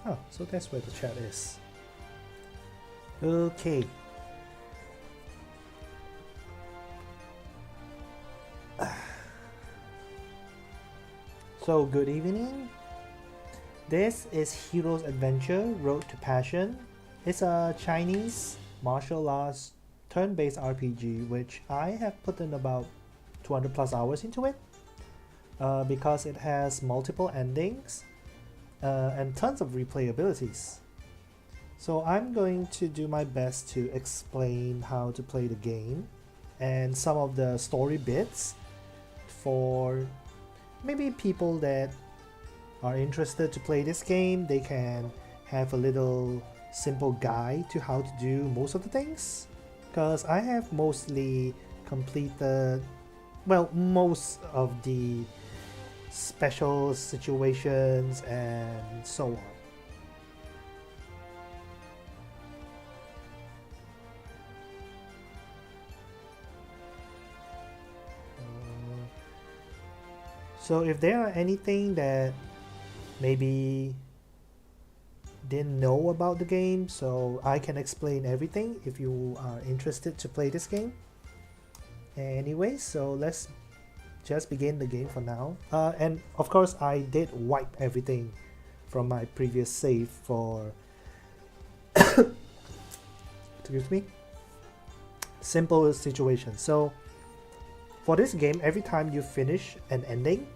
Oh, so that's where the chat is. Okay. So good evening. This is Hero's Adventure Road to Passion. It's a Chinese martial arts turn-based RPG which I have put in about 200 plus hours into it because it has multiple endings and tons of replayabilities. So I'm going to do my best to explain how to play the game and some of the story bits for maybe people that are interested to play this game. They can have a little simple guide to how to do most of the things, because I have mostly completed, well, most of the special situations and so on. So if there are anything that maybe didn't know about the game, so I can explain everything if you are interested to play this game. Anyway, so let's just begin the game for now. And of course I did wipe everything from my previous save for excuse me, simple situation. So for this game, every time you finish an ending,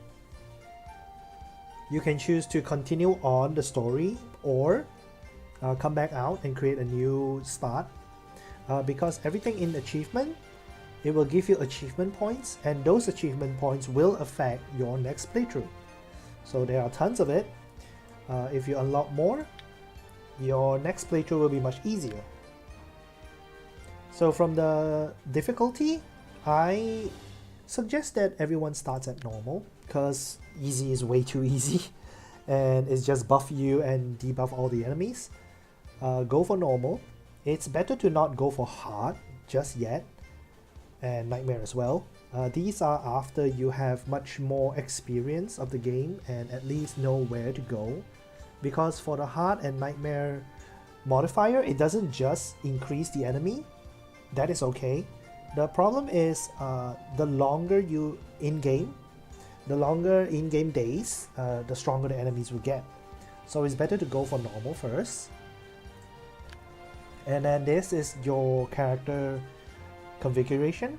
you can choose to continue on the story or come back out and create a new start, because everything in achievement, it will give you achievement points, and those achievement points will affect your next playthrough. So there are tons of it. If you unlock more, your next playthrough will be much easier. So from the difficulty, I suggest that everyone starts at normal, because easy is way too easy and it's just buff you and debuff all the enemies. Go for normal. It's better to not go for hard just yet, and nightmare as well. These are after you have much more experience of the game and at least know where to go, because for the hard and nightmare modifier, it doesn't just increase the enemy. That is okay. The problem is the longer you in-game, the longer in-game days, the stronger the enemies will get. So it's better to go for normal first. And then this is your character configuration.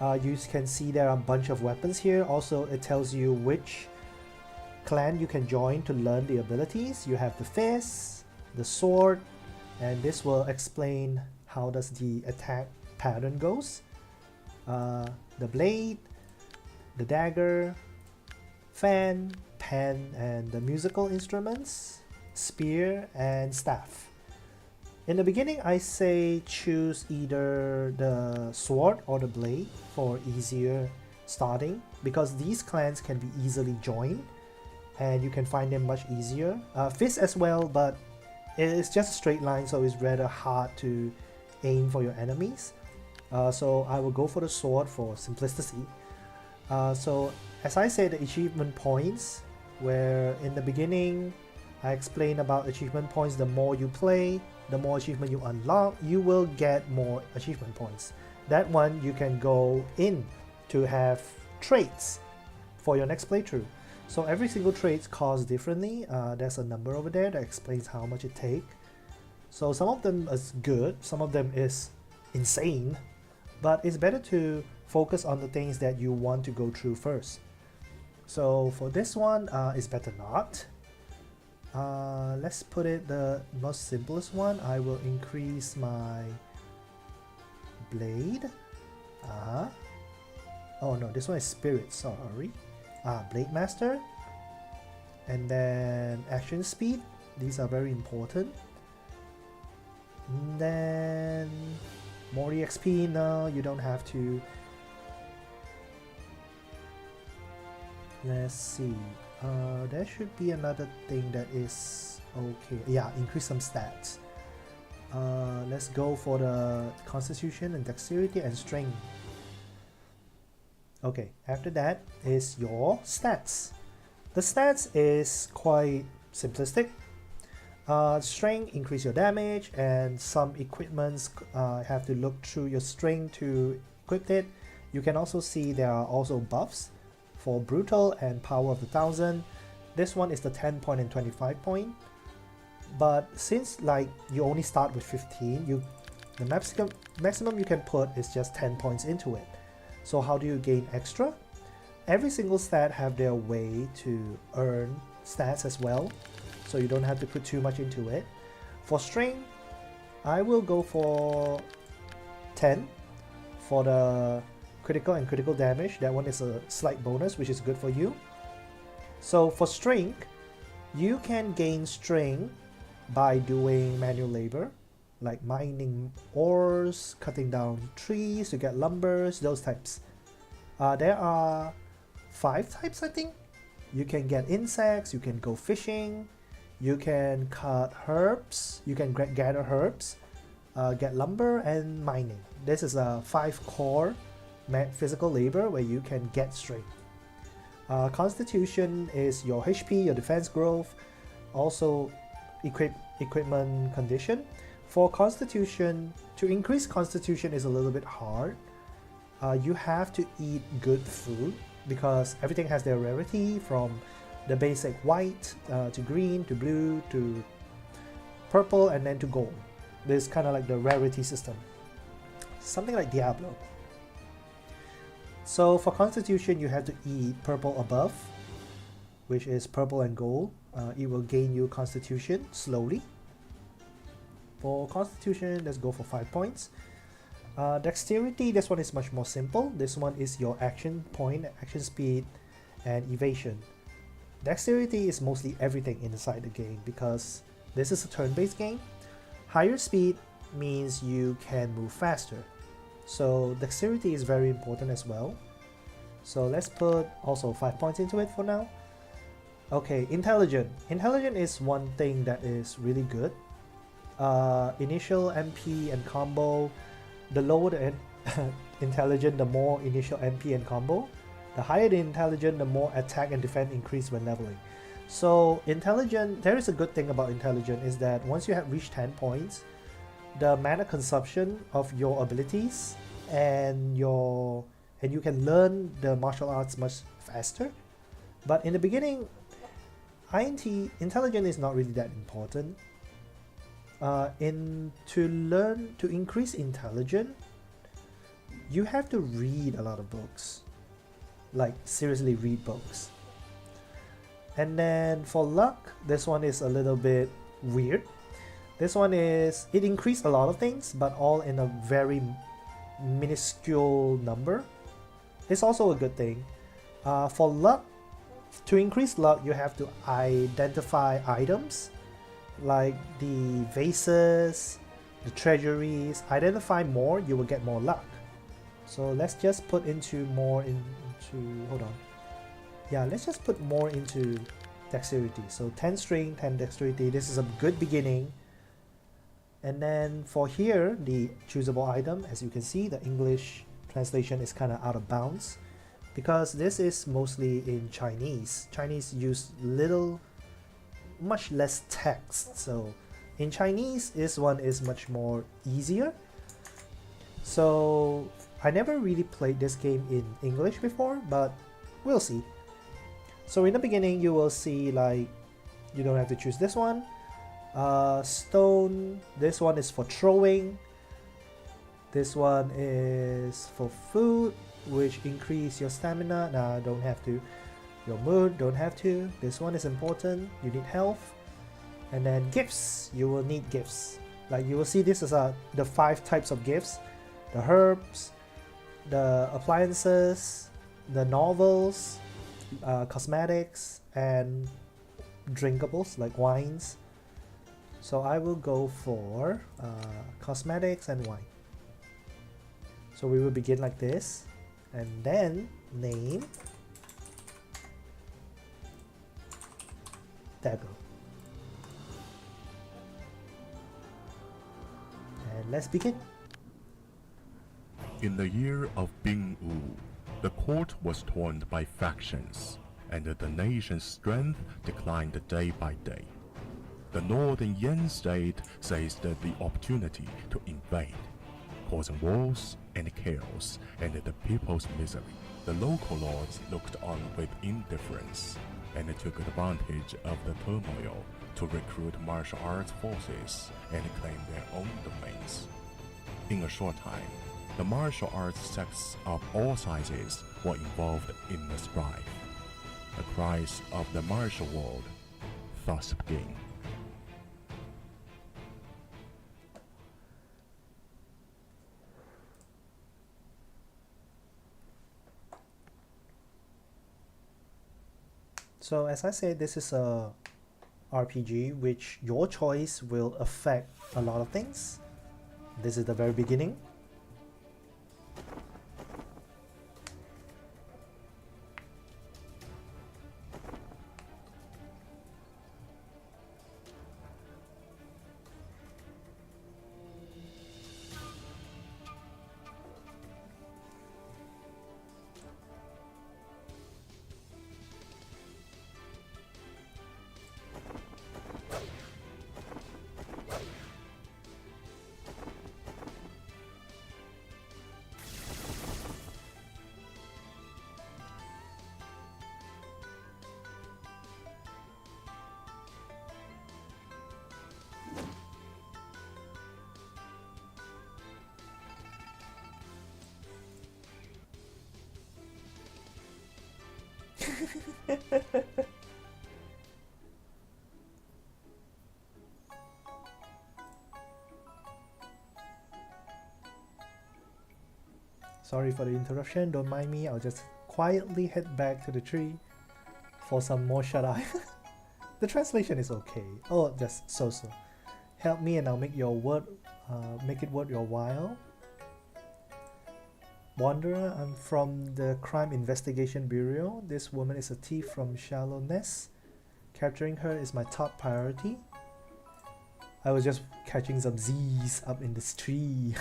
You can see there are a bunch of weapons here. Also, it tells you which clan you can join to learn the abilities. You have the fist, the sword, and this will explain how does the attack pattern goes. The blade, the dagger, fan, pen, and the musical instruments, spear, and staff. In the beginning, I say choose either the sword or the blade for easier starting, because these clans can be easily joined and you can find them much easier. Fist as well, but it's just a straight line, so it's rather hard to aim for your enemies. So I will go for the sword for simplicity. So as I said, the achievement points, where in the beginning I explained about achievement points. The more you play, the more achievement you unlock, you will get more achievement points. That one you can go in to have traits for your next playthrough. So every single trait costs differently. There's a number over there that explains how much it takes. So some of them is good, some of them is insane, but it's better to focus on the things that you want to go through first. So for this one, it's better not. Let's put it the most simplest one. I will increase my blade. Oh no, this one is spirit, sorry. Blade master. And then action speed. These are very important. And then more EXP. No, you don't have to. Let's see. There should be another thing that is okay. Yeah, increase some stats. Let's go for the constitution and dexterity and strength. Okay, after that is your stats. The stats is quite simplistic. Strength increase your damage, and some equipments have to look through your strength to equip it. You can also see there are also buffs for brutal and power of the 1000. This one is the 10 point and 25 point. But since like you only start with 15, the maximum you can put is just 10 points into it. So how do you gain extra? Every single stat have their way to earn stats as well, so you don't have to put too much into it. For strength, I will go for 10 for the critical and critical damage. That one is a slight bonus, which is good for you. So for strength, you can gain strength by doing manual labor, like mining ores, cutting down trees to get lumbers, those types. There are 5 types, I think. You can get insects, you can go fishing, you can cut herbs, you can gather herbs, get lumber, and mining. This is a 5 core physical labor where you can get strength. Constitution is your HP, your defense growth, also equipment condition. For constitution, to increase constitution is a little bit hard. You have to eat good food because everything has their rarity, from the basic white to green to blue to purple and then to gold. This is kind of like the rarity system, something like Diablo. So for constitution, you have to eat purple above, which is purple and gold. It will gain you constitution slowly. For constitution, let's go for 5 points. Dexterity, this one is much more simple. This one is your action point, action speed, and evasion. Dexterity is mostly everything inside the game because this is a turn-based game. Higher speed means you can move faster. So dexterity is very important as well. So let's put also 5 points into it for now. Okay, intelligent. Intelligent is one thing that is really good. Initial MP and combo. The lower the intelligent, the more initial MP and combo. The higher the intelligent, the more attack and defense increase when leveling. So intelligent, there is a good thing about intelligent is that once you have reached 10 points, the mana consumption of your abilities and you can learn the martial arts much faster. But in the beginning, intelligent is not really that important. To increase intelligence, you have to read a lot of books, like seriously read books. And then for luck, this one is a little bit weird. This one is, it increased a lot of things, but all in a very minuscule number. It's also a good thing. For luck, to increase luck, you have to identify items like the vases, the treasuries. Identify more, you will get more luck. So let's just put hold on. Yeah, let's just put more into dexterity. So 10 strength, 10 dexterity. This is a good beginning. And then for here, the choosable item, as you can see, the English translation is kind of out of bounds because this is mostly in Chinese. Chinese use much less text. So in Chinese, this one is much more easier. So I never really played this game in English before, but we'll see. So in the beginning, you will see like you don't have to choose this one. Stone, this one is for throwing. This one is for food, which increase your stamina. Nah, don't have to. Your mood, don't have to. This one is important. You need health. And then gifts, you will need gifts. Like you will see, this is the 5 types of gifts: the herbs, the appliances, the novels, cosmetics, and drinkables like wines. So I will go for cosmetics and wine. So we will begin like this, and then name dagger. And let's begin. In the year of Bing Wu, the court was torn by factions, and the nation's strength declined day by day. The northern Yan state seized the opportunity to invade, causing wars and chaos and the people's misery. The local lords looked on with indifference and took advantage of the turmoil to recruit martial arts forces and claim their own domains. In a short time, the martial arts sects of all sizes were involved in the strife. The cries of the martial world thus begin. So as I said, this is a RPG which your choice will affect a lot of things. This is the very beginning. Sorry for the interruption, don't mind me, I'll just quietly head back to the tree for some more shut-eye. The translation is okay. Oh, just so-so. Help me and I'll make your make it worth your while. Wanderer, I'm from the Crime Investigation Bureau. This woman is a thief from Shallowness. Capturing her is my top priority. I was just catching some Z's up in this tree.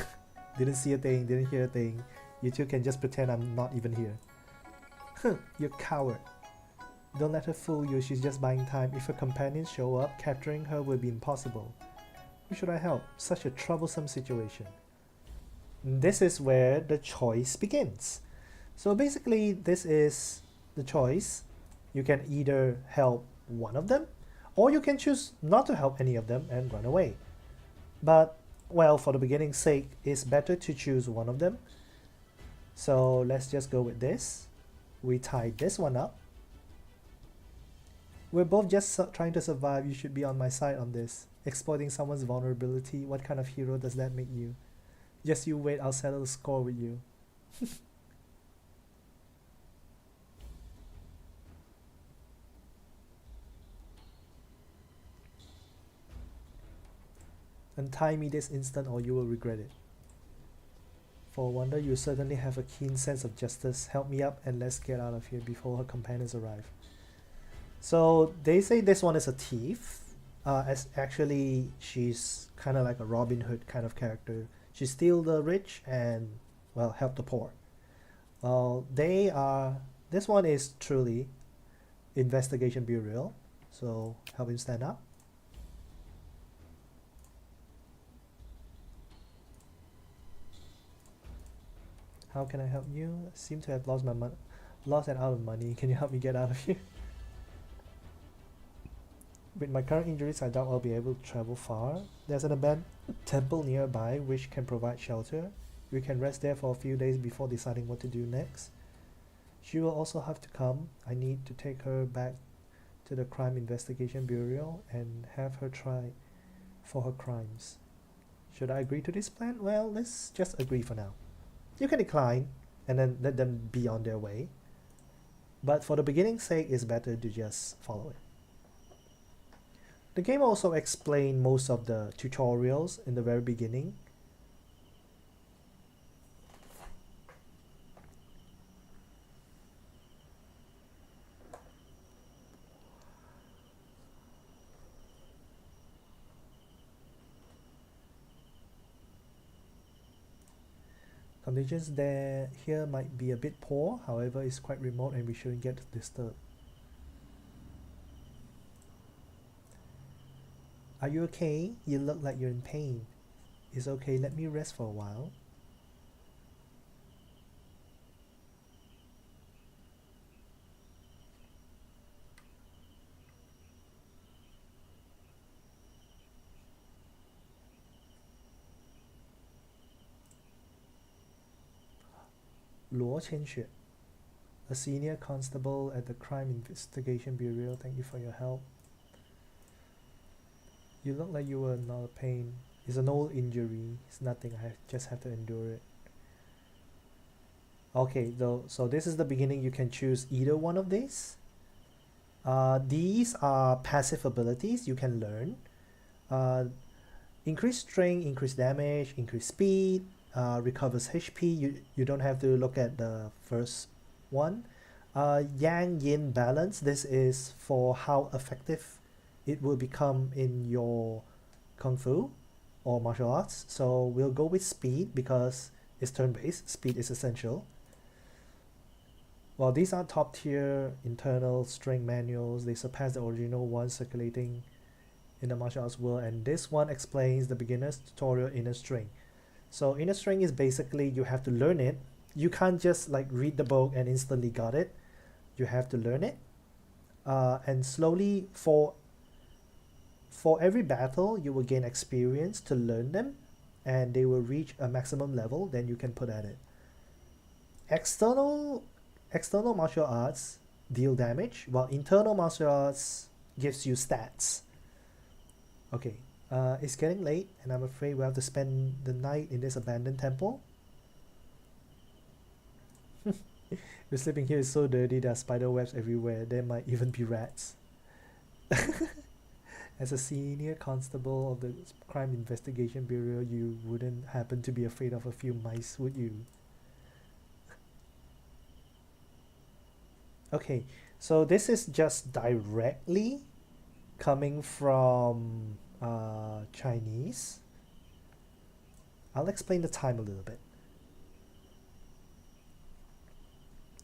Didn't see a thing, didn't hear a thing. You two can just pretend I'm not even here. Huh, you coward. Don't let her fool you, she's just buying time. If her companions show up, capturing her will be impossible. Who should I help? Such a troublesome situation. This is where the choice begins. So basically, this is the choice. You can either help one of them, or you can choose not to help any of them and run away. But, well, for the beginning's sake, it's better to choose one of them. So let's just go with this. We tied this one up. We're both just trying to survive. You should be on my side on this. Exploiting someone's vulnerability. What kind of hero does that make you? Just you wait, I'll settle the score with you. Untie me this instant or you will regret it. For a wonder, you certainly have a keen sense of justice. Help me up and let's get out of here before her companions arrive. So they say this one is a thief. As actually she's kind of like a Robin Hood kind of character. She steal the rich and, well, help the poor. Well, they are, this one is truly Investigation Bureau. So help him stand up. How can I help you? I seem to have lost my money, lost and out of money. Can you help me get out of here? With my current injuries, I doubt I'll be able to travel far. There's an abandoned temple nearby which can provide shelter. We can rest there for a few days before deciding what to do next. She will also have to come. I need to take her back to the Crime Investigation Bureau and have her tried for her crimes. Should I agree to this plan? Well, let's just agree for now. You can decline and then let them be on their way. But for the beginning's sake, it's better to just follow it. The game also explains most of the tutorials in the very beginning. Conditions there here might be a bit poor, however it's quite remote and we shouldn't get disturbed. Are you okay? You look like you're in pain. It's okay, let me rest for a while. Luo Qianxue, a senior constable at the Crime Investigation Bureau. Thank you for your help. You look like you were in a lot of pain. It's an old injury. It's nothing. Just have to endure it. Okay, so this is the beginning. You can choose either one of these. These are passive abilities you can learn. Increase strength, increase damage, increase speed, recovers HP. You don't have to look at the first one. Yang Yin balance. This is for how effective it will become in your Kung Fu or martial arts. So we'll go with speed because it's turn-based. Speed is essential. Well, these are top tier internal strength manuals. They surpass the original ones circulating in the martial arts world, and this one explains the beginner's tutorial inner strength. So inner strength is basically you have to learn it. You can't just like read the book and instantly got it. You have to learn it, and slowly for every battle you will gain experience to learn them, and they will reach a maximum level. Then you can put at it. External martial arts deal damage, while internal martial arts gives you stats. Okay, it's getting late, and I'm afraid we'll have to spend the night in this abandoned temple. The sleeping here is so dirty, there are spider webs everywhere. There might even be rats. As a senior constable of the Crime Investigation Bureau, you wouldn't happen to be afraid of a few mice, would you? Okay, so this is just directly coming from Chinese. I'll explain the time a little bit.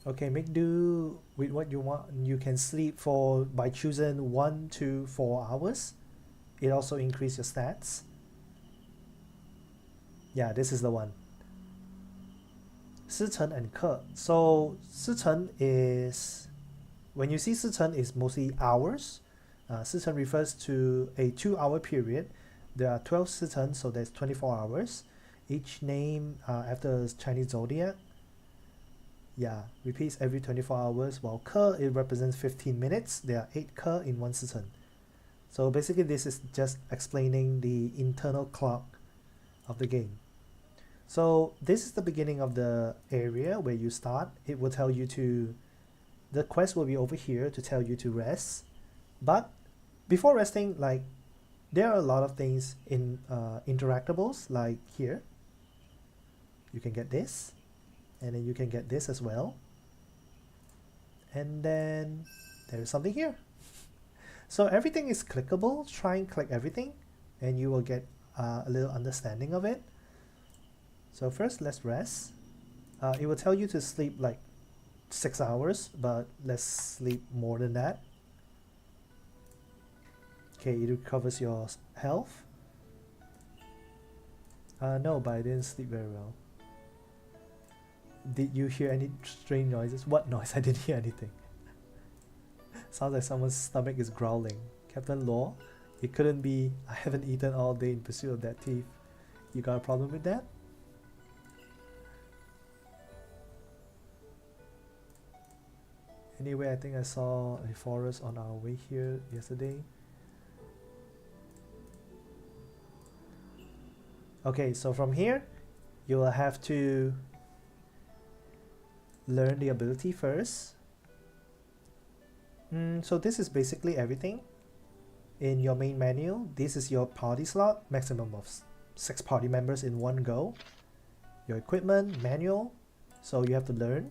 Okay, make do with what you want. You can sleep by choosing 1 to 4 hours. It also increases your stats. Yeah, this is the one. Sichen and Ke. So Sichen is, when you see Sichen, is mostly hours. Sichen refers to a 2-hour period. There are 12 Sichen, so there's 24 hours. Each name after Chinese zodiac. Yeah, repeats every 24 hours. While Ke, it represents 15 minutes. There are 8 Ke in one Sichen. So basically this is just explaining the internal clock of the game. So this is the beginning of the area where you start. It will tell you the quest will be over here to tell you to rest. But before resting, like, there are a lot of things in interactables, like here. You can get this, and then you can get this as well. And then there is something here. So everything is clickable. Try and click everything, and you will get a little understanding of it. So first, let's rest. It will tell you to sleep like 6 hours, but let's sleep more than that. Okay, it recovers your health. No, but I didn't sleep very well. Did you hear any strange noises? What noise? I didn't hear anything. Sounds like someone's stomach is growling. Captain Law, it couldn't be. I haven't eaten all day in pursuit of that thief. You got a problem with that? Anyway, I think I saw a forest on our way here yesterday. Okay, so from here, you will have to learn the ability first. So this is basically everything. In your main menu, this is your party slot, maximum of 6 party members in one go. Your equipment, manual, so you have to learn.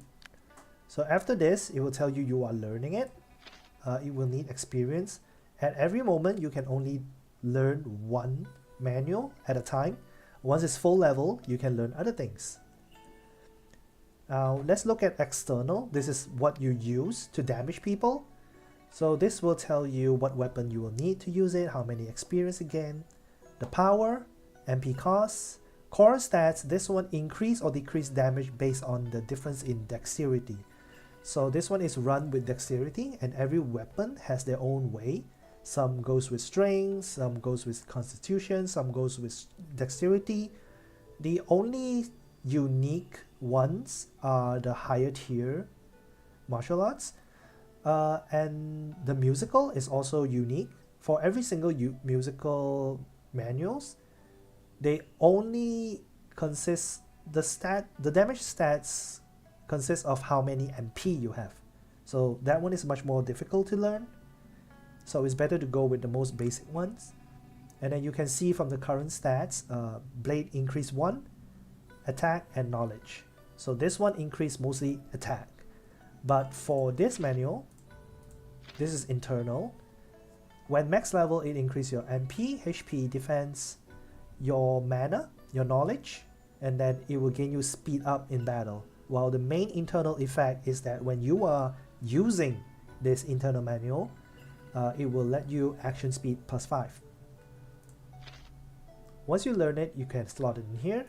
So after this, it will tell you you are learning it. It will need experience. At every moment, you can only learn one manual at a time. Once it's full level, you can learn other things. Now let's look at external. This is what you use to damage people. So this will tell you what weapon you will need to use it, how many experience again, the power, MP costs, core stats. This one increase or decrease damage based on the difference in dexterity. So this one is run with dexterity, and every weapon has their own way. Some goes with strength, some goes with constitution, some goes with dexterity. The only unique ones are the higher tier martial arts. And the musical is also unique. For every single musical manuals, they only consist, the damage stats consist of how many MP you have. So that one is much more difficult to learn. So it's better to go with the most basic ones. And then you can see from the current stats, blade increase 1, attack and knowledge. So this one increase mostly attack. But for this manual, this is internal. When max level, it increase your MP, HP, defense, your mana, your knowledge, and then it will gain you speed up in battle. While the main internal effect is that when you are using this internal manual, it will let you action speed +5. Once you learn it, you can slot it in here.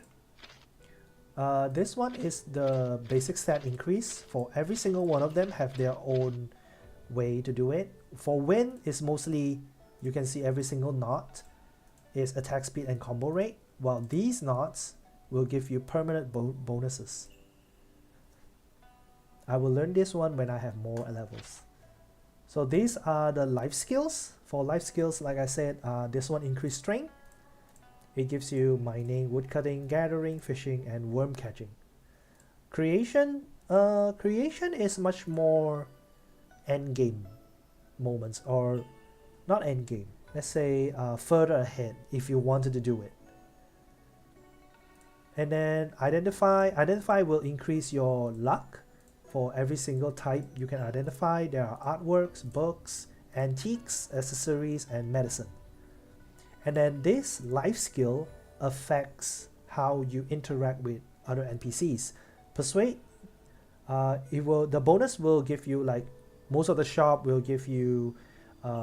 This one is the basic stat increase. For every single one of them have their own way to do it. For wind is mostly, you can see every single knot is attack speed and combo rate, while these knots will give you permanent bonuses. I will learn this one when I have more levels. So these are the life skills. For life skills, like I said, this one increased strength. It gives you mining, woodcutting, gathering, fishing, and worm catching. Creation is much more end game moments, or not end game. Let's say further ahead if you wanted to do it. And then identify will increase your luck. For every single type you can identify, there are artworks, books, antiques, accessories, and medicine. And then this life skill affects how you interact with other NPCs. Persuade, the bonus will give you, like, most of the shop will give you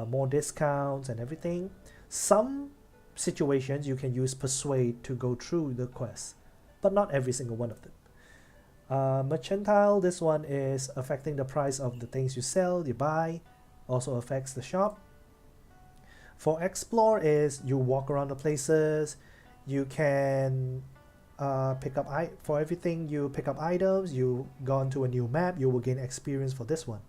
more discounts and everything. Some situations you can use persuade to go through the quest, but not every single one of them. Mercantile, this one is affecting the price of the things you sell, you buy, also affects the shop. For explore is you walk around the places, you can pick up, for everything you pick up items, you go onto a new map, you will gain experience for this one.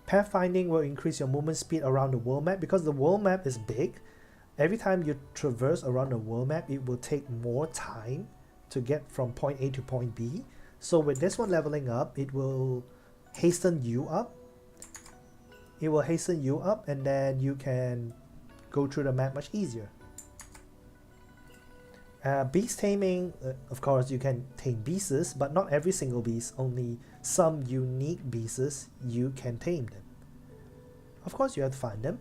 Pathfinding will increase your movement speed around the world map. Because the world map is big, every time you traverse around the world map, it will take more time to get from point A to point B. So with this one leveling up, it will hasten you up. It will hasten you up, and then you can go through the map much easier. Beast taming, of course you can tame beasts, but not every single beast, only some unique beasts you can tame them. Of course you have to find them.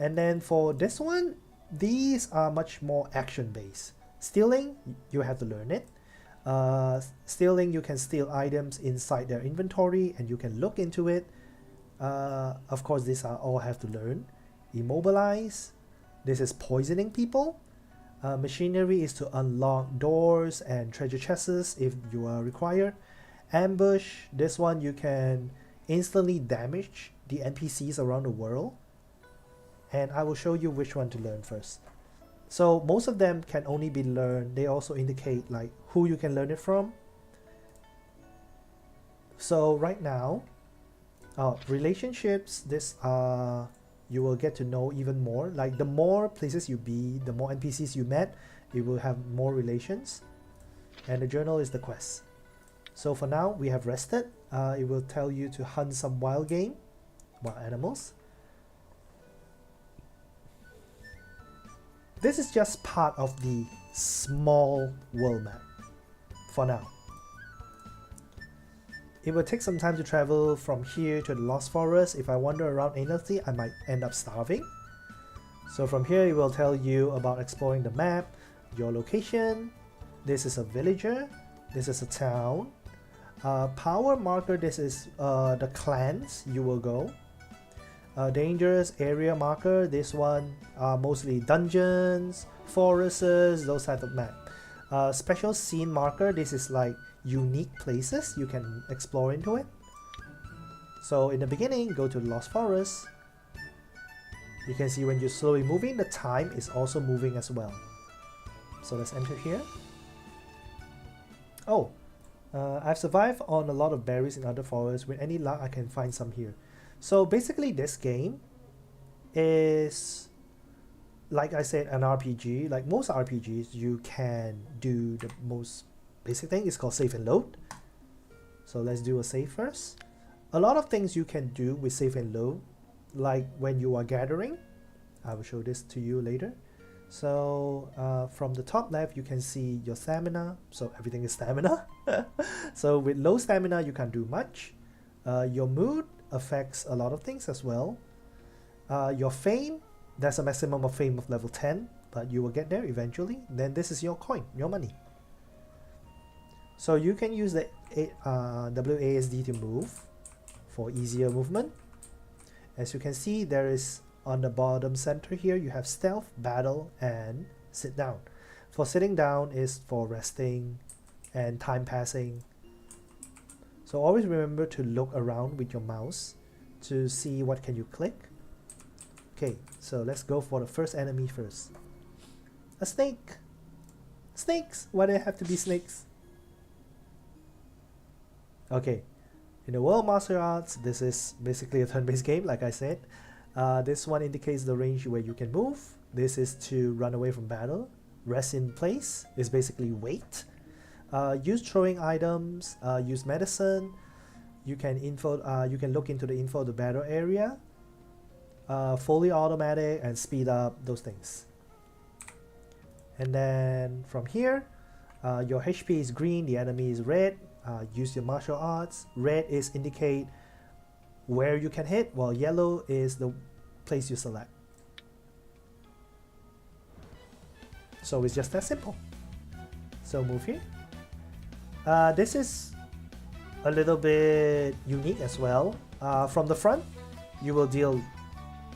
And then for this one, these are much more action based. Stealing, you have to learn it. Stealing, you can steal items inside their inventory and you can look into it. Of course these are all have to learn. Immobilize, this is poisoning people. Machinery is to unlock doors and treasure chests if you are required. Ambush, this one you can instantly damage the NPCs around the world. And I will show you which one to learn first. So most of them can only be learned. They also indicate like who you can learn it from. So right now, relationships, this you will get to know even more. Like the more places you be, the more NPCs you met, you will have more relations. And the journal is the quest. So for now, we have rested. It will tell you to hunt some wild game, wild animals. This is just part of the small world map for now. It will take some time to travel from here to the Lost Forest. If I wander around aimlessly, I might end up starving. So from here, it will tell you about exploring the map, your location. This is a villager. This is a town. Power marker, this is the clans you will go. Dangerous area marker, this one mostly dungeons, forests, those type of map. Special scene marker, this is like unique places you can explore into it. So in the beginning, go to the Lost Forest. You can see when you're slowly moving, the time is also moving as well. So let's enter here. Oh, I've survived on a lot of berries in other forests. With any luck, I can find some here. So basically this game is, like I said, an RPG. Like most RPGs, you can do the most basic thing. It's called save and load. So let's do a save first. A lot of things you can do with save and load, like when you are gathering. I will show this to you later. So from the top left, you can see your stamina. So everything is stamina. So with low stamina, you can't do much. Your mood affects a lot of things as well. Your fame, there's a maximum of fame of level 10, but you will get there eventually. Then this is your coin, your money. So you can use the WASD to move for easier movement. As you can see, there is on the bottom center here, you have stealth, battle, and sit down. For sitting down is for resting and time passing. So always remember to look around with your mouse to see what can you click. Okay, so let's go for the first enemy first. A snake. Snakes! Why do they have to be snakes? Okay, in the World Martial Arts, this is basically a turn-based game, like I said. This one indicates the range where you can move. This is to run away from battle. Rest in place is basically wait. Use throwing items, use medicine. You can look into the info of the battle area. Fully automatic and speed up, those things. And then from here, your HP is green, the enemy is red. Use your martial arts. Red is indicate where you can hit, while yellow is the place you select. So it's just that simple. So move here. This is a little bit unique as well. From the front, you will deal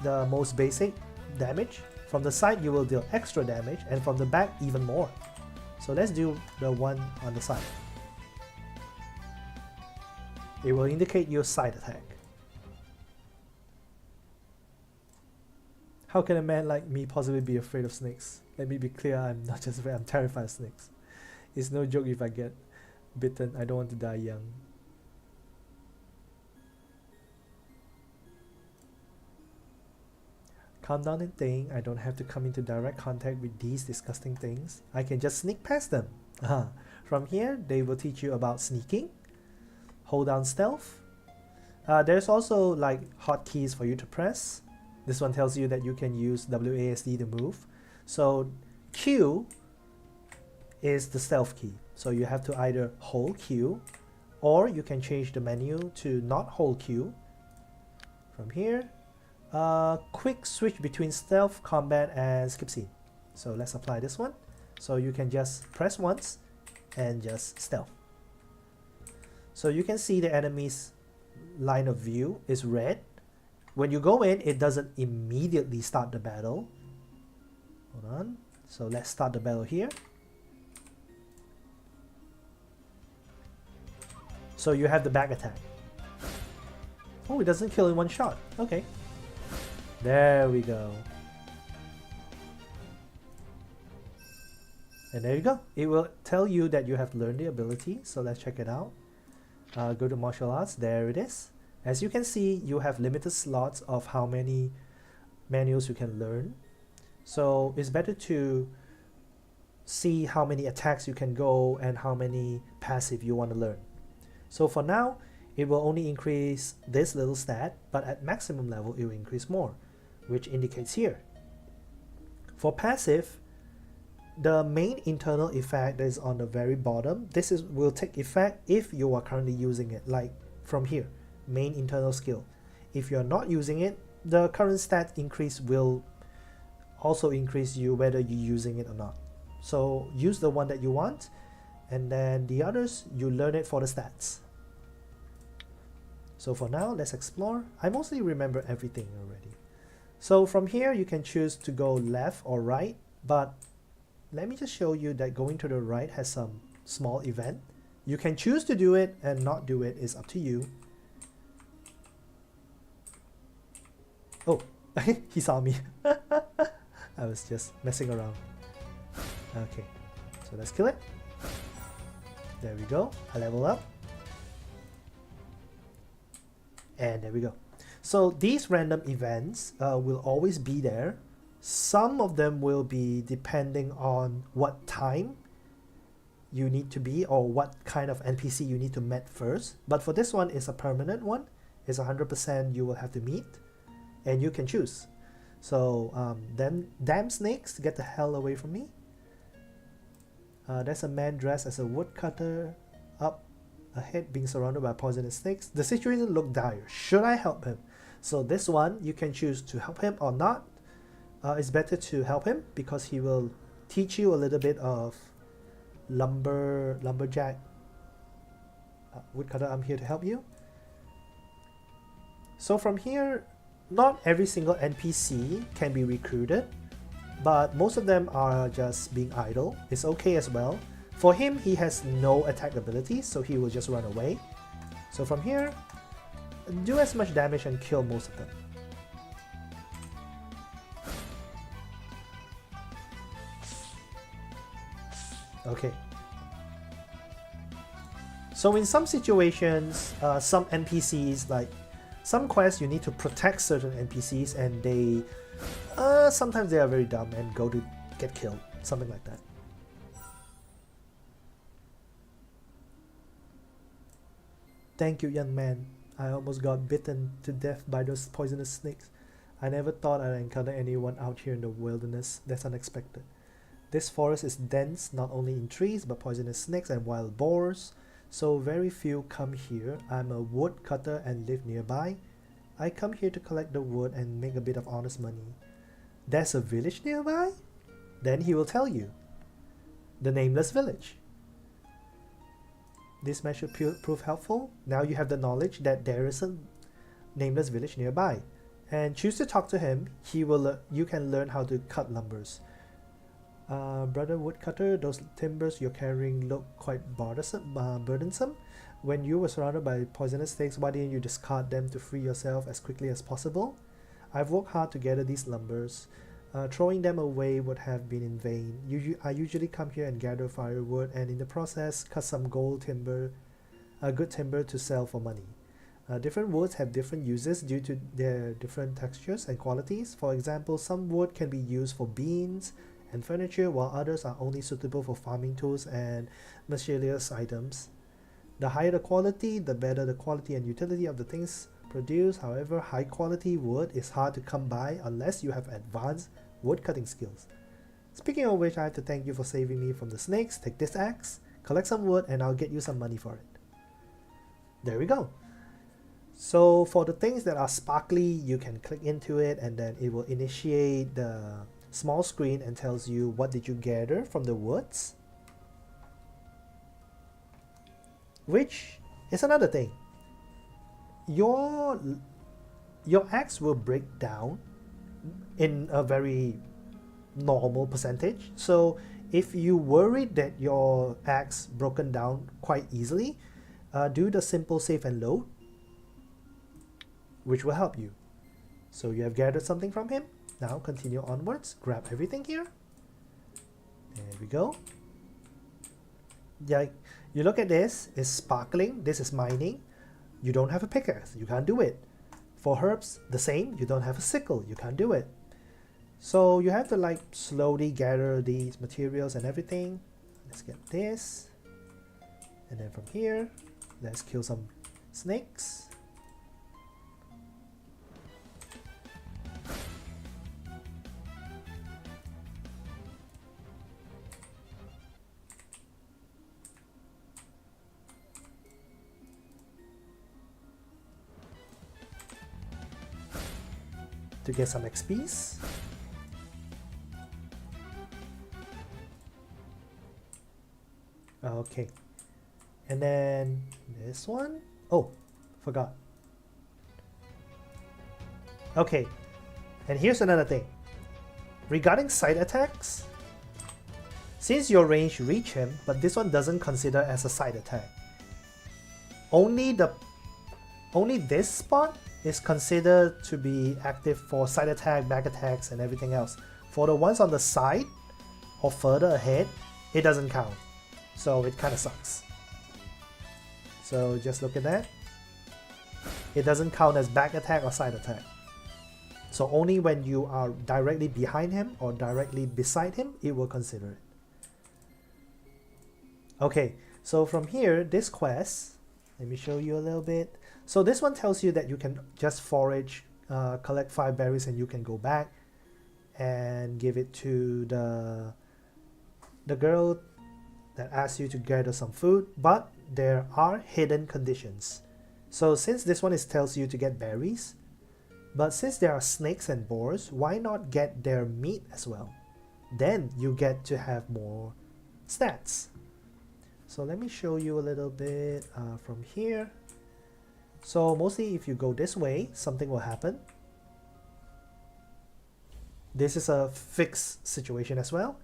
the most basic damage. From the side, you will deal extra damage, and from the back, even more. So let's do the one on the side. It will indicate your side attack. How can a man like me possibly be afraid of snakes? Let me be clear, I'm not just afraid, I'm terrified of snakes. It's no joke if I get bitten, I don't want to die young. Calm down and think, I don't have to come into direct contact with these disgusting things. I can just sneak past them. From here, they will teach you about sneaking. Hold down stealth. There's also like hotkeys for you to press. This one tells you that you can use WASD to move. So Q is the stealth key. So you have to either hold Q, or you can change the menu to not hold Q. From here, quick switch between stealth, combat, and skip scene. So let's apply this one. So you can just press once and just stealth. So you can see the enemy's line of view is red. When you go in, it doesn't immediately start the battle. Hold on. So let's start the battle here. So you have the back attack. Oh, it doesn't kill in one shot. Okay. There we go. And there you go. It will tell you that you have learned the ability. So let's check it out. Go to martial arts. There it is. As you can see, you have limited slots of how many manuals you can learn. So it's better to see how many attacks you can go and how many passive you want to learn. So for now, it will only increase this little stat, but at maximum level, it will increase more, which indicates here. For passive, the main internal effect that is on the very bottom, will take effect if you are currently using it, like from here, main internal skill. If you're not using it, the current stat increase will also increase you whether you're using it or not. So use the one that you want, and then the others, you learn it for the stats. So for now, let's explore. I mostly remember everything already. So from here, you can choose to go left or right, but let me just show you that going to the right has some small event. You can choose to do it and not do it, is up to you. Oh, he saw me. I was just messing around. Okay, so let's kill it. There we go, I level up. And there we go. So these random events will always be there. Some of them will be depending on what time you need to be or what kind of NPC you need to meet first. But for this one, it's a permanent one. It's 100% you will have to meet, and you can choose. So then, damn snakes, get the hell away from me. There's a man dressed as a woodcutter up ahead being surrounded by poisonous snakes. The situation looked dire. Should I help him? So this one, you can choose to help him or not. It's better to help him because he will teach you a little bit of lumberjack. Woodcutter, I'm here to help you. So from here, not every single NPC can be recruited, but most of them are just being idle. It's okay as well. For him, he has no attack abilities, so he will just run away. So from here, do as much damage and kill most of them. Okay. So in some situations, some NPCs, like some quests, you need to protect certain NPCs, and they sometimes they are very dumb and go to get killed, something like that. Thank you, young man. I almost got bitten to death by those poisonous snakes. I never thought I'd encounter anyone out here in the wilderness. That's unexpected. This forest is dense, not only in trees, but poisonous snakes and wild boars. So very few come here. I'm a woodcutter and live nearby. I come here to collect the wood and make a bit of honest money. There's a village nearby? Then he will tell you. The Nameless Village. This may should prove helpful. Now you have the knowledge that there is a nameless village nearby, and choose to talk to him. He will. You can learn how to cut lumbers. Brother woodcutter, those timbers you're carrying look quite burdensome. When you were surrounded by poisonous snakes, why didn't you discard them to free yourself as quickly as possible? I've worked hard to gather these lumbers. Throwing them away would have been in vain. I usually come here and gather firewood, and in the process cut some good timber to sell for money. Different woods have different uses due to their different textures and qualities. For example, some wood can be used for beams and furniture, while others are only suitable for farming tools and miscellaneous items. The higher the quality, the better the quality and utility of the things produced. However, high quality wood is hard to come by unless you have advanced wood cutting skills. Speaking of which, I have to thank you for saving me from the snakes. Take this axe, collect some wood, and I'll get you some money for it. There we go. So for the things that are sparkly, you can click into it and then it will initiate the small screen and tells you what did you gather from the woods, which is another thing. Your axe will break down in a very normal percentage. So if you worried that your axe broken down quite easily, do the simple save and load, which will help you. So you have gathered something from him. Now continue onwards, grab everything here. There we go. Yeah, you look at this, it's sparkling, this is mining. You don't have a pickaxe, you can't do it. For herbs, the same, you don't have a sickle, you can't do it. So you have to like slowly gather these materials and everything. Let's get this. And then from here, let's kill some snakes. To get some XPs. Okay. And then this one. Oh, forgot. Okay, and here's another thing. Regarding side attacks, since your range reach him, but this one doesn't consider as a side attack. Only this spot is considered to be active for side attack, back attacks, and everything else. For the ones on the side or further ahead, it doesn't count. So it kind of sucks. So just look at that. It doesn't count as back attack or side attack. So only when you are directly behind him or directly beside him, it will consider it. Okay, so from here, this quest, let me show you a little bit. So this one tells you that you can just forage, collect 5 berries, and you can go back and give it to the girl that asks you to gather some food, but there are hidden conditions. So since this one tells you to get berries, but since there are snakes and boars, why not get their meat as well? Then you get to have more stats. So let me show you a little bit from here. So mostly if you go this way, something will happen. This is a fixed situation as well.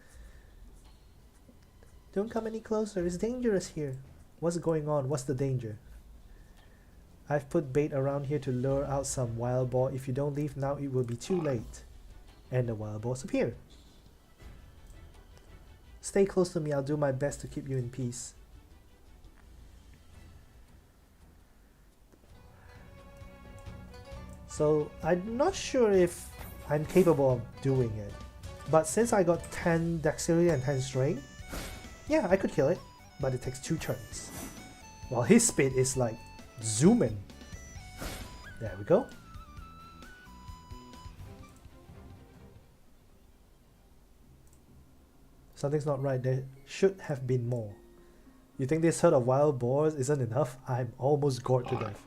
Don't come any closer, it's dangerous here. What's going on? What's the danger? I've put bait around here to lure out some wild boar. If you don't leave now, it will be too late. And the wild boars appear. Stay close to me, I'll do my best to keep you in peace. So I'm not sure if I'm capable of doing it. But since I got 10 dexterity and 10 strength, yeah, I could kill it. But it takes 2 turns. While his speed is like zooming. There we go. Something's not right. There should have been more. You think this herd of wild boars isn't enough? I'm almost gored to death.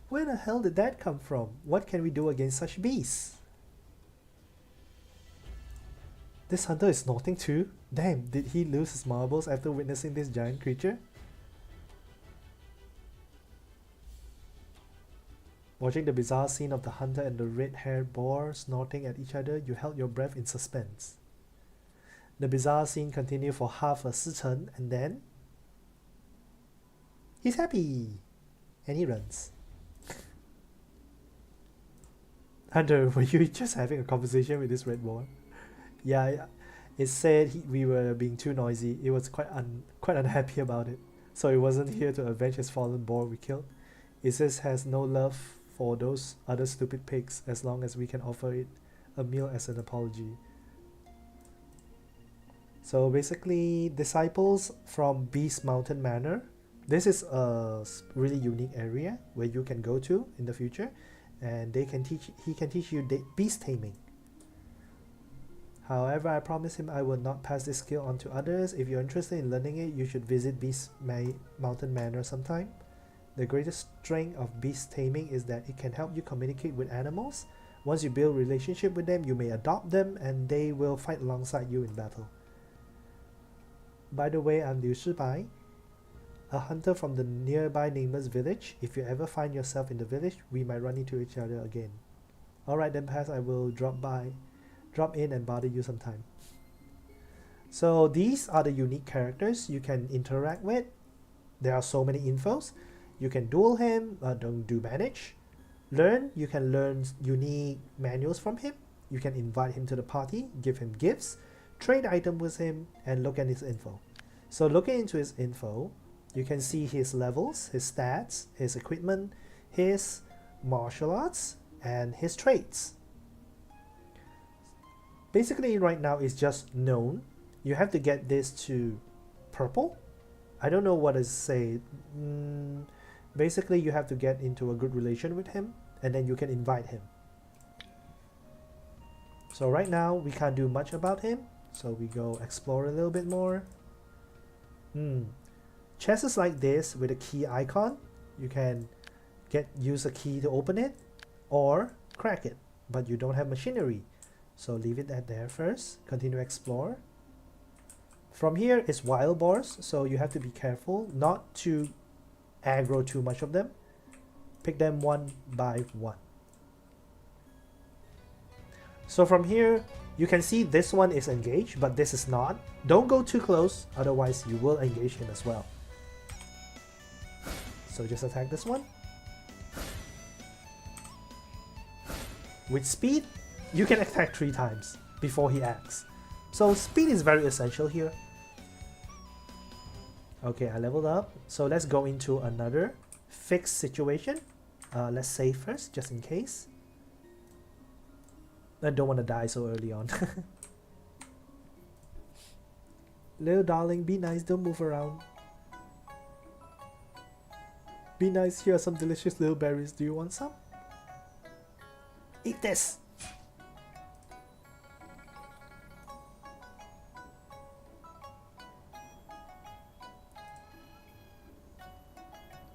Where the hell did that come from? What can we do against such beasts? This hunter is snorting too? Damn, did he lose his marbles after witnessing this giant creature? Watching the bizarre scene of the hunter and the red-haired boar snorting at each other, you held your breath in suspense. The bizarre scene continued for half a sichen, and then he's happy! And he runs. Hunter, were you just having a conversation with this red boar? Yeah, it said we were being too noisy. It was quite unhappy about it. So it wasn't here to avenge his fallen boar we killed. It says has no love for those other stupid pigs as long as we can offer it a meal as an apology. So basically, disciples from Beast Mountain Manor. This is a really unique area where you can go to in the future, and he can teach you beast taming. However, I promise him I will not pass this skill on to others. If you're interested in learning it, you should visit Beast Mountain Manor sometime. The greatest strength of beast taming is that it can help you communicate with animals. Once you build a relationship with them, you may adopt them and they will fight alongside you in battle. By the way, I'm Liu Shibai, a hunter from the nearby nameless village. If you ever find yourself in the village, we might run into each other again. Alright then, Paz, I will drop in and bother you sometime. So these are the unique characters you can interact with. There are so many infos. You can duel him, don't do manage. Learn, you can learn unique manuals from him. You can invite him to the party, give him gifts, trade items with him, and look at his info. So looking into his info, you can see his levels, his stats, his equipment, his martial arts, and his traits. Basically right now it's just known. You have to get this to purple. I don't know what to say. Basically you have to get into a good relation with him, and then you can invite him. So right now we can't do much about him, so we go explore a little bit more. Chests like this with a key icon, you can use a key to open it or crack it, but you don't have machinery, so leave it at there first. Continue explore. From here is wild boars, so you have to be careful not to aggro too much of them. Pick them one by one. So from here, you can see this one is engaged, but this is not. Don't go too close, otherwise you will engage him as well. So just attack this one. With speed, you can attack 3 times before he acts. So speed is very essential here. Okay, I leveled up. So let's go into another fixed situation. Let's save first, just in case. I don't want to die so early on. Little darling, be nice, don't move around. Be nice, here are some delicious little berries. Do you want some? Eat this!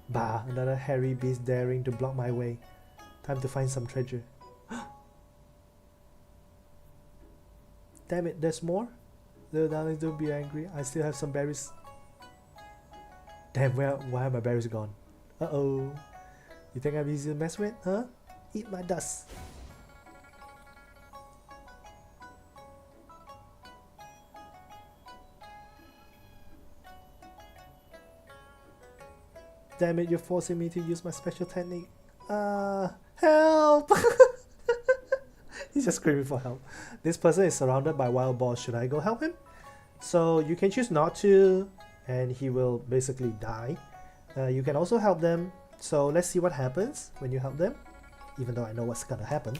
Bah, another hairy beast daring to block my way. Time to find some treasure. Damn it, there's more? Little darlings, don't be angry. I still have some berries. Damn, why are my berries gone? Uh-oh. You think I'm easy to mess with, huh? Eat my dust. Damn it, you're forcing me to use my special technique. Help! He's just screaming for help. This person is surrounded by wild boars. Should I go help him? So you can choose not to, and he will basically die. You can also help them. So let's see what happens when you help them, even though I know what's gonna happen.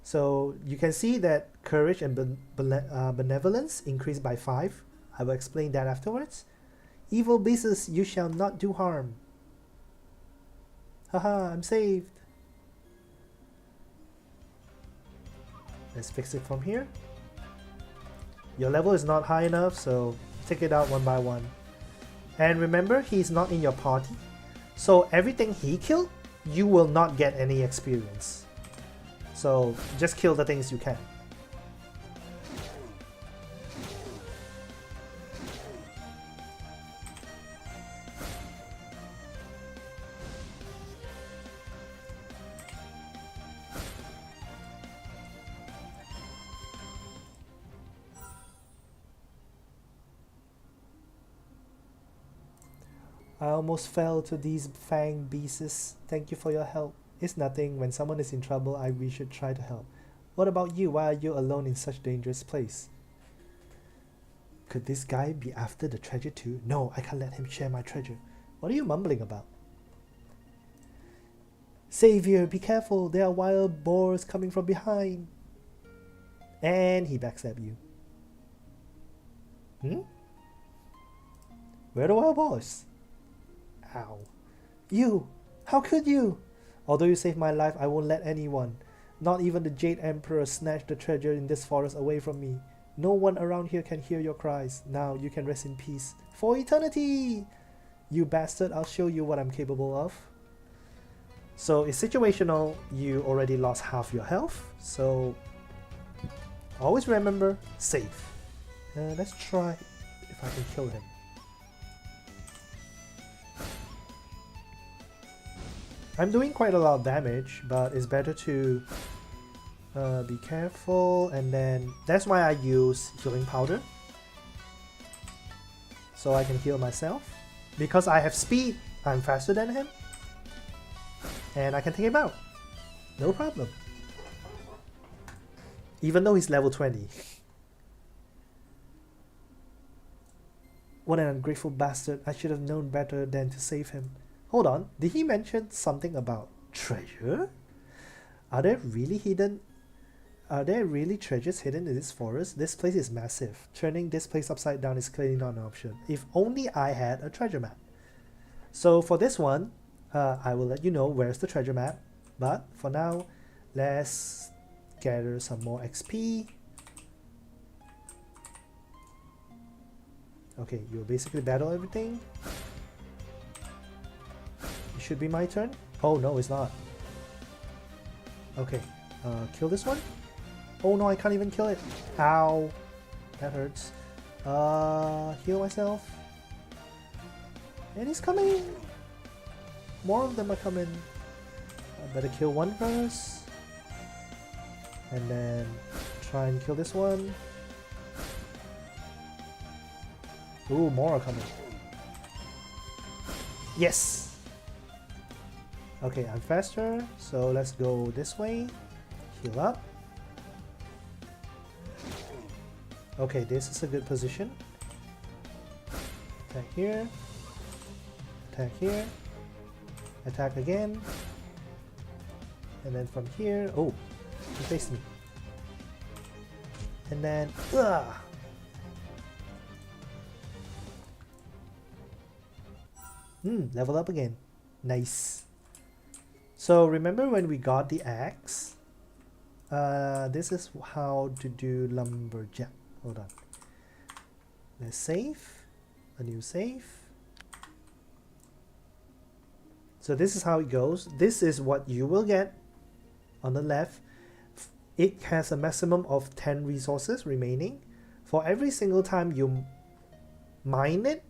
So you can see that courage and benevolence increase by 5. I will explain that afterwards. Evil beasts, you shall not do harm. Haha, I'm saved. Let's fix it from here. Your level is not high enough, so take it out one by one. And remember, he's not in your party. So everything he killed, you will not get any experience. So just kill the things you can. I almost fell to these fang beasts. Thank you for your help. It's nothing. When someone is in trouble, we should try to help. What about you? Why are you alone in such dangerous place? Could this guy be after the treasure too? No, I can't let him share my treasure. What are you mumbling about? Savior, be careful. There are wild boars coming from behind. And he backstabbed you. Where are the wild boars? Ow. You! How could you? Although you saved my life, I won't let anyone, not even the Jade Emperor, snatch the treasure in this forest away from me. No one around here can hear your cries. Now you can rest in peace for eternity! You bastard, I'll show you what I'm capable of. So it's situational. You already lost half your health, so always remember, save. Let's try if I can kill him. I'm doing quite a lot of damage, but it's better to be careful, and then that's why I use healing powder. So I can heal myself. Because I have speed, I'm faster than him. And I can take him out. No problem. Even though he's level 20. What an ungrateful bastard. I should have known better than to save him. Hold on, did he mention something about treasure? Are there really treasures hidden in this forest? This place is massive. Turning this place upside down is clearly not an option. If only I had a treasure map. So for this one, I will let you know where's the treasure map. But for now, let's gather some more XP. Okay, you'll basically battle everything. It should be my turn. Oh no, it's not. Okay, kill this one. Oh no, I can't even kill it. Ow, that hurts. Heal myself. And he's coming! More of them are coming. I better kill one first. And then try and kill this one. Ooh, more are coming. Yes! Okay, I'm faster, so let's go this way. Heal up. Okay, this is a good position. Attack here. Attack here. Attack again. And then from here, oh, he faced me. And then, level up again. Nice. So remember when we got the axe? This is how to do lumberjack. Hold on. Let's save. A new save. So this is how it goes. This is what you will get on the left. It has a maximum of 10 resources remaining. For every single time you mine it,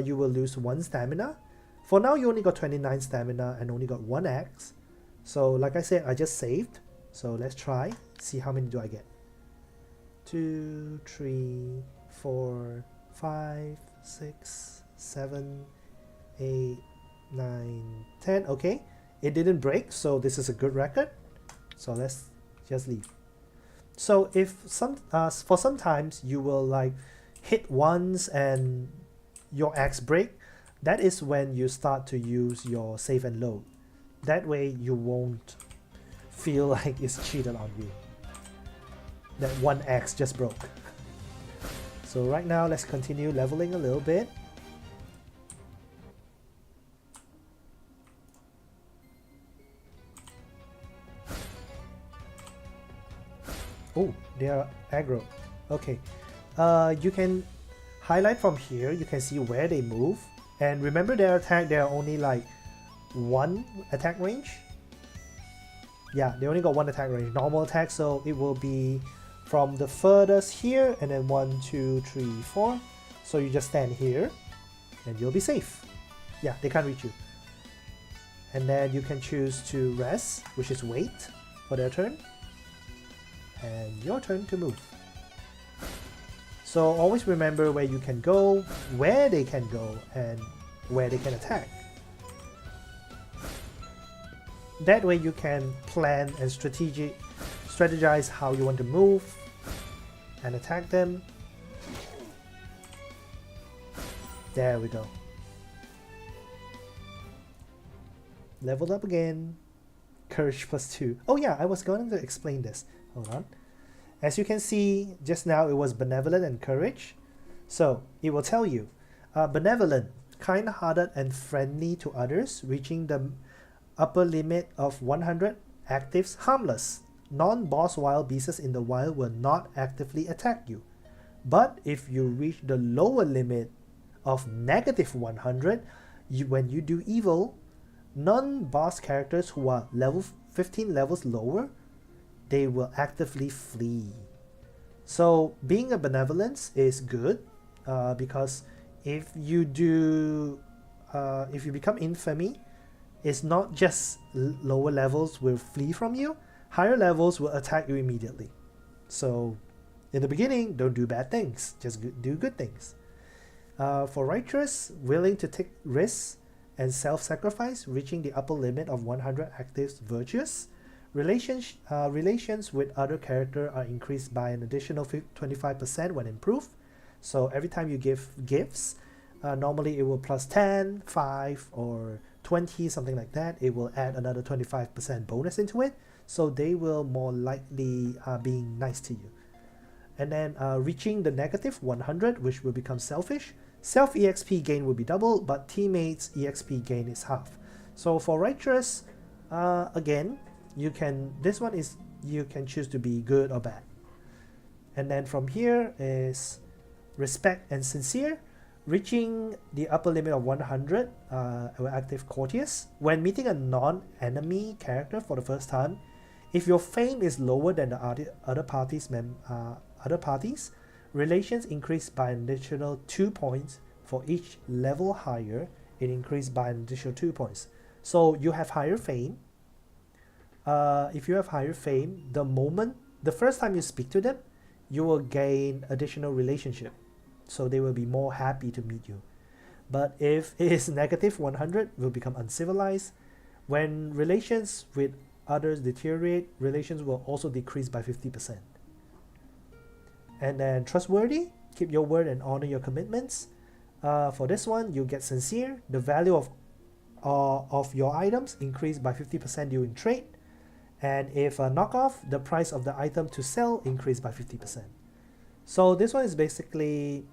you will lose 1 stamina. For now, you only got 29 stamina and only got 1 axe. So like I said, I just saved. So let's try. See how many do I get. 2, 3, 4, 5, 6, 7, 8, 9, 10. Okay, it didn't break, so this is a good record. So let's just leave. So if for sometimes you will like hit once and your axe break, that is when you start to use your save and load. That way you won't feel like it's cheated on you. That one axe just broke. So right now let's continue leveling a little bit. Oh, they are aggro. Okay. You can highlight from here. You can see where they move. And remember their attack, they are only like 1 attack range. Yeah, they only got 1 attack range. Normal attack, so it will be from the furthest here and then 1, 2, 3, 4. So you just stand here and you'll be safe. Yeah, they can't reach you. And then you can choose to rest, which is wait for their turn. And your turn to move. So always remember where you can go, where they can go, and where they can attack. That way you can plan and strategize how you want to move and attack them. There we go. Leveled up again. Courage +2. Oh yeah, I was going to explain this. Hold on. As you can see, just now it was benevolent and courage. So it will tell you, benevolent, kind-hearted and friendly to others, reaching the upper limit of 100, actives harmless. Non-boss wild beasts in the wild will not actively attack you. But if you reach the lower limit of -100, when you do evil, non-boss characters who are level 15 levels lower, they will actively flee. So being a benevolence is good because if you become infamy, it's not just lower levels will flee from you, higher levels will attack you immediately. So in the beginning, don't do bad things, just do good things. For righteous, willing to take risks and self-sacrifice, reaching the upper limit of 100 actives virtuous. Relations with other character are increased by an additional 25% when improved. So every time you give gifts, normally it will plus 10, 5 or 20, something like that. It will add another 25% bonus into it. So they will more likely being nice to you. And then reaching the -100, which will become selfish. Self EXP gain will be double, but teammates EXP gain is half. So for righteous, again, you can choose to be good or bad. And then from here is respect and sincere, reaching the upper limit of 100, active courteous. When meeting a non-enemy character for the first time, if your fame is lower than the other parties, Relations increase by an additional 2 points. For each level higher, it increased by an additional 2 points. So you have higher fame. If you have higher fame, the first time you speak to them, you will gain additional relationship. So they will be more happy to meet you. But if it is negative 100, will become uncivilized. When relations with others deteriorate, relations will also decrease by 50%. And then trustworthy, keep your word and honor your commitments. For this one, you get sincere. The value of your items increase by 50% during trade. And if a knockoff, the price of the item to sell increased by 50%. So this one is basically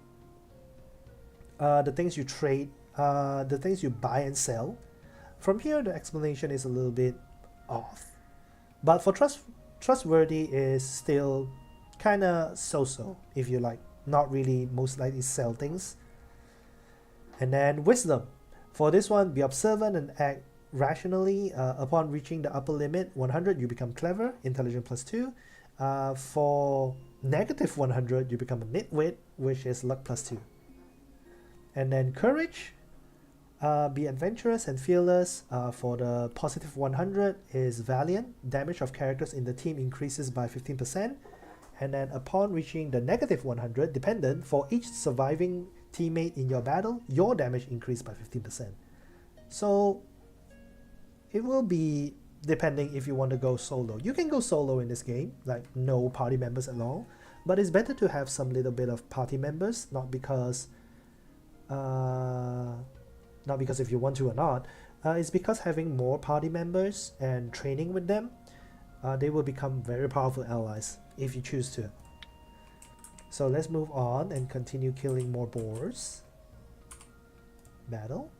the things you trade, the things you buy and sell. From here, the explanation is a little bit off. But for trustworthy is still kind of so-so, if you like. Not really, most likely sell things. And then wisdom. For this one, be observant and act rationally. Upon reaching the upper limit 100, you become clever, intelligent plus 2. For negative 100, you become a nitwit, which is luck plus 2. And then courage, be adventurous and fearless. For the positive 100 is valiant. Damage of characters in the team increases by 15%. And then upon reaching the negative 100, dependent, for each surviving teammate in your battle, your damage increased by 15%. So it will be depending if you want to go solo. You can go solo in this game, like no party members at all. But it's better to have some little bit of party members, not because if you want to or not. It's because having more party members and training with them, they will become very powerful allies if you choose to. So let's move on and continue killing more boars. Battle.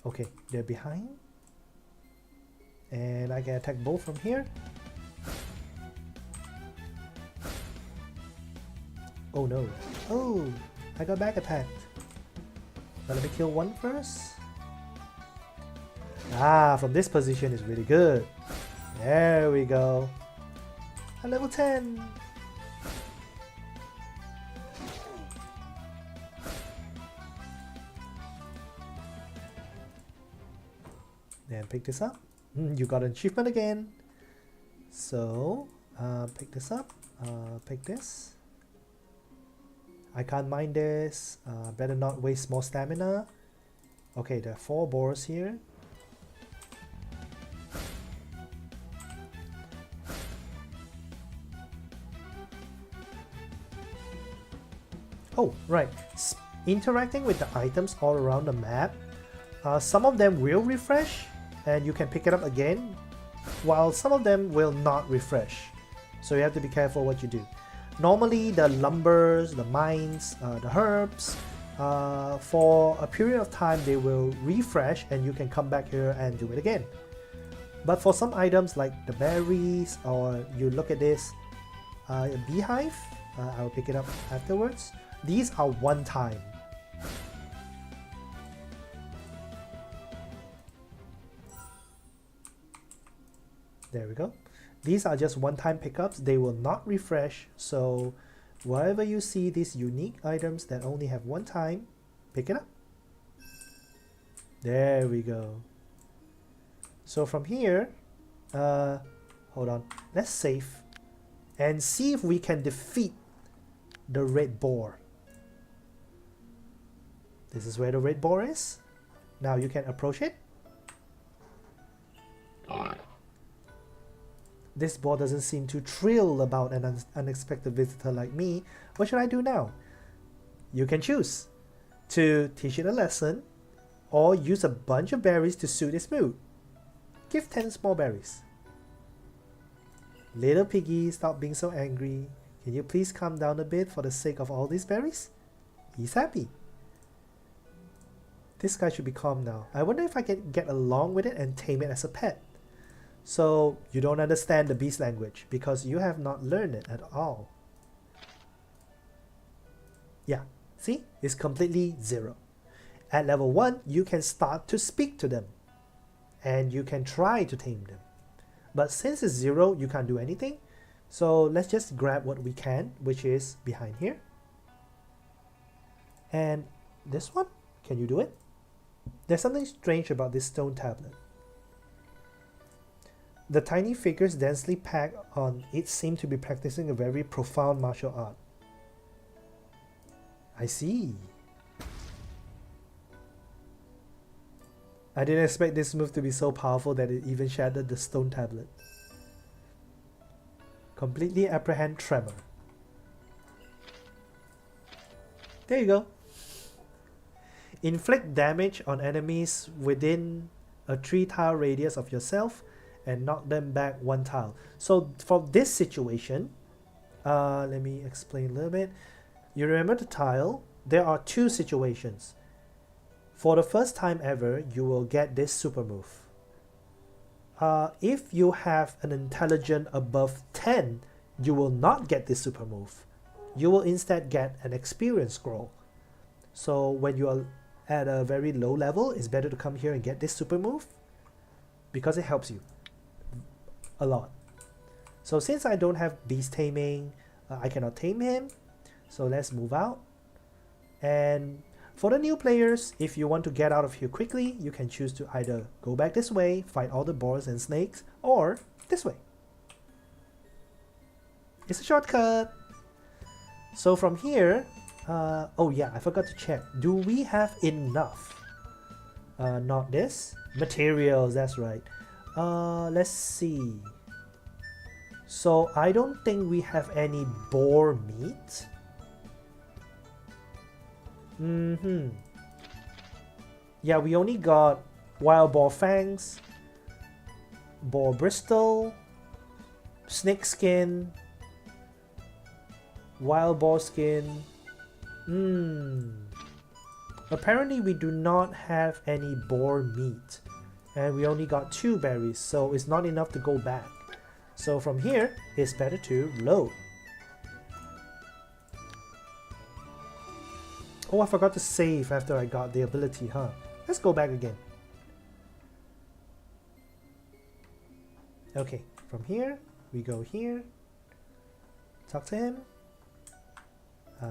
Okay, they're behind. And I can attack both from here. Oh no. Oh, I got back attacked. But let me kill one first. From this position is really good. There we go. A level 10. Then pick this up. You got an achievement again. So pick this up. Pick this. I can't mine this. Better not waste more stamina. Okay, there are 4 boars here. Oh, right. Interacting with the items all around the map. Some of them will refresh and you can pick it up again, while some of them will not refresh. So you have to be careful what you do. Normally the lumbers, the mines, the herbs, for a period of time they will refresh and you can come back here and do it again. But for some items like the berries, or you look at this beehive, I'll pick it up afterwards. These are one time. There we go. These are just one-time pickups. They will not refresh. So wherever you see these unique items that only have one time, pick it up. There we go. So from here, hold on. Let's save and see if we can defeat the red boar. This is where the red boar is. Now you can approach it. This boar doesn't seem too thrilled about an unexpected visitor like me. What should I do now? You can choose to teach it a lesson or use a bunch of berries to suit its mood. Give 10 small berries. Little piggy, stop being so angry. Can you please calm down a bit for the sake of all these berries? He's happy. This guy should be calm now. I wonder if I can get along with it and tame it as a pet. So you don't understand the beast language because you have not learned it at all. Yeah, see, it's completely 0. At level 1, you can start to speak to them and you can try to tame them. But since it's 0, you can't do anything. So let's just grab what we can, which is behind here. And this one, can you do it? There's something strange about this stone tablet. The tiny figures densely packed on it seem to be practicing a very profound martial art. I see. I didn't expect this move to be so powerful that it even shattered the stone tablet. Completely apprehend tremor. There you go. Inflict damage on enemies within a 3-tile radius of yourself and knock them back 1 tile. So for this situation, let me explain a little bit. You remember the tile? There are 2 situations. For the first time ever, you will get this super move. If you have an intelligence above 10, you will not get this super move. You will instead get an experience scroll. So when you are at a very low level, it's better to come here and get this super move because it helps you a lot. So since I don't have beast taming, I cannot tame him. So let's move out. And for the new players, if you want to get out of here quickly, you can choose to either go back this way, fight all the boars and snakes, or this way. It's a shortcut. So from here, oh yeah, I forgot to check. Do we have enough? Not this. Materials, that's right. Let's see. So I don't think we have any boar meat. Yeah, we only got wild boar fangs, boar bristle, snake skin, wild boar skin. Apparently we do not have any boar meat and we only got 2 berries, so it's not enough to go back. So from here, it's better to load. Oh, I forgot to save after I got the ability, huh? Let's go back again. Okay, from here, we go here. Talk to him.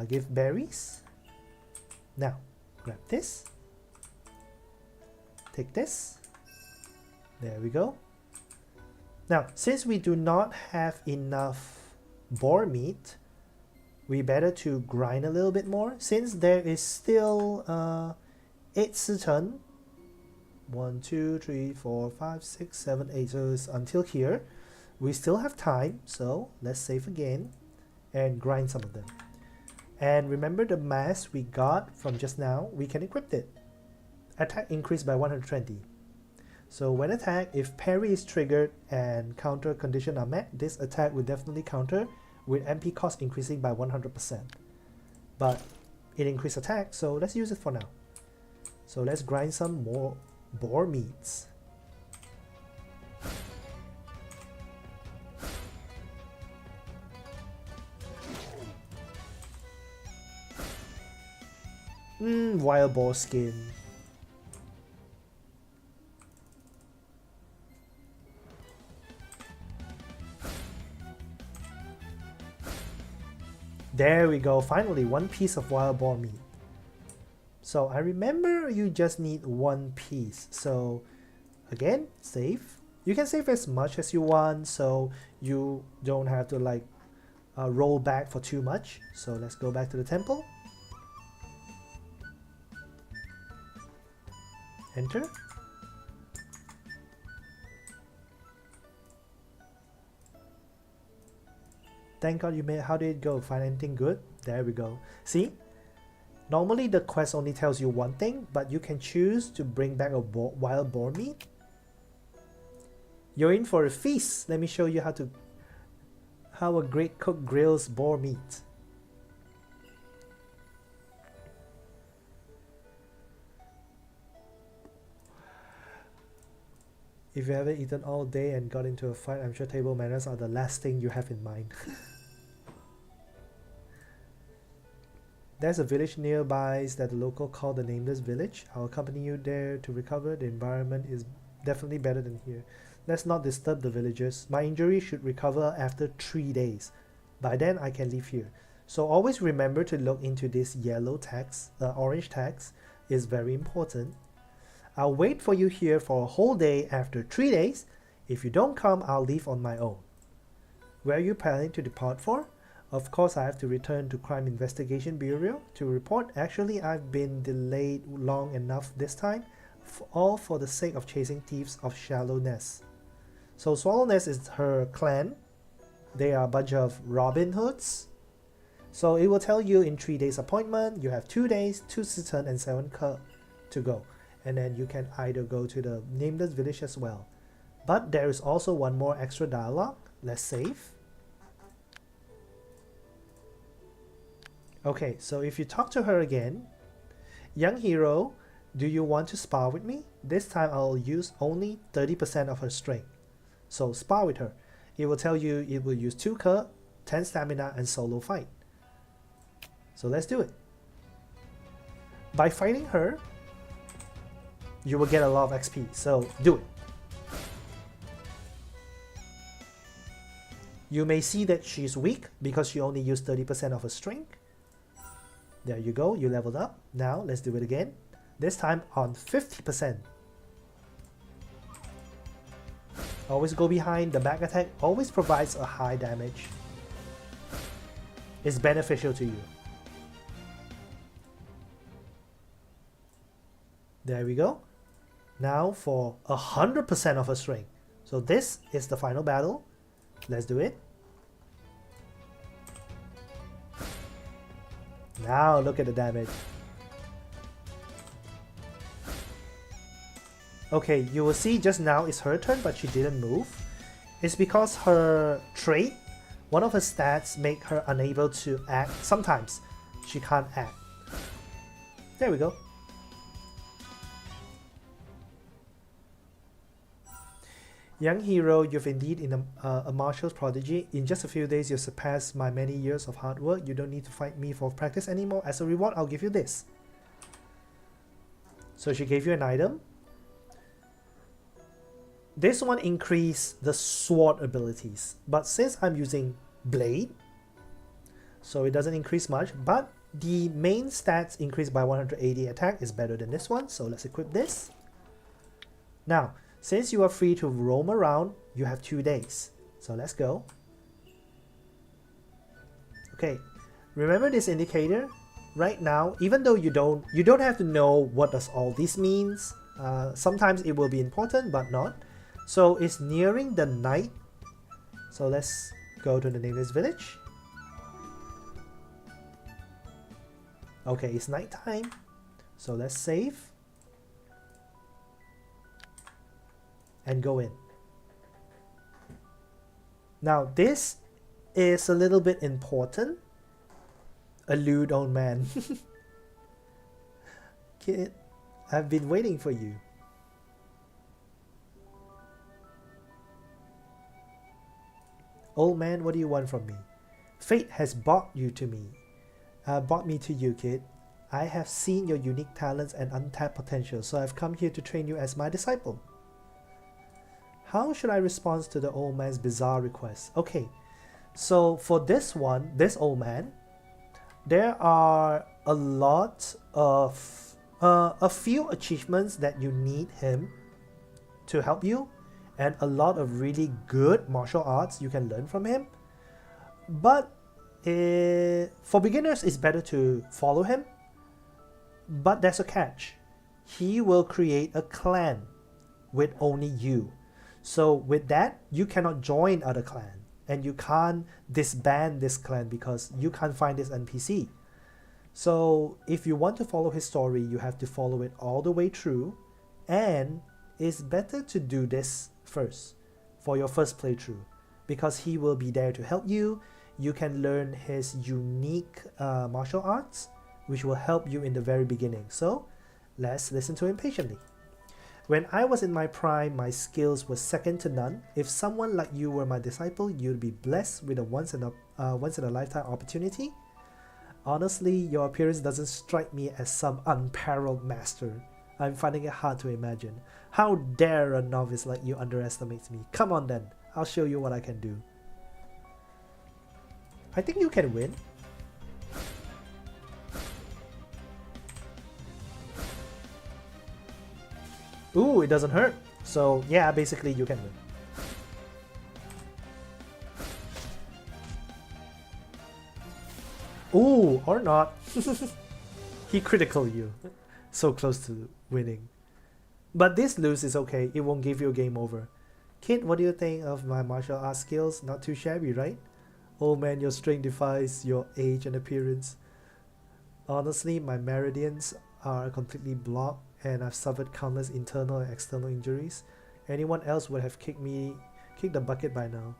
Give berries. Now, grab this. Take this. There we go. Now, since we do not have enough boar meat, we better to grind a little bit more. Since there is still 8 turn. 1, 2, 3, 4, 5, 6, 7, 8. So it's until here. We still have time, so let's save again and grind some of them. And remember the mask we got from just now, we can equip it. Attack increased by 120. So when attack, if parry is triggered and counter condition are met, this attack will definitely counter with MP cost increasing by 100%. But it increased attack, so let's use it for now. So let's grind some more boar meats. Wild boar skin. There we go, finally 1 piece of wild boar meat. So I remember you just need 1 piece. So again, save. You can save as much as you want, so you don't have to like roll back for too much. So let's go back to the temple. Enter. Thank God you made. How did it go? Find anything good? There we go. See? Normally the quest only tells you one thing, but you can choose to bring back a wild boar meat. You're in for a feast. Let me show you how a great cook grills boar meat. If you haven't eaten all day and got into a fight, I'm sure table manners are the last thing you have in mind. There's a village nearby that the local call the Nameless Village. I'll accompany you there to recover. The environment is definitely better than here. Let's not disturb the villagers. My injury should recover after 3 days. By then I can leave here. So always remember to look into this yellow text. Orange text is very important. I'll wait for you here for a whole day after 3 days. If you don't come, I'll leave on my own. Where are you planning to depart for? Of course, I have to return to Crime Investigation Bureau to report. Actually, I've been delayed long enough this time, all for the sake of chasing thieves of Shallowness. So Swallowness is her clan. They are a bunch of Robin Hoods. So it will tell you in 3 days appointment, you have 2 days, 2 citern and 7 cur to go. And then you can either go to the Nameless Village as well. But there is also one more extra dialogue. Let's save. Okay, so if you talk to her again, young hero, do you want to spar with me? This time I'll use only 30% of her strength. So spar with her. It will tell you it will use 2 cur, 10 stamina and solo fight. So let's do it. By fighting her, you will get a lot of XP, so do it. You may see that she's weak because she only used 30% of her strength. There you go, you leveled up. Now let's do it again. This time on 50%. Always go behind. The back attack always provides a high damage. It's beneficial to you. There we go. Now for 100% of her strength. So this is the final battle. Let's do it. Now look at the damage. Okay, you will see just now it's her turn, but she didn't move. It's because her trait, one of her stats, make her unable to act. Sometimes she can't act. There we go. Young hero, you've indeed been a martial prodigy. In just a few days, you've surpassed my many years of hard work. You don't need to fight me for practice anymore. As a reward, I'll give you this. So she gave you an item. This one increased the sword abilities. But since I'm using blade, so it doesn't increase much. But the main stats increased by 180 attack is better than this one. So let's equip this. Now, since you are free to roam around, you have 2 days. So let's go. Okay, remember this indicator? Right now, even though you don't have to know what does all this means. Sometimes it will be important, but not. So it's nearing the night. So let's go to the Nameless Village. Okay, it's night time. So let's save. And go in. Now this is a little bit important. A lewd old man. Kid, I've been waiting for you. Old man, what do you want from me? Fate has brought you to me. Brought me to you, kid. I have seen your unique talents and untapped potential, so I've come here to train you as my disciple. How should I respond to the old man's bizarre request? Okay, so for this one, this old man, there are a lot of, a few achievements that you need him to help you, and a lot of really good martial arts you can learn from him. But for beginners, it's better to follow him. But there's a catch. He will create a clan with only you. So with that, you cannot join other clan, and you can't disband this clan because you can't find this NPC. So if you want to follow his story, you have to follow it all the way through, and it's better to do this first for your first playthrough because he will be there to help you. You can learn his unique martial arts, which will help you in the very beginning. So let's listen to him patiently. When I was in my prime, my skills were second to none. If someone like you were my disciple, you'd be blessed with a once in a lifetime opportunity. Honestly, your appearance doesn't strike me as some unparalleled master. I'm finding it hard to imagine. How dare a novice like you underestimate me? Come on then, I'll show you what I can do. I think you can win. Ooh, it doesn't hurt. So yeah, basically you can win. Ooh, or not. He critical you. So close to winning. But this lose is okay. It won't give you a game over. Kid, what do you think of my martial arts skills? Not too shabby, right? Oh man, your strength defies your age and appearance. Honestly, my meridians are completely blocked and I've suffered countless internal and external injuries. Anyone else would have kicked the bucket by now.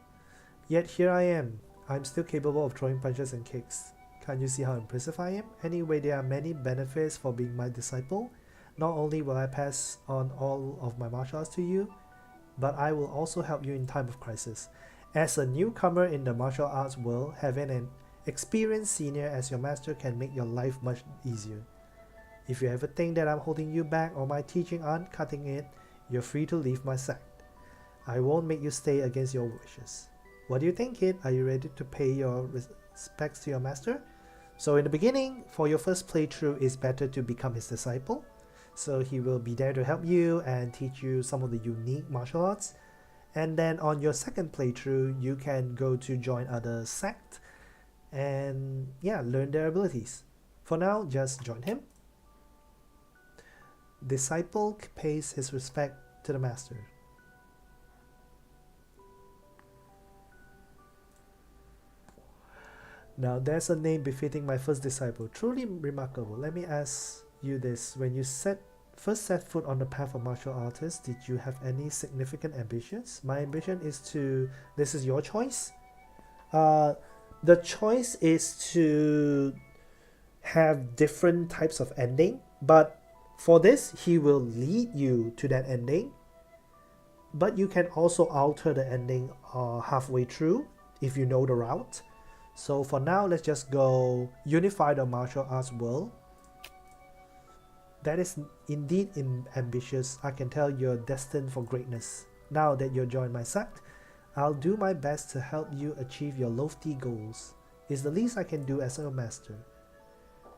Yet here I am. I'm still capable of throwing punches and kicks. Can't you see how impressive I am? Anyway, there are many benefits for being my disciple. Not only will I pass on all of my martial arts to you, but I will also help you in time of crisis. As a newcomer in the martial arts world, having an experienced senior as your master can make your life much easier. If you ever think that I'm holding you back or my teaching aren't cutting it, you're free to leave my sect. I won't make you stay against your wishes. What do you think, kid? Are you ready to pay your respects to your master? So in the beginning, for your first playthrough, it's better to become his disciple. So he will be there to help you and teach you some of the unique martial arts. And then on your second playthrough, you can go to join other sect and yeah, learn their abilities. For now, just join him. Disciple pays his respect to the master. Now there's a name befitting my first disciple. Truly remarkable. Let me ask you this. When you first set foot on the path of martial artists, did you have any significant ambitions? My ambition is to... This is your choice. The choice is to have different types of ending. But for this, he will lead you to that ending. But you can also alter the ending halfway through if you know the route. So for now, let's just go unify the martial arts world. That is indeed ambitious. I can tell you're destined for greatness. Now that you've joined my sect, I'll do my best to help you achieve your lofty goals. It's the least I can do as a master.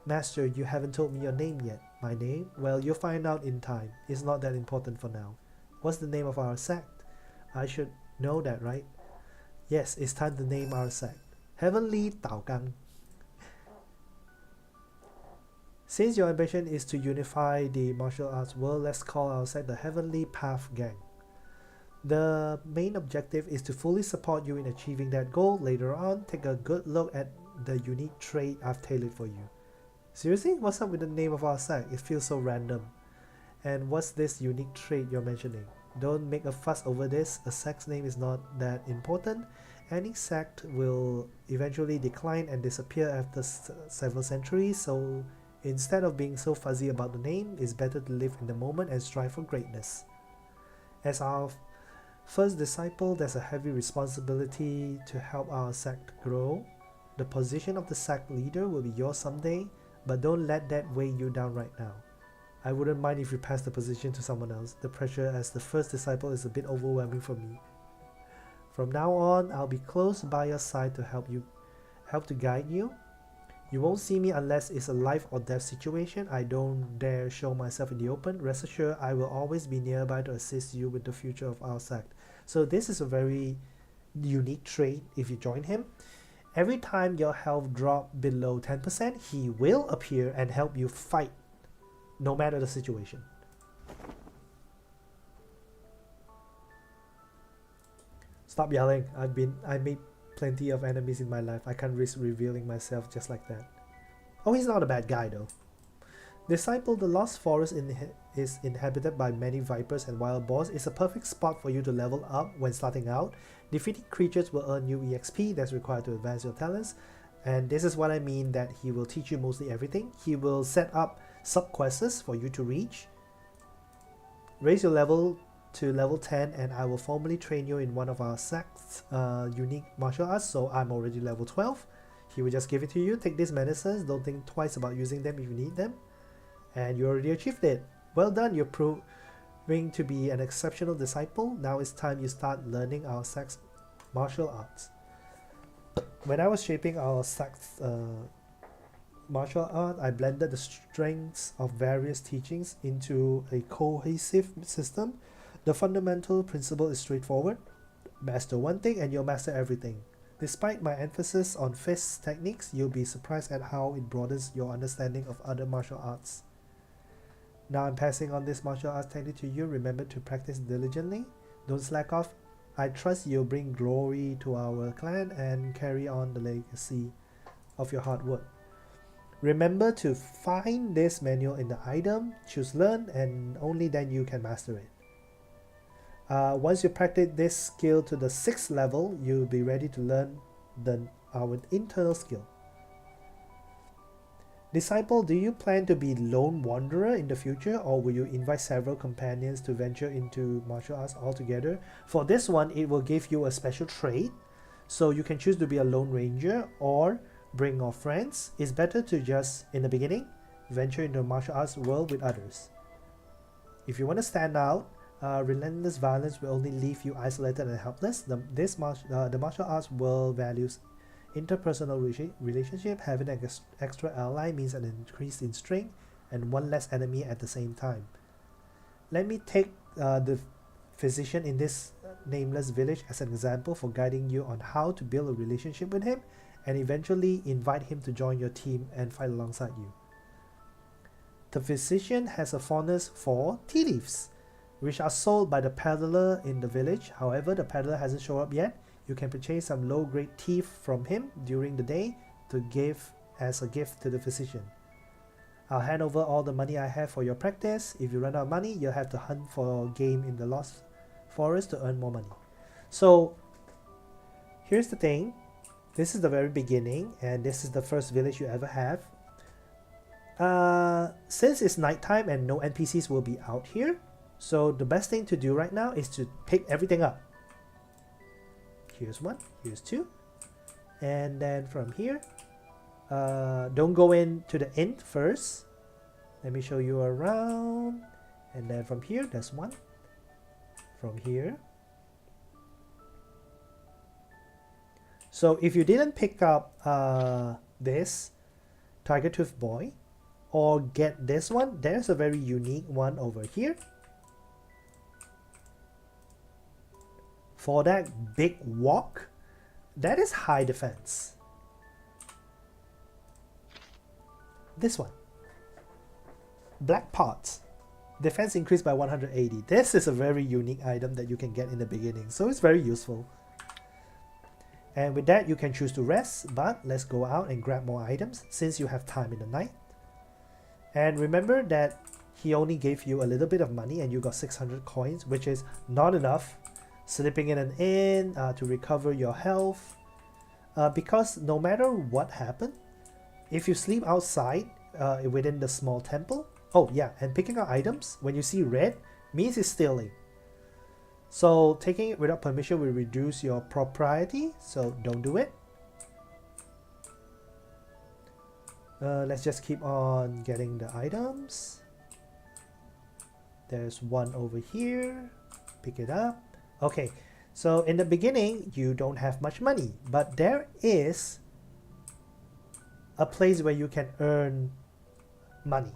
Master, you haven't told me your name yet. My name? Well, you'll find out in time. It's not that important for now. What's the name of our sect? I should know that, right? Yes, it's time to name our sect. Heavenly Taogang. Since your ambition is to unify the martial arts world, let's call our sect the Heavenly Path Gang. The main objective is to fully support you in achieving that goal. Later on, take a good look at the unique trait I've tailored for you. Seriously? What's up with the name of our sect? It feels so random. And what's this unique trait you're mentioning? Don't make a fuss over this. A sect's name is not that important. Any sect will eventually decline and disappear after several centuries, so instead of being so fuzzy about the name, it's better to live in the moment and strive for greatness. As our first disciple, there's a heavy responsibility to help our sect grow. The position of the sect leader will be yours someday, but don't let that weigh you down right now. I wouldn't mind if you pass the position to someone else. The pressure as the first disciple is a bit overwhelming for me. From now on, I'll be close by your side to help to guide you. You won't see me unless it's a life or death situation. I don't dare show myself in the open. Rest assured, I will always be nearby to assist you with the future of our sect. So this is a very unique trait if you join him. Every time your health drops below 10%, he will appear and help you fight, no matter the situation. Stop yelling. I made plenty of enemies in my life. I can't risk revealing myself just like that. Oh, he's not a bad guy though. Disciple, the Lost Forest is inhabited by many vipers and wild boars. It's a perfect spot for you to level up when starting out. Defeating creatures will earn you EXP that's required to advance your talents. And this is what I mean that he will teach you mostly everything. He will set up sub-quests for you to reach. raise your level to level 10 and I will formally train you in one of our sect's unique martial arts. So I'm already level 12. He will just give it to you. Take these medicines. Don't think twice about using them if you need them. And you already achieved it. Well done. You're proving to be an exceptional disciple. Now it's time you start learning our sect's martial arts. When I was shaping our sect's martial art, I blended the strengths of various teachings into a cohesive system. The fundamental principle is straightforward. Master one thing and you'll master everything. Despite my emphasis on fist techniques, you'll be surprised at how it broadens your understanding of other martial arts. Now I'm passing on this martial arts technique to you. Remember to practice diligently. Don't slack off. I trust you'll bring glory to our clan and carry on the legacy of your hard work. Remember to find this manual in the item, choose learn, and only then you can master it. Once you practice this skill to the 6th level, you'll be ready to learn our internal skill. Disciple, do you plan to be lone wanderer in the future, or will you invite several companions to venture into martial arts altogether? For this one, it will give you a special trait, so you can choose to be a lone ranger or bring more friends. It's better to just, in the beginning, venture into the martial arts world with others. If you want to stand out, relentless violence will only leave you isolated and helpless. The martial arts world values interpersonal relationship. Having an extra ally means an increase in strength and one less enemy at the same time. Let me take the physician in this nameless village as an example for guiding you on how to build a relationship with him and eventually invite him to join your team and fight alongside you. The physician has a fondness for tea leaves, which are sold by the peddler in the village. However, the peddler hasn't shown up yet. You can purchase some low-grade tea from him during the day to give as a gift to the physician. I'll hand over all the money I have for your practice. If you run out of money, you'll have to hunt for game in the Lost Forest to earn more money. So here's the thing. This is the very beginning, and this is the first village you ever have. Since it's nighttime and no NPCs will be out here, so the best thing to do right now is to pick everything up. Here's one, here's two, and then from here, don't go into the inn first. Let me show you around, and then from here, there's one. From here. So if you didn't pick up this Tiger Tooth Boy or get this one, there's a very unique one over here. For that big walk, that is high defense. This one, Black Pots, defense increased by 180. This is a very unique item that you can get in the beginning, so it's very useful. And with that, you can choose to rest, but let's go out and grab more items since you have time in the night. And remember that he only gave you a little bit of money and you got 600 coins, which is not enough. Sleeping in an inn to recover your health. Because no matter what happened, if you sleep outside within the small temple, oh yeah, and picking up items, when you see red, means it's stealing. So taking it without permission will reduce your propriety, so don't do it. Let's just keep on getting the items. There's one over here. Pick it up. Okay, so in the beginning, you don't have much money, but there is a place where you can earn money.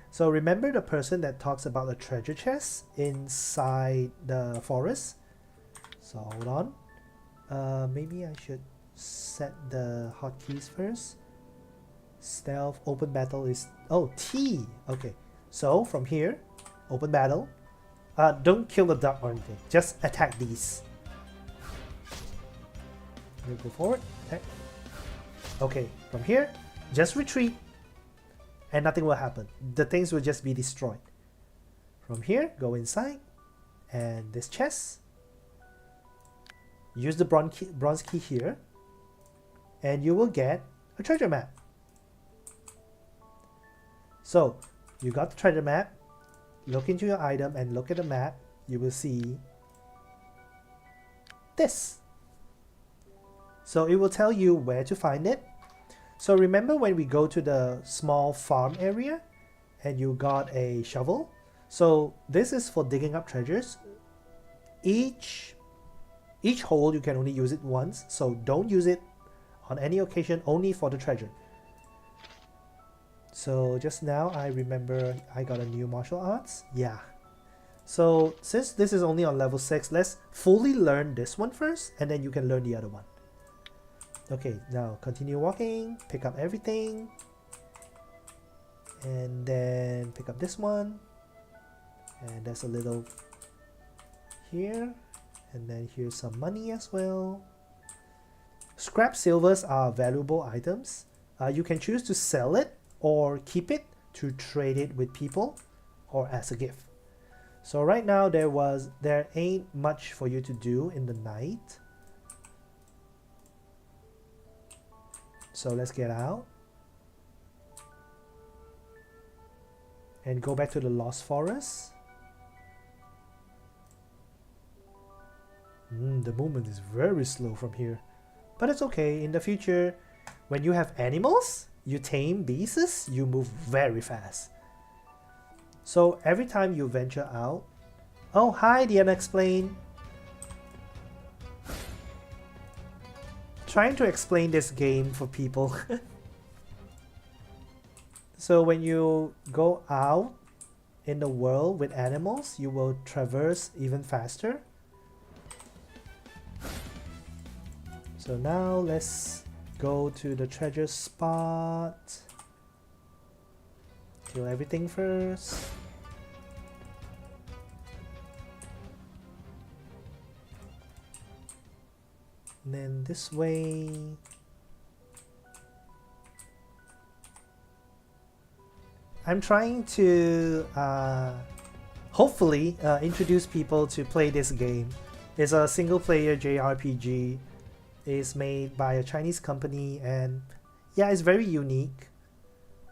So remember the person that talks about the treasure chest inside the forest? So hold on. Maybe I should set the hotkeys first. Stealth, open battle is, oh, T. Okay, so from here, open battle. Don't kill the duck or anything, just attack these. We go forward, attack. Okay, from here, just retreat and nothing will happen. The things will just be destroyed. From here, go inside and this chest. Use the bronze key here and you will get a treasure map. So you got the treasure map. look into your item and look at the map, you will see this. So it will tell you where to find it. So remember when we go to the small farm area and you got a shovel? So this is for digging up treasures. Each hole you can only use it once, so don't use it on any occasion, only for the treasure. So just now I remember I got a new martial arts. Yeah. So since this is only on level 6, let's fully learn this one first and then you can learn the other one. Okay, now continue walking, pick up everything, and then pick up this one, and there's a little here, and then here's some money as well. Scrap silvers are valuable items. You can choose to sell it or keep it to trade it with people or as a gift. So right now there ain't much for you to do in the night. So let's get out and go back to the Lost Forest. The movement is very slow from here, but it's okay. In the future, when you have animals, you tame beasts, you move very fast. So every time you venture out, oh hi, the unexplained. Trying to explain this game for people. So when you go out in the world with animals, you will traverse even faster. So now let's go to the treasure spot. Kill everything first. And then this way. I'm trying to hopefully introduce people to play this game. It's a single player JRPG. It's made by a Chinese company and yeah, it's very unique.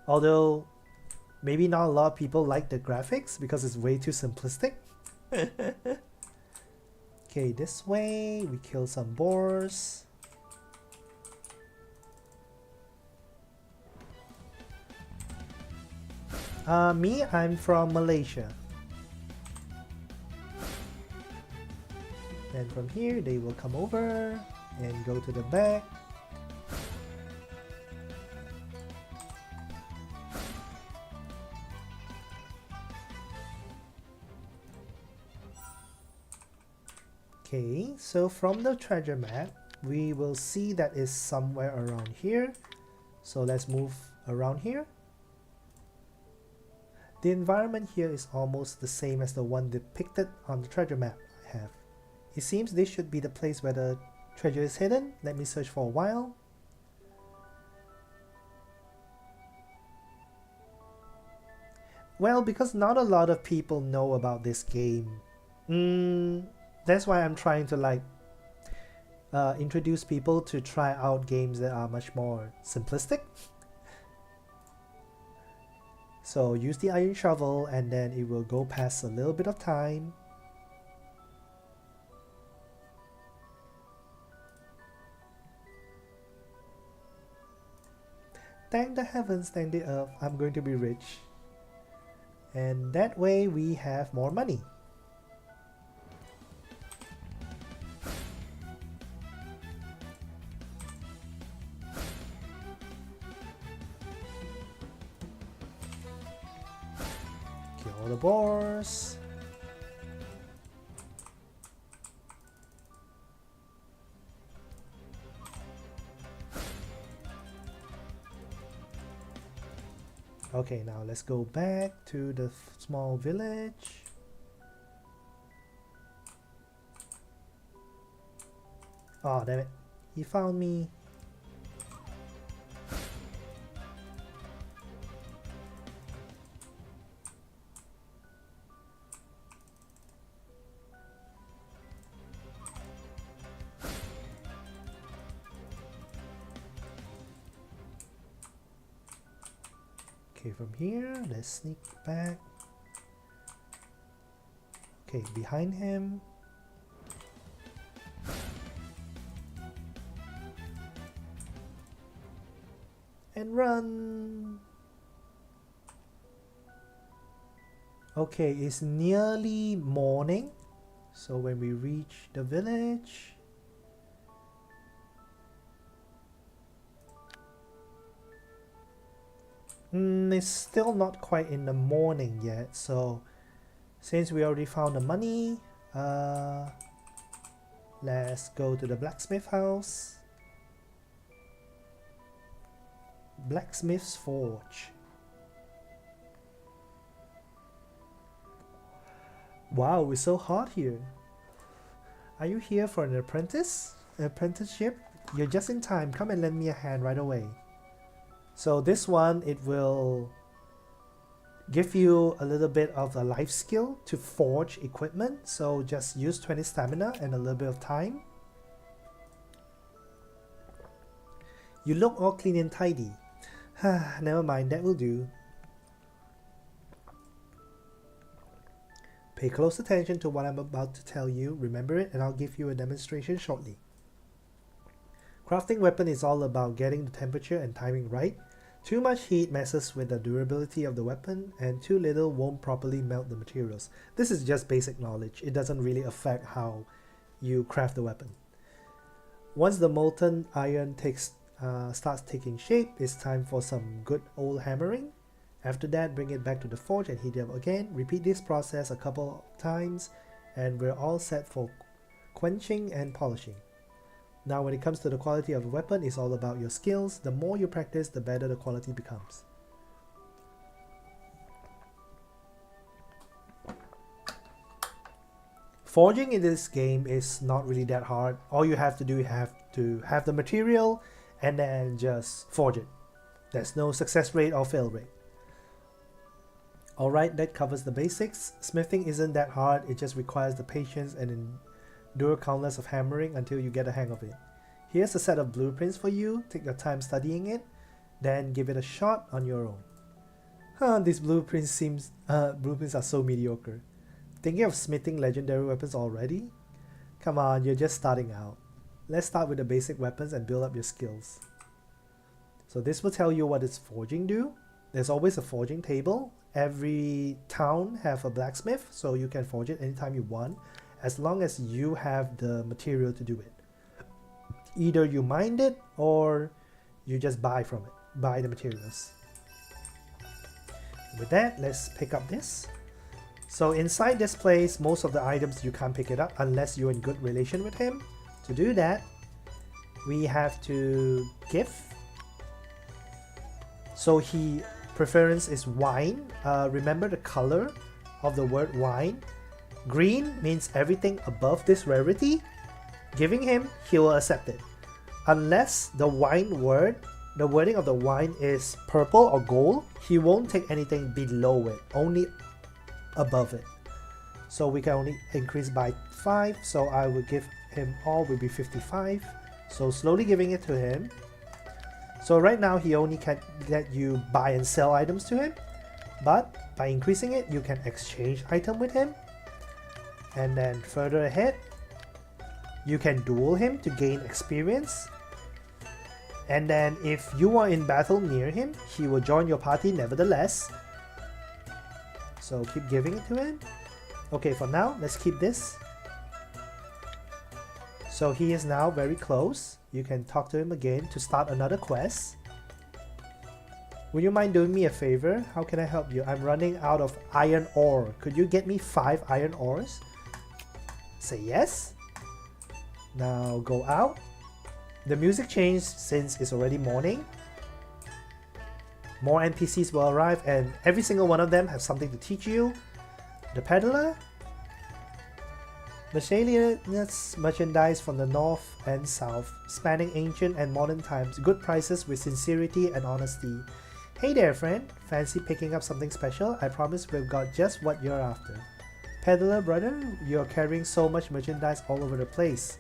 Although maybe not a lot of people like the graphics because it's way too simplistic. Okay, this way we kill some boars. Me, I'm from Malaysia. And from here they will come over and go to the back. Okay, so from the treasure map, we will see that it's somewhere around here. So let's move around here. The environment here is almost the same as the one depicted on the treasure map I have. It seems this should be the place where the treasure is hidden. Let me search for a while. Well, because not a lot of people know about this game. That's why I'm trying to introduce people to try out games that are much more simplistic. So use the iron shovel and then it will go past a little bit of time. Thank the heavens, thank the earth, I'm going to be rich. And that way we have more money. Kill the boars. Okay, now let's go back to the small village. Oh, damn it. He found me. Okay, from here, let's sneak back. Okay, behind him. And run. Okay, it's nearly morning. So when we reach the village, it's still not quite in the morning yet. So since we already found the money, let's go to the blacksmith house. Blacksmith's forge. Wow, it's so hot here. Are you here for an apprenticeship? You're just in time. Come and lend me a hand right away. So this one, it will give you a little bit of a life skill to forge equipment. So just use 20 stamina and a little bit of time. You look all clean and tidy. Never mind, that will do. Pay close attention to what I'm about to tell you. Remember it, and I'll give you a demonstration shortly. Crafting weapon is all about getting the temperature and timing right. Too much heat messes with the durability of the weapon, and too little won't properly melt the materials. This is just basic knowledge. It doesn't really affect how you craft the weapon. Once the molten iron starts taking shape, it's time for some good old hammering. After that, bring it back to the forge and heat it up again. Repeat this process a couple of times and we're all set for quenching and polishing. Now when it comes to the quality of a weapon, it's all about your skills. The more you practice, the better the quality becomes. Forging in this game is not really that hard. All you have to do is have the material and then just forge it. There's no success rate or fail rate. Alright, that covers the basics. Smithing isn't that hard, it just requires the patience and endure countless of hammering until you get a hang of it. Here's a set of blueprints for you. Take your time studying it, then give it a shot on your own. These blueprints are so mediocre. Thinking of smithing legendary weapons already? Come on, you're just starting out. Let's start with the basic weapons and build up your skills. So this will tell you what does forging do. There's always a forging table. Every town have a blacksmith, so you can forge it anytime you want, as long as you have the material to do it. Either you mine it or you just buy from it, buy the materials. With that, let's pick up this. So inside this place, most of the items you can't pick it up unless you're in good relation with him. To do that, we have to give. So preference is wine. Remember the color of the word wine. Green means everything above this rarity. Giving him, he will accept it. Unless the wording of the wine is purple or gold, he won't take anything below it, only above it. So we can only increase by 5, so I will give him all will be 55. So slowly giving it to him. So right now he only can let you buy and sell items to him, but by increasing it you can exchange item with him. And then further ahead, you can duel him to gain experience. And then if you are in battle near him, he will join your party nevertheless. So keep giving it to him. Okay, for now, let's keep this. So he is now very close. You can talk to him again to start another quest. Would you mind doing me a favor? How can I help you? I'm running out of iron ore. Could you get me 5 iron ores? Say yes. Now go out. The music changed since it's already morning. More NPCs will arrive and every single one of them has something to teach you. The peddler. Miscellaneous merchandise from the north and south, spanning ancient and modern times. Good prices with sincerity and honesty. Hey there friend, fancy picking up something special? I promise we've got just what you're after. Peddler brother, you're carrying so much merchandise all over the place.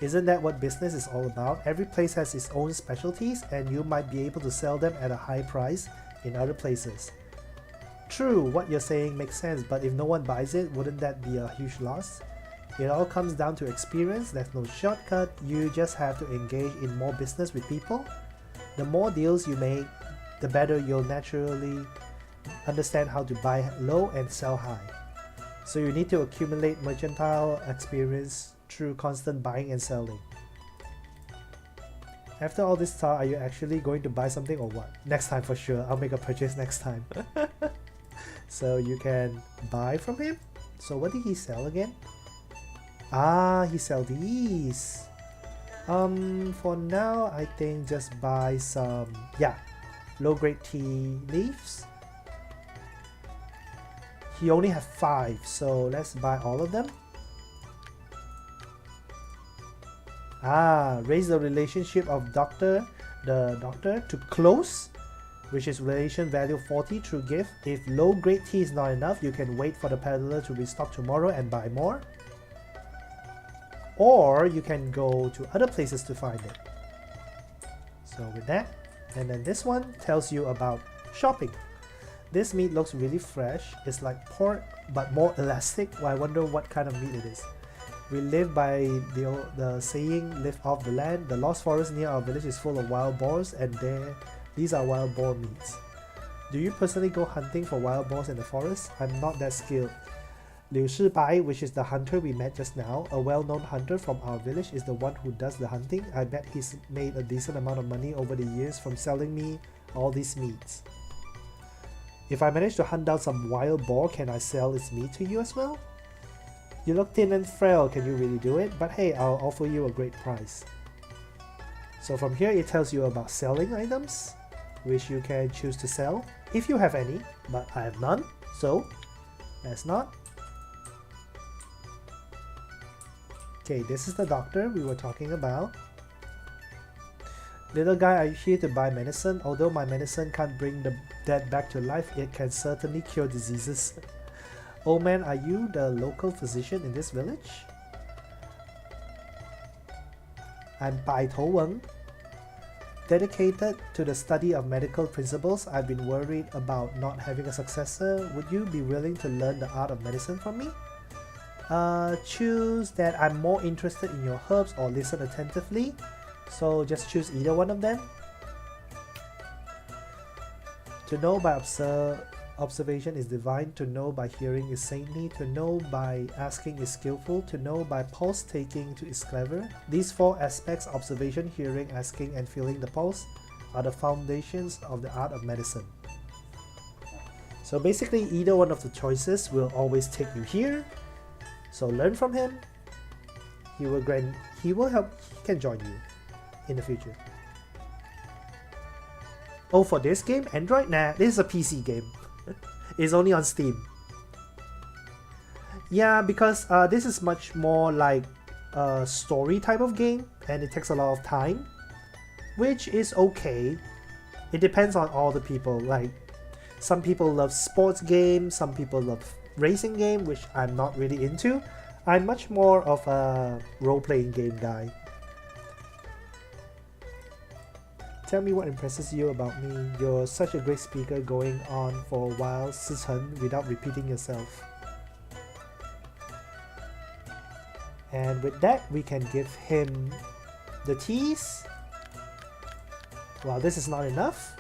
Isn't that what business is all about? Every place has its own specialties and you might be able to sell them at a high price in other places. True, what you're saying makes sense, but if no one buys it, wouldn't that be a huge loss? It all comes down to experience. There's no shortcut. You just have to engage in more business with people. The more deals you make, the better you'll naturally understand how to buy low and sell high. So you need to accumulate mercantile experience through constant buying and selling. After all this talk, are you actually going to buy something or what? Next time for sure. I'll make a purchase next time. So you can buy from him. So what did he sell again? Ah, he sell these. For now, I think just buy some, yeah, low-grade tea leaves. He only have 5, so let's buy all of them. Ah, raise the relationship of the doctor to close, which is relation value 40 through gift. If low-grade tea is not enough, you can wait for the peddler to restock tomorrow and buy more. Or you can go to other places to find it. So with that, and then this one tells you about shopping. This meat looks really fresh. It's like pork but more elastic. Well, I wonder what kind of meat it is. We live by the saying, live off the land. The lost forest near our village is full of wild boars, and these are wild boar meats. Do you personally go hunting for wild boars in the forest? I'm not that skilled. Liu Shibai, which is the hunter we met just now, a well-known hunter from our village, is the one who does the hunting. I bet he's made a decent amount of money over the years from selling me all these meats. If I manage to hunt down some wild boar, can I sell its meat to you as well? You look thin and frail, can you really do it? But hey, I'll offer you a great price. So from here it tells you about selling items, which you can choose to sell if you have any, but I have none, so let's not. Okay, this is the doctor we were talking about. Little guy, are you here to buy medicine? Although my medicine can't bring the dead back to life, it can certainly cure diseases. Old man, are you the local physician in this village? I'm Pai To Weng. Dedicated to the study of medical principles, I've been worried about not having a successor. Would you be willing to learn the art of medicine from me? Choose that I'm more interested in your herbs or listen attentively. So just choose either one of them. To know by observation is divine. To know by hearing is saintly. To know by asking is skillful. To know by pulse taking is clever. These 4 aspects, observation, hearing, asking, and feeling the pulse, are the foundations of the art of medicine. So basically either one of the choices will always take you here. So learn from him. He will help, he can join you in the future. Oh, for this game, Android? Nah, this is a PC game. It's only on Steam. Yeah, because this is much more like a story type of game, and it takes a lot of time, which is okay. It depends on all the people. Like, some people love sports games, some people love racing game, which I'm not really into. I'm much more of a role-playing game guy. Tell me what impresses you about me. You're such a great speaker, going on for a while, Sichen, without repeating yourself. And with that, we can give him the teas. Well, this is not enough.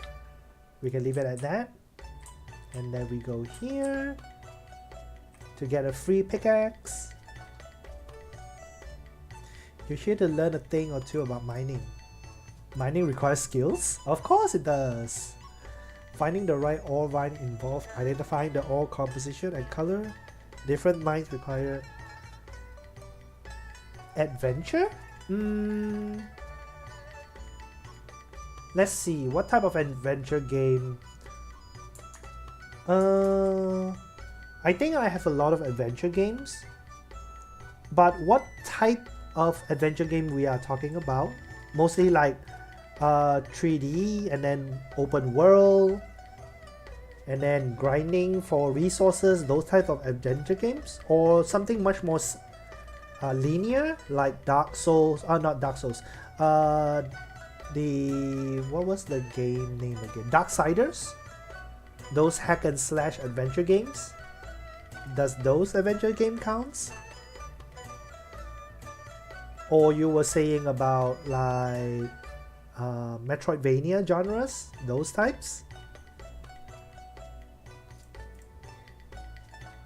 We can leave it at that. And then we go here to get a free pickaxe. You're here to learn a thing or two about mining. Mining requires skills? Of course it does! Finding the right ore mine involves identifying the ore composition and color. Different mines require adventure? Let's see, what type of adventure game? I think I have a lot of adventure games. But what type of adventure game we are talking about? Mostly like 3D and then open world and then grinding for resources, those type of adventure games, or something much more linear like Dark Souls, not Dark Souls, what was the game name again? Darksiders? those hack and slash adventure games. Does those adventure game counts? Or you were saying about like Metroidvania genres, those types?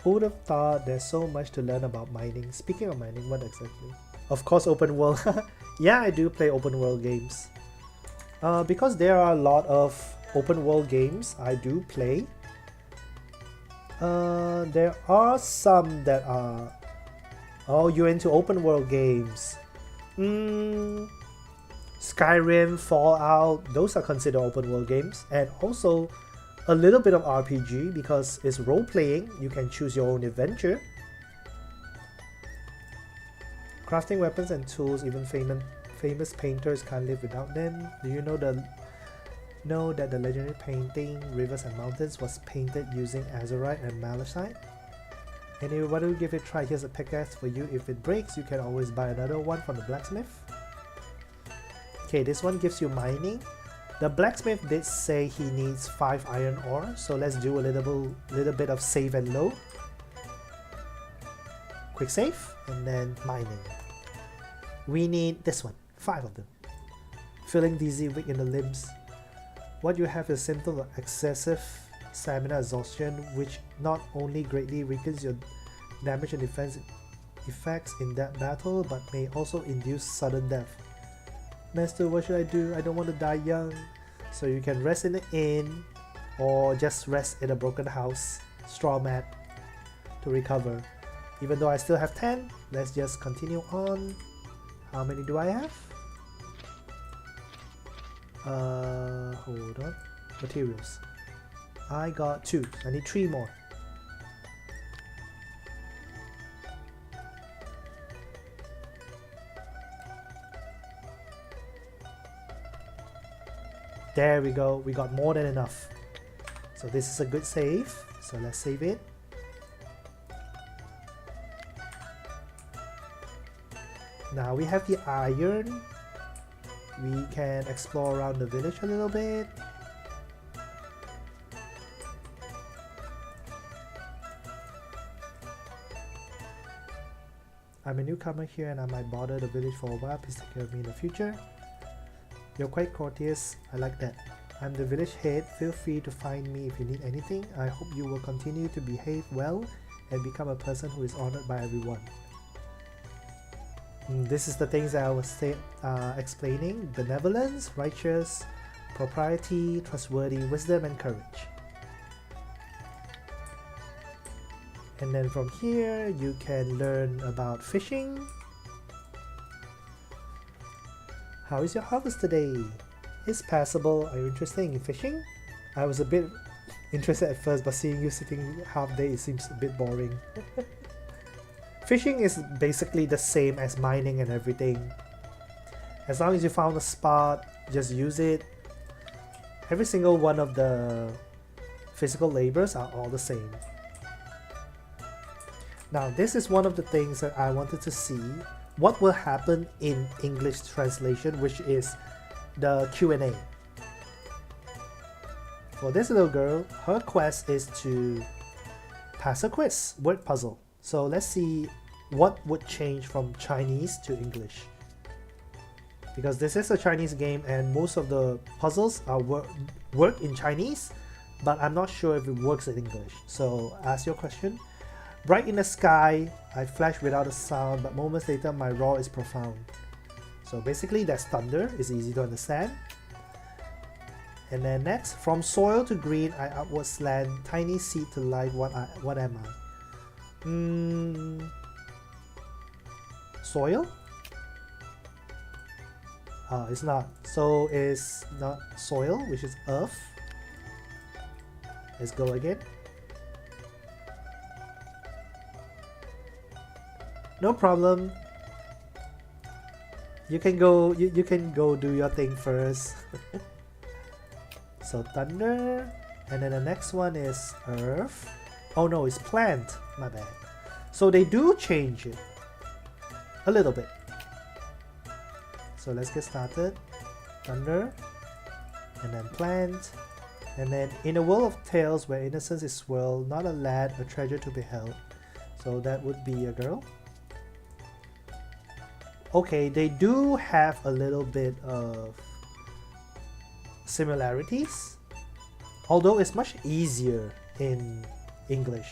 Who would have thought there's so much to learn about mining? Speaking of mining, what exactly? Of course, open world. Yeah, I do play open world games. Because there are a lot of open world games I do play. There are some that are... Oh, you're into open world games. Skyrim, Fallout, those are considered open world games. And also a little bit of RPG because it's role playing. You can choose your own adventure. Crafting weapons and tools, even famous painters can't live without them. Do you know that the legendary painting Rivers and Mountains was painted using azurite and malachite? Anyway, why don't you give it a try? Here's a pickaxe for you. If it breaks, you can always buy another one from the blacksmith. Okay, this one gives you mining. The blacksmith did say he needs 5 iron ore, so let's do a little bit of save and load. Quick save, and then mining. We need this one, 5 of them. Feeling dizzy, weak in the limbs. What you have is a symptom of excessive stamina exhaustion, which not only greatly weakens your damage and defense effects in that battle, but may also induce sudden death. Master, what should I do? I don't want to die young. So you can rest in the inn, or just rest in a broken house, straw mat, to recover. Even though I still have 10, let's just continue on. How many do I have? Hold on. Materials. I got 2. I need 3 more. There we go. We got more than enough. So this is a good save. So let's save it. Now we have the iron. We can explore around the village a little bit. I'm a newcomer here and I might bother the village for a while. Please take care of me in the future. You're quite courteous. I like that. I'm the village head. Feel free to find me if you need anything. I hope you will continue to behave well and become a person who is honored by everyone. This is the things that I was explaining. Benevolence, righteous, propriety, trustworthy, wisdom, and courage. And then from here, you can learn about fishing. How is your harvest today? It's passable. Are you interested in fishing? I was a bit interested at first, but seeing you sitting half day, it seems a bit boring. Fishing is basically the same as mining and everything. As long as you found a spot, just use it. Every single one of the physical labors are all the same. Now, this is one of the things that I wanted to see. What will happen in English translation, which is the Q&A. For this little girl, her quest is to pass a quiz, word puzzle. So let's see what would change from Chinese to English. Because this is a Chinese game and most of the puzzles are work in Chinese, but I'm not sure if it works in English. So ask your question. Bright in the sky, I flash without a sound, but moments later my roar is profound. So basically that's thunder, it's easy to understand. And then next, from soil to green, I upward slant, tiny seed to life, what am I? Soil? It's not. So it's not soil, which is earth. Let's go again. No problem. You can go. You can go do your thing first. So thunder, and then the next one is earth. Oh no, it's plant. My bad. So they do change it a little bit. So let's get started. Thunder, and then plant, And then in a world of tales where innocence is swirled, not a lad, a treasure to be held. So that would be a girl. Okay, they do have a little bit of similarities, although it's much easier in English.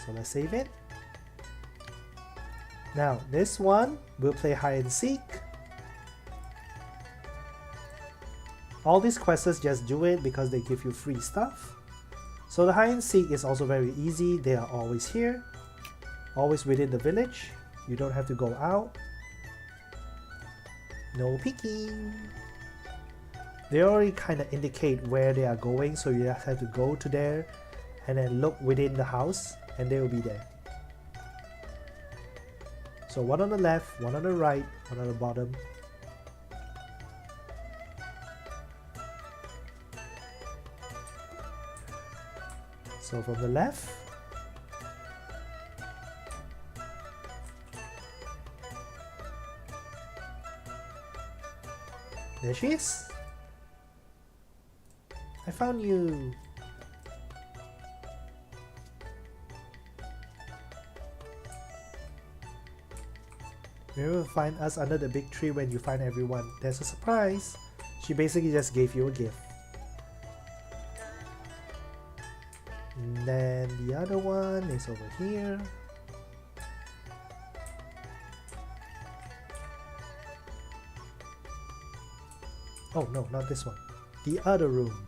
So let's save it. Now this one, we'll play hide and seek. All these quests, just do it because they give you free stuff. So the hide and seek is also very easy. They are always here, always within the village. You don't have to go out. No peeking. They already kind of indicate where they are going, so you just have to go to there and then look within the house and they will be there. So one on the left, one on the right, one on the bottom. So from the left, there she is. I found you. Remember, find us under the big tree when you find everyone. There's a surprise. She basically just gave you a gift. And then the other one is over here. Oh no, not this one. The other room.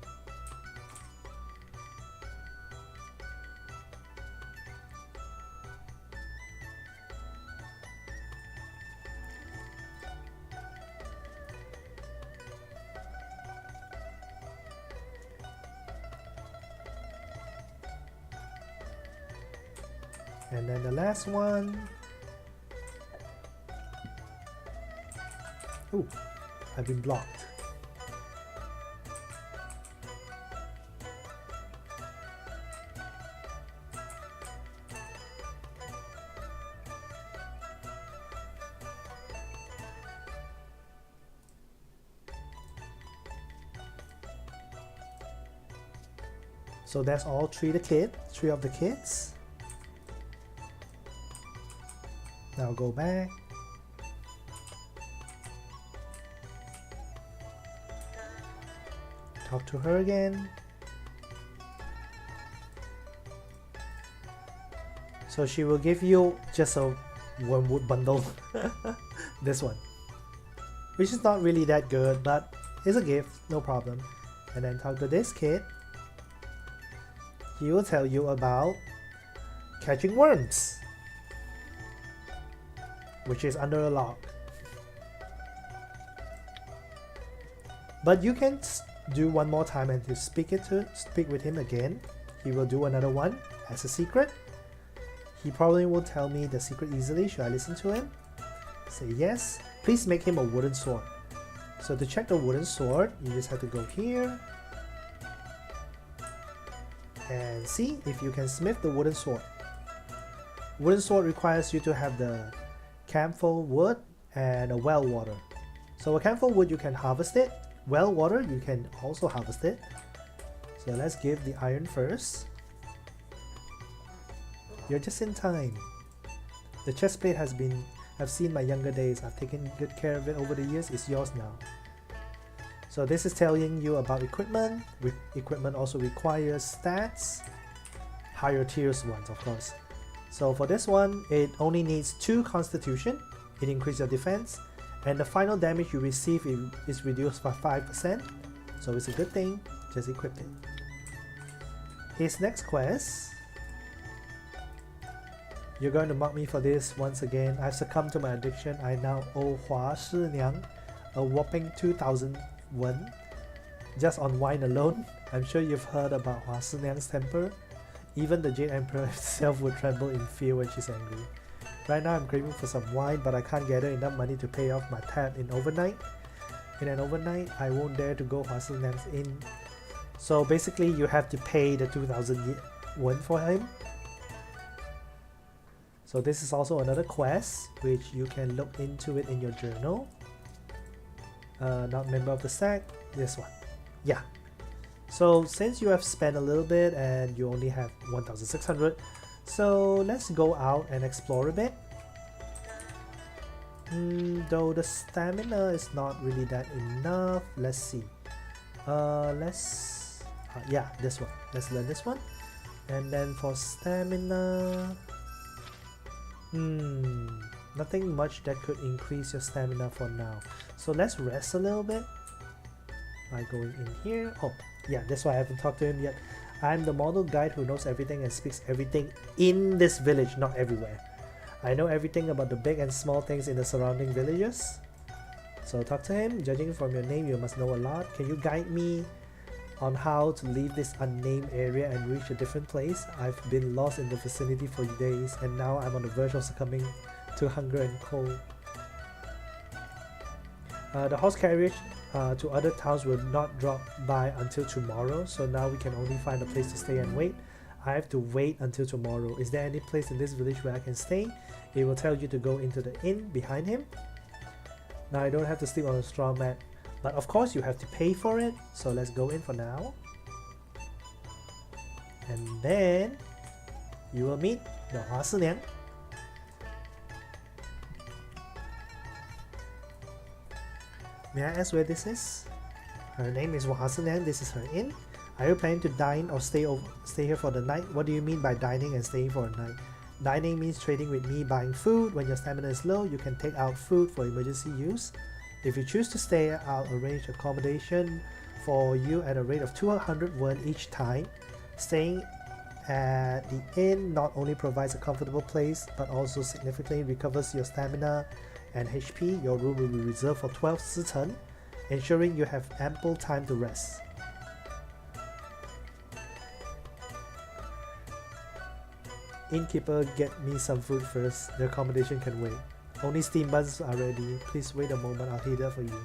And then the last one. Ooh, I've been blocked. So that's all three of the kids. Now go back. Talk to her again. So she will give you just a wormwood bundle. This one. Which is not really that good, but it's a gift, no problem. And then talk to this kid. He will tell you about catching worms, which is under a log. But you can do one more time and to speak with him again. He will do another one as a secret. He probably will tell me the secret easily. Should I listen to him? Say yes. Please make him a wooden sword. So to check the wooden sword, you just have to go here and see if you can smith the wooden sword. Wooden sword requires you to have the camphor wood and a well water. So a camphor wood, you can harvest it. Well water, you can also harvest it. So let's give the iron first. You're just in time. The chest plate I've seen my younger days. I've taken good care of it over the years. It's yours now. So this is telling you about equipment. Equipment also requires stats. Higher tiers ones, of course. So for this one, it only needs 2 constitution. It increases your defense. And the final damage you receive is reduced by 5%. So it's a good thing. Just equip it. His next quest. You're going to mock me for this once again. I've succumbed to my addiction. I now owe Hua Shi Niang a whopping 2,000 won just on wine alone. I'm sure you've heard about Hua Shi Niang's temper. Even the Jade Emperor himself would tremble in fear when she's angry. Right now I'm craving for some wine, but I can't gather enough money to pay off my tab in overnight. In an overnight, I won't dare to go Hua Shi Niang's inn. So basically you have to pay the 2,000 won for him. So this is also another quest which you can look into it in your journal. Not member of the sect, this one. Yeah. So since you have spent a little bit and you only have 1,600, so let's go out and explore a bit. Though the stamina is not really that enough. Let's see. Yeah, this one. Let's learn this one. And then for stamina, nothing much that could increase your stamina for now. So let's rest a little bit by going in here. Oh yeah, that's why I haven't talked to him yet. I'm the model guide who knows everything and speaks everything in this village, not everywhere. I know everything about the big and small things in the surrounding villages. So talk to him. Judging from your name, you must know a lot. Can you guide me on how to leave this unnamed area and reach a different place? I've been lost in the vicinity for days and now I'm on the verge of succumbing to hunger and cold. The horse carriage to other towns will not drop by until tomorrow, so now we can only find a place to stay and wait. I have to wait until tomorrow. Is there any place in this village where I can stay? It will tell you to go into the inn behind him. Now I don't have to sleep on a straw mat, but of course you have to pay for it, so let's go in for now. And then you will meet the Hua Liang. May I ask where this is? Her name is Hua Liang. This is her inn. Are you planning to dine or stay here for the night? What do you mean by dining and staying for a night? Dining means trading with me, buying food. When your stamina is low, you can take out food for emergency use. If you choose to stay, I'll arrange accommodation for you at a rate of 200 won each time. Staying at the inn not only provides a comfortable place, but also significantly recovers your stamina and HP. Your room will be reserved for 12 sichen, ensuring you have ample time to rest. Innkeeper, get me some food first. The accommodation can wait. Only steam buns are ready. Please wait a moment, I'll heat up for you.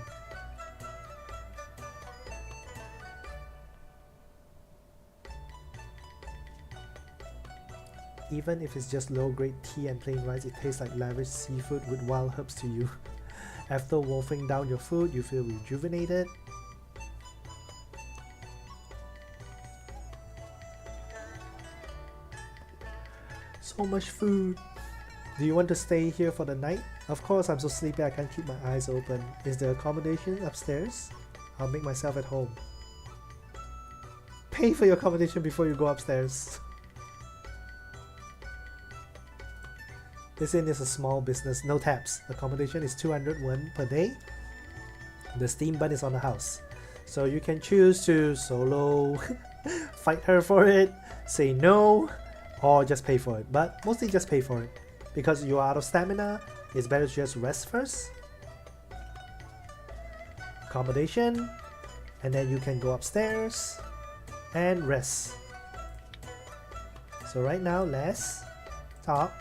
Even if it's just low-grade tea and plain rice, it tastes like lavish seafood with wild herbs to you. After wolfing down your food, you feel rejuvenated. So much food. Do you want to stay here for the night? Of course, I'm so sleepy I can't keep my eyes open. Is the accommodation upstairs? I'll make myself at home. Pay for your accommodation before you go upstairs. This inn is a small business, no taps. Accommodation is 200 won per day. The steam bun is on the house. So you can choose to solo, fight her for it, say no, or just pay for it. But mostly just pay for it. Because you are out of stamina, it's better to just rest first. Accommodation, and then you can go upstairs and rest. So right now, let's talk.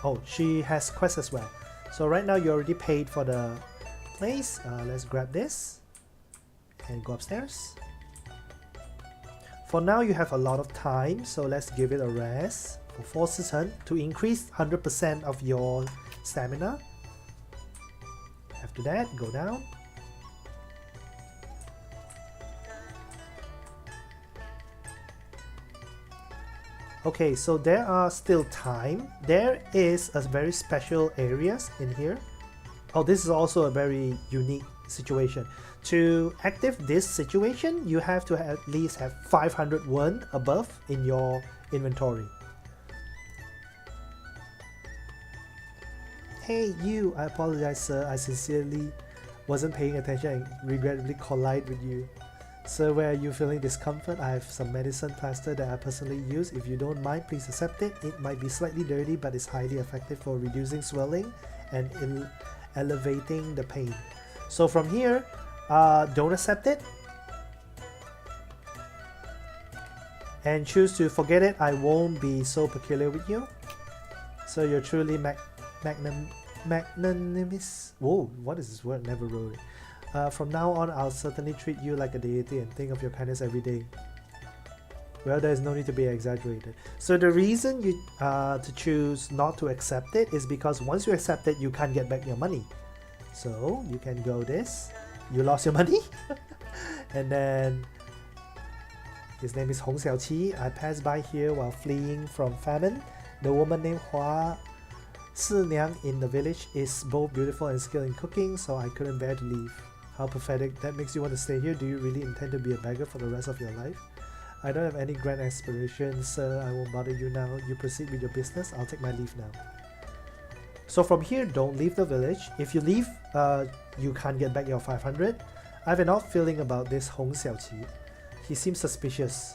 Oh, she has quests as well. So right now you already paid for the place. Let's grab this and go upstairs. For now you have a lot of time, so let's give it a rest for 4 sichen to increase 100% of your stamina. After that, go down. Okay, so there are still time. There is a very special areas in here. Oh, this is also a very unique situation. To active this situation, you have to at least have 500 won above in your inventory. Hey you, I apologize sir, I sincerely wasn't paying attention and regrettably collide with you. Sir, where are you feeling discomfort? I have some medicine plaster that I personally use. If you don't mind, please accept it. It might be slightly dirty, but it's highly effective for reducing swelling and elevating the pain. So from here, don't accept it and choose to forget it. I won't be so peculiar with you. So you're truly magnanimous. Whoa, what is this word? Never wrote it. From now on, I'll certainly treat you like a deity and think of your kindness every day. Well, there is no need to be exaggerated. So the reason you to choose not to accept it is because once you accept it, you can't get back your money. So you can go this. You lost your money, and then His name is Hong Xiaoqi. I passed by here while fleeing from famine. The woman named Hua Sinyang in the village is both beautiful and skilled in cooking, so I couldn't bear to leave. How pathetic. That makes you want to stay here. Do you really intend to be a beggar for the rest of your life? I don't have any grand aspirations, sir. I won't bother you now. You proceed with your business. I'll take my leave now. So from here, don't leave the village. If you leave, you can't get back your 500. I have an odd feeling about this Hong Xiaoqi. He seems suspicious.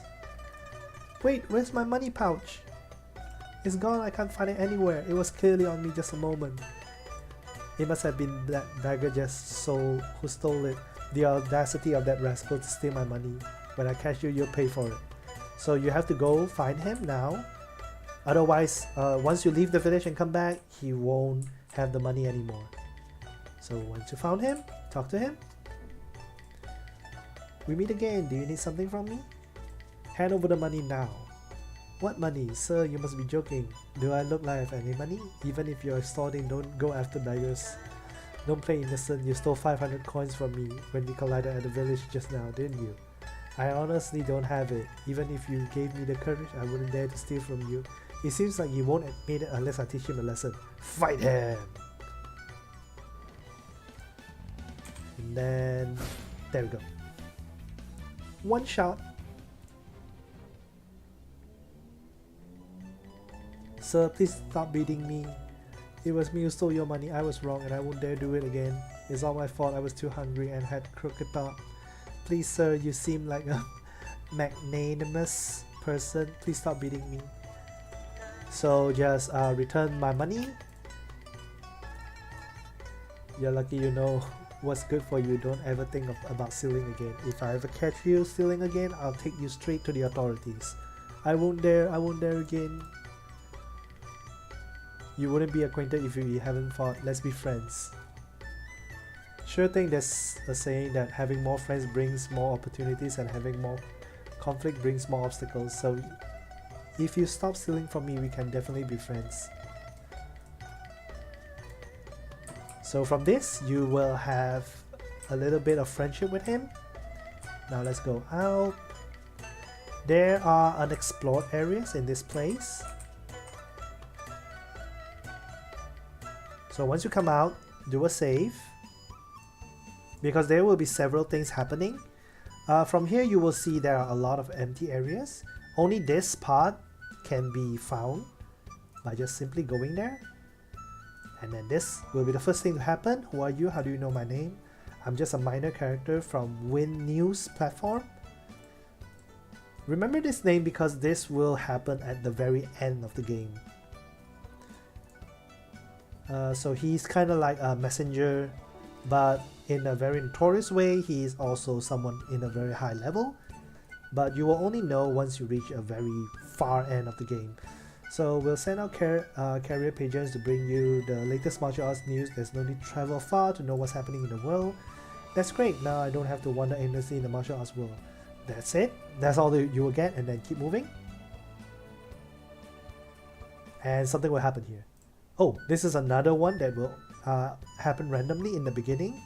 Wait, where's my money pouch? It's gone. I can't find it anywhere. It was clearly on me just a moment. It must have been that beggar who stole it. The audacity of that rascal to steal my money. When I catch you, you'll pay for it. So you have to go find him now. Otherwise, once you leave the village and come back, he won't have the money anymore. So once you found him, talk to him. We meet again. Do you need something from me? Hand over the money now. What money? Sir, you must be joking. Do I look like I have any money? Even if you're extorting, don't go after beggars. Don't play innocent. You stole 500 coins from me when we collided at the village just now, didn't you? I honestly don't have it. Even if you gave me the courage, I wouldn't dare to steal from you. It seems like he won't admit it unless I teach him a lesson. Fight him! And then... there we go. One shot. Sir, please stop beating me. It was me who stole your money. I was wrong and I won't dare do it again. It's all my fault. I was too hungry and had crooked thought. Please, sir, you seem like a magnanimous person. Please stop beating me. So just return my money. You're lucky you know what's good for you. Don't ever think about stealing again. If I ever catch you stealing again, I'll take you straight to the authorities. I won't dare again. You wouldn't be acquainted if we haven't fought. Let's be friends. Sure thing, there's a saying that having more friends brings more opportunities and having more conflict brings more obstacles. So if you stop stealing from me, we can definitely be friends. So from this, you will have a little bit of friendship with him. Now let's go out. There are unexplored areas in this place. So once you come out, do a save. Because there will be several things happening. From here you will see there are a lot of empty areas. Only this part can be found by just simply going there. And then this will be the first thing to happen. Who are you? How do you know my name? I'm just a minor character from Win News platform. Remember this name because this will happen at the very end of the game. So he's kind of like a messenger, but in a very notorious way. He is also someone in a very high level, but you will only know once you reach a very far end of the game. So we'll send out carrier pigeons to bring you the latest martial arts news. There's no need to travel far to know what's happening in the world. That's great. Now I don't have to wander aimlessly in the martial arts world. That's it. That's all that you will get, and then keep moving. And something will happen here. Oh, this is another one that will happen randomly in the beginning.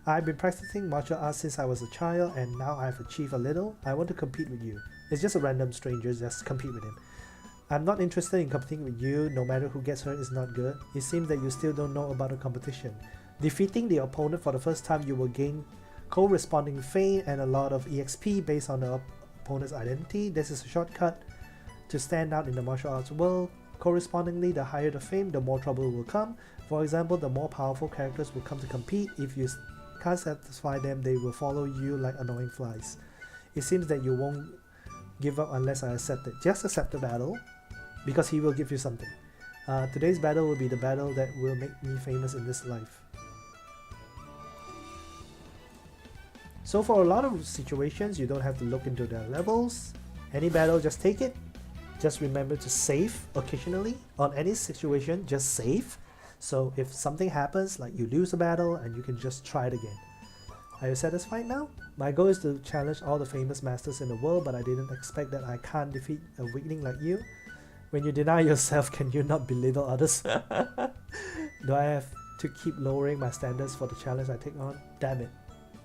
I've been practicing martial arts since I was a child, and now I've achieved a little. I want to compete with you. It's just a random stranger, just compete with him. I'm not interested in competing with you. No matter who gets hurt is not good. It seems that you still don't know about the competition. Defeating the opponent for the first time, you will gain corresponding fame and a lot of EXP based on the opponent's identity. This is a shortcut to stand out in the martial arts world. Correspondingly, the higher the fame, the more trouble will come. For example, the more powerful characters will come to compete. If you can't satisfy them, they will follow you like annoying flies. It seems that you won't give up unless I accept it. Just accept the battle, because he will give you something. Today's battle will be the battle that will make me famous in this life. So for a lot of situations, you don't have to look into their levels. Any battle, just take it. Just remember to save occasionally. On any situation, just save. So if something happens, like you lose a battle, and you can just try it again. Are you satisfied now? My goal is to challenge all the famous masters in the world, but I didn't expect that I can't defeat a weakling like you. When you deny yourself, can you not belittle others? Do I have to keep lowering my standards for the challenge I take on? Damn it.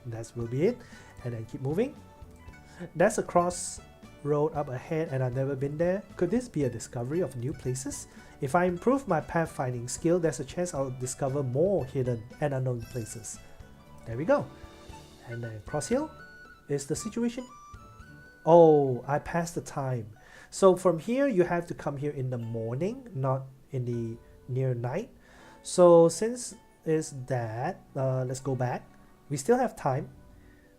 That will be it. And then keep moving. That's across road up ahead and I've never been there. Could this be a discovery of new places? If I improve my pathfinding skill, there's a chance I'll discover more hidden and unknown places. There we go. And then crosshill is the situation. Oh, I passed the time. So from here, you have to come here in the morning, not in the near night. So since is that, let's go back. We still have time.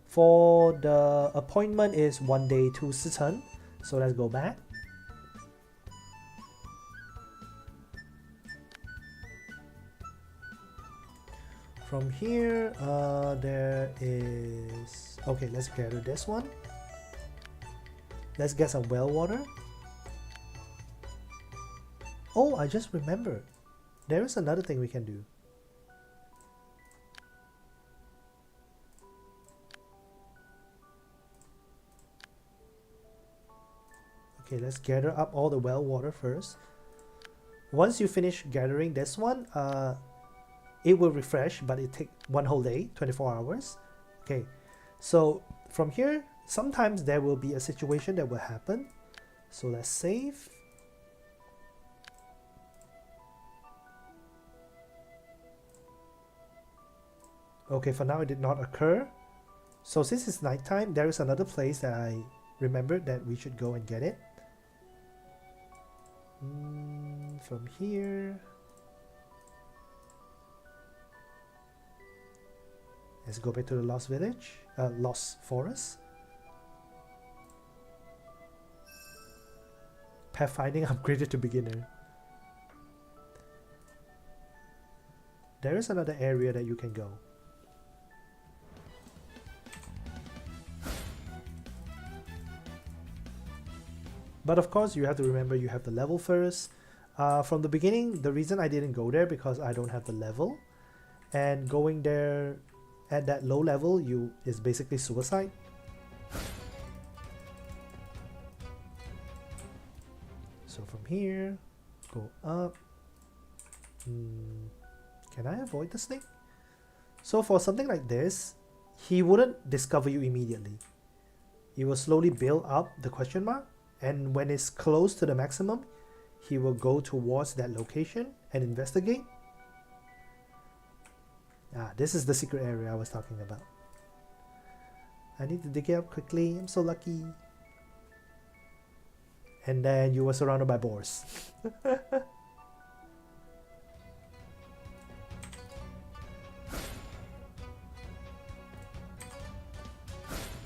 For the appointment is 1 day to Sichuan. So let's go back. From here, there is... Okay, let's gather this one. Let's get some well water. Oh, I just remembered. There is another thing we can do. Okay, let's gather up all the well water first. Once you finish gathering this one, it will refresh, but it takes one whole day, 24 hours. Okay, so from here, sometimes there will be a situation that will happen. So let's save. Okay, for now it did not occur. So since it's nighttime, there is another place that I remembered that we should go and get it. From here, let's go back to the lost village, lost forest. Pathfinding upgraded to beginner. There is another area that you can go. But of course, you have to remember you have the level first. From the beginning, the reason I didn't go there because I don't have the level. And going there at that low level is basically suicide. So from here, go up. Can I avoid the snake? So for something like this, he wouldn't discover you immediately. He will slowly build up the question mark. And when it's close to the maximum, he will go towards that location and investigate. This is the secret area I was talking about. I need to dig it up quickly. I'm so lucky. And then you were surrounded by boars.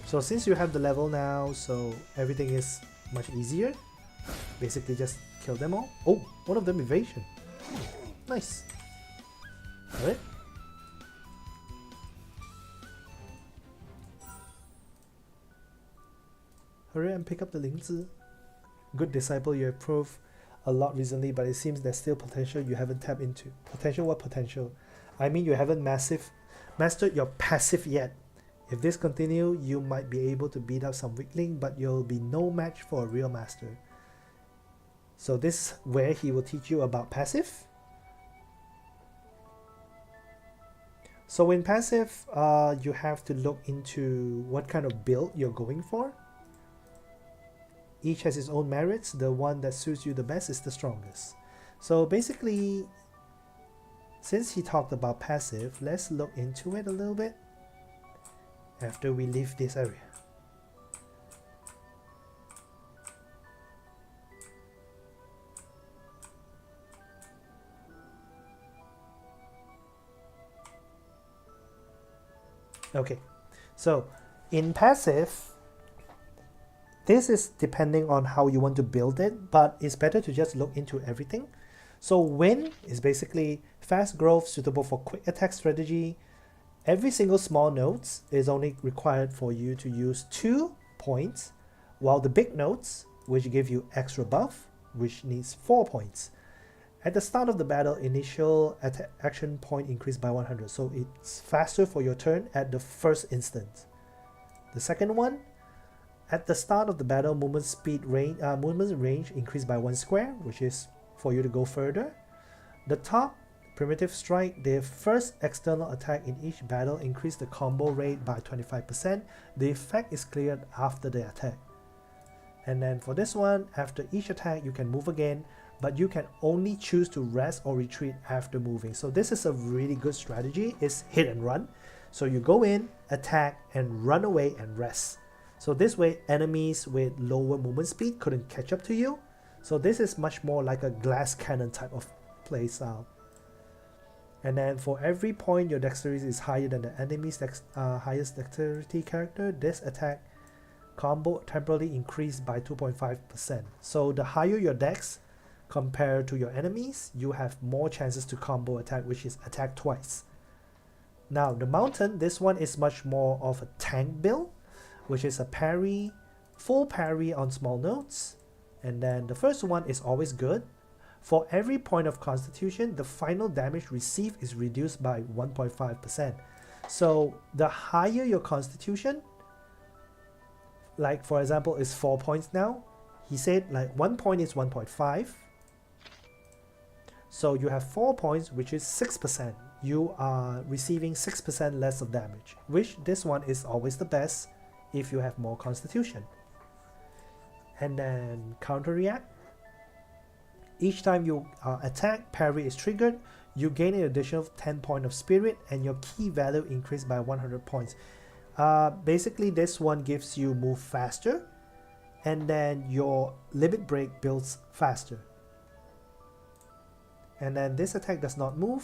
So since you have the level now, so everything is much easier. Basically just kill them all. Oh, one of them evasion. Nice. Alright. Hurry and pick up the Lingzi. Good disciple, you have proved a lot recently, but it seems there's still potential you haven't tapped into. Potential? What potential? I mean, you haven't mastered your passive yet. If this continue, you might be able to beat up some weakling, but you'll be no match for a real master. So this is where he will teach you about passive. So in passive, you have to look into what kind of build you're going for. Each has its own merits. The one that suits you the best is the strongest. So basically, since he talked about passive, let's look into it a little bit after we leave this area. Okay, so in passive, this is depending on how you want to build it, but it's better to just look into everything. So wind is basically fast growth suitable for quick attack strategy. Every single small nodes is only required for you to use 2 points, while the big nodes, which give you extra buff, which needs 4 points. At the start of the battle, initial action point increased by 100, so it's faster for your turn at the first instant. The second one, at the start of the battle, movement range increased by 1 square, which is for you to go further. The top, primitive strike, the first external attack in each battle increased the combo rate by 25%. The effect is cleared after the attack. And then for this one, after each attack you can move again, but you can only choose to rest or retreat after moving. So this is a really good strategy. It's hit and run. So you go in, attack, and run away and rest. So this way enemies with lower movement speed couldn't catch up to you. So this is much more like a glass cannon type of play style. And then for every point your dexterity is higher than the enemy's highest dexterity character, this attack combo temporarily increased by 2.5%. So the higher your dex compared to your enemies, you have more chances to combo attack, which is attack twice. Now the mountain, this one is much more of a tank build, which is a parry, full parry on small notes. And then the first one is always good. For every point of constitution, the final damage received is reduced by 1.5%. So the higher your constitution, like for example is 4 points now, he said like 1 point is 1.5. So you have 4 points, which is 6%. You are receiving 6% less of damage, which this one is always the best if you have more constitution. And then counter react. Each time you attack, parry is triggered, you gain an additional 10 points of spirit and your key value increased by 100 points. Basically this one gives you move faster, and then your limit break builds faster. And then this attack does not move.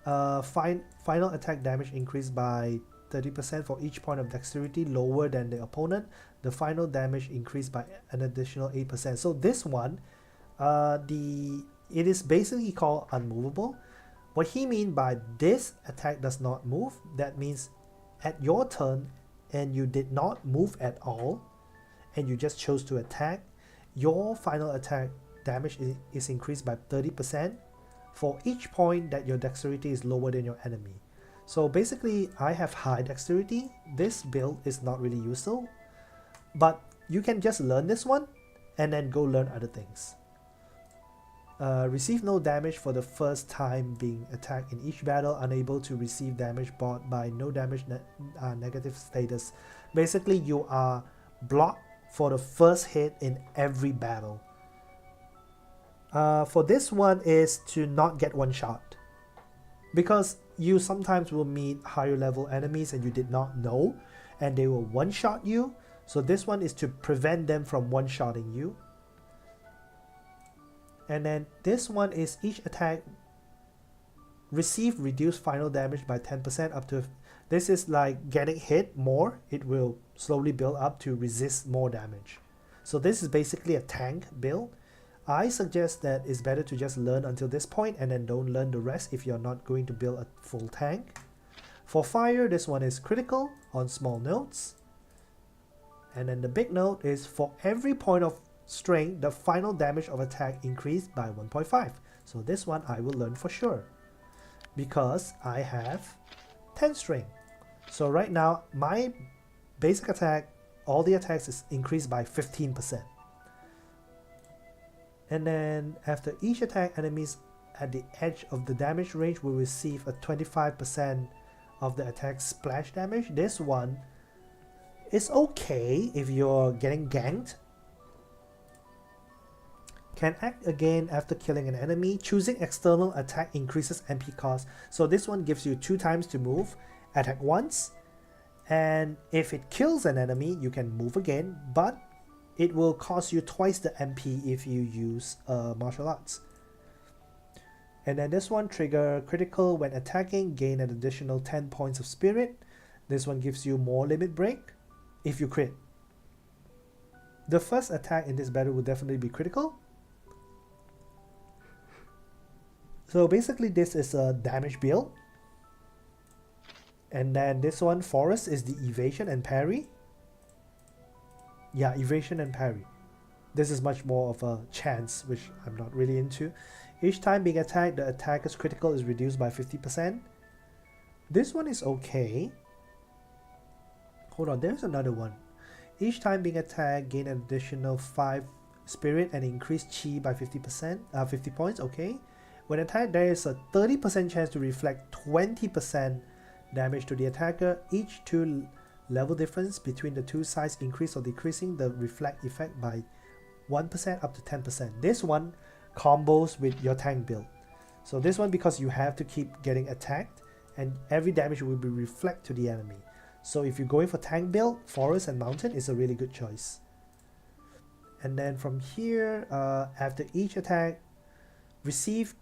Final attack damage increased by 30% for each point of dexterity lower than the opponent. The final damage increased by an additional 8%. So this one, it is basically called unmovable. What he means by this attack does not move, that means at your turn and you did not move at all and you just chose to attack, your final attack damage is increased by 30% for each point that your dexterity is lower than your enemy. So basically I have high dexterity. This build is not really useful, but you can just learn this one and then go learn other things. Receive no damage for the first time being attacked in each battle, unable to receive damage brought by no damage negative status. Basically you are blocked for the first hit in every battle. For this one is to not get one shot, because you sometimes will meet higher level enemies and you did not know and they will one shot you. So this one is to prevent them from one shotting you. And then this one is each attack receive reduced final damage by 10% up to, this is like getting hit more, it will slowly build up to resist more damage. So this is basically a tank build. I suggest that it's better to just learn until this point and then don't learn the rest if you're not going to build a full tank. For fire, this one is critical on small notes. And then the big note is for every point of strength, the final damage of attack increased by 1.5. So this one I will learn for sure because I have 10 strength. So right now my basic attack, all the attacks is increased by 15%. And then after each attack, enemies at the edge of the damage range will receive a 25% of the attack splash damage. This one is okay if you're getting ganked. Can act again after killing an enemy. Choosing external attack increases MP cost. So this one gives you 2 times to move, attack once, and if it kills an enemy you can move again, but it will cost you twice the MP if you use martial arts. And then this one, trigger critical when attacking, gain an additional 10 points of spirit. This one gives you more limit break if you crit. The first attack in this battle will definitely be critical. So basically this is a damage build. And then this one, forest, is the evasion and parry. Yeah, evasion and parry. This is much more of a chance, which I'm not really into. Each time being attacked, the attacker's critical is reduced by 50%. This one is okay. Hold on, there's another one. Each time being attacked, gain an additional 5 spirit and increase chi by 50%, 50 points, okay. When attacked, there is a 30% chance to reflect 20% damage to the attacker. Each 2 Level difference between the two sides increase or decreasing the reflect effect by 1% up to 10%. This one combos with your tank build. So this one, because you have to keep getting attacked and every damage will be reflect to the enemy. So if you're going for tank build, forest and mountain is a really good choice. And then from here, after each attack, receive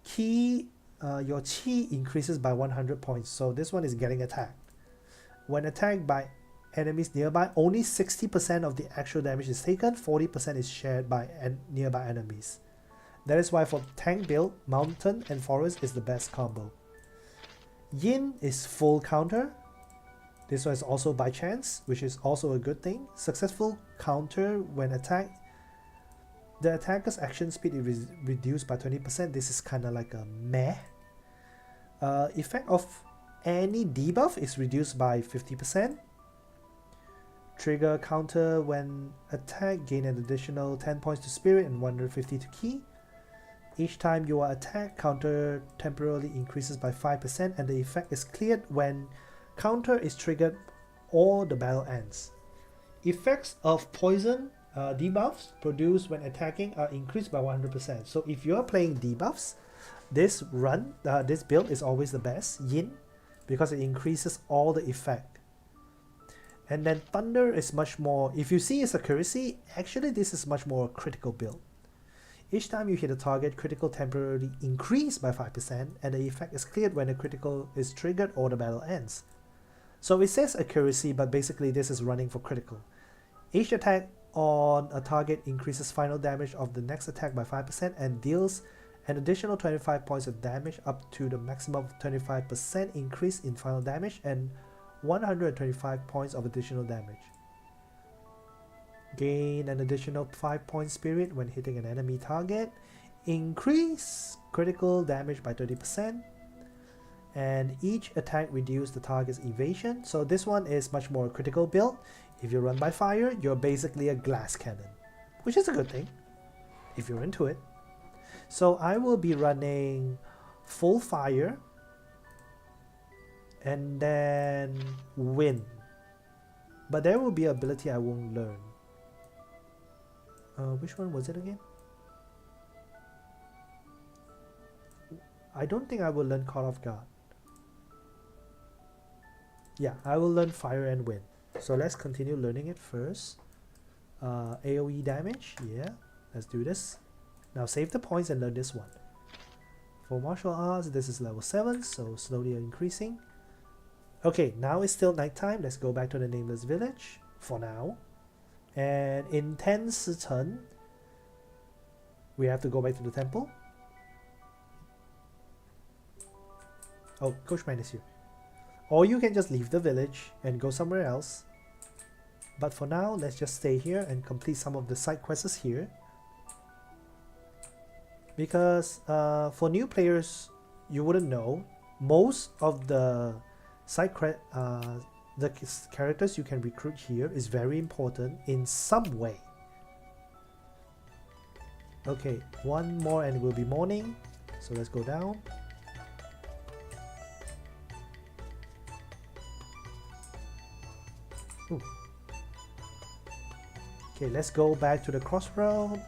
ki, your chi increases by 100 points. So this one is getting attacked. When attacked by enemies nearby, only 60% of the actual damage is taken, 40% is shared by nearby enemies. That is why for tank build, mountain and forest is the best combo. Yin is full counter. This one is also by chance, which is also a good thing. Successful counter when attacked. The attacker's action speed is reduced by 20%. This is kind of like a meh. Effect of any debuff is reduced by 50%. Trigger counter when attacked, gain an additional 10 points to spirit and 150 to ki. Each time you are attacked, counter temporarily increases by 5% and the effect is cleared when counter is triggered or the battle ends. Effects of poison debuffs produced when attacking are increased by 100%. So if you are playing debuffs, this build is always the best, Yin, because it increases all the effect. And then Thunder is much more, if you see its accuracy, actually this is much more critical build. Each time you hit a target, critical temporarily increase by 5% and the effect is cleared when a critical is triggered or the battle ends. So it says accuracy, but basically this is running for critical. Each attack on a target increases final damage of the next attack by 5% and deals an additional 25 points of damage up to the maximum of 25% increase in final damage and 125 points of additional damage. Gain an additional 5 point spirit when hitting an enemy target. Increase critical damage by 30%. And each attack reduces the target's evasion. So this one is much more critical build. If you run by fire, you're basically a glass cannon, which is a good thing if you're into it. So I will be running full fire and then wind. But there will be an ability I won't learn. Which one was it again? I don't think I will learn Call of God. Yeah, I will learn fire and wind. So let's continue learning it first. AoE damage, yeah, let's do this. Now save the points and learn this one. For martial arts, this is level 7, so slowly increasing. Okay, now it's still nighttime. Let's go back to the Nameless Village for now. And in 10 Sichen, we have to go back to the temple. Oh, Coachman is here. Or you can just leave the village and go somewhere else. But for now, let's just stay here and complete some of the side quests here. Because for new players, you wouldn't know, most of the the characters you can recruit here is very important in some way. Okay, one more and it will be morning. So let's go down. Ooh. Okay, let's go back to the crossroad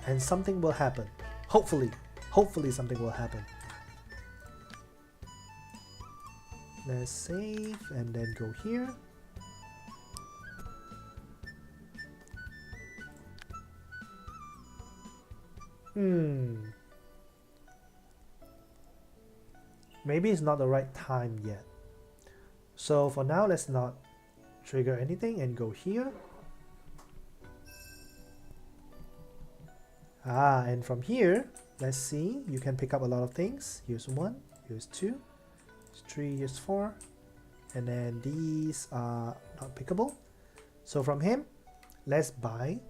and something will happen. Hopefully something will happen. Let's save and then go here. Maybe it's not the right time yet. So for now, let's not trigger anything and go here. And from here, let's see, you can pick up a lot of things. Here's 1, here's 2, here's 3, here's 4, and then these are not pickable. So from him, let's buy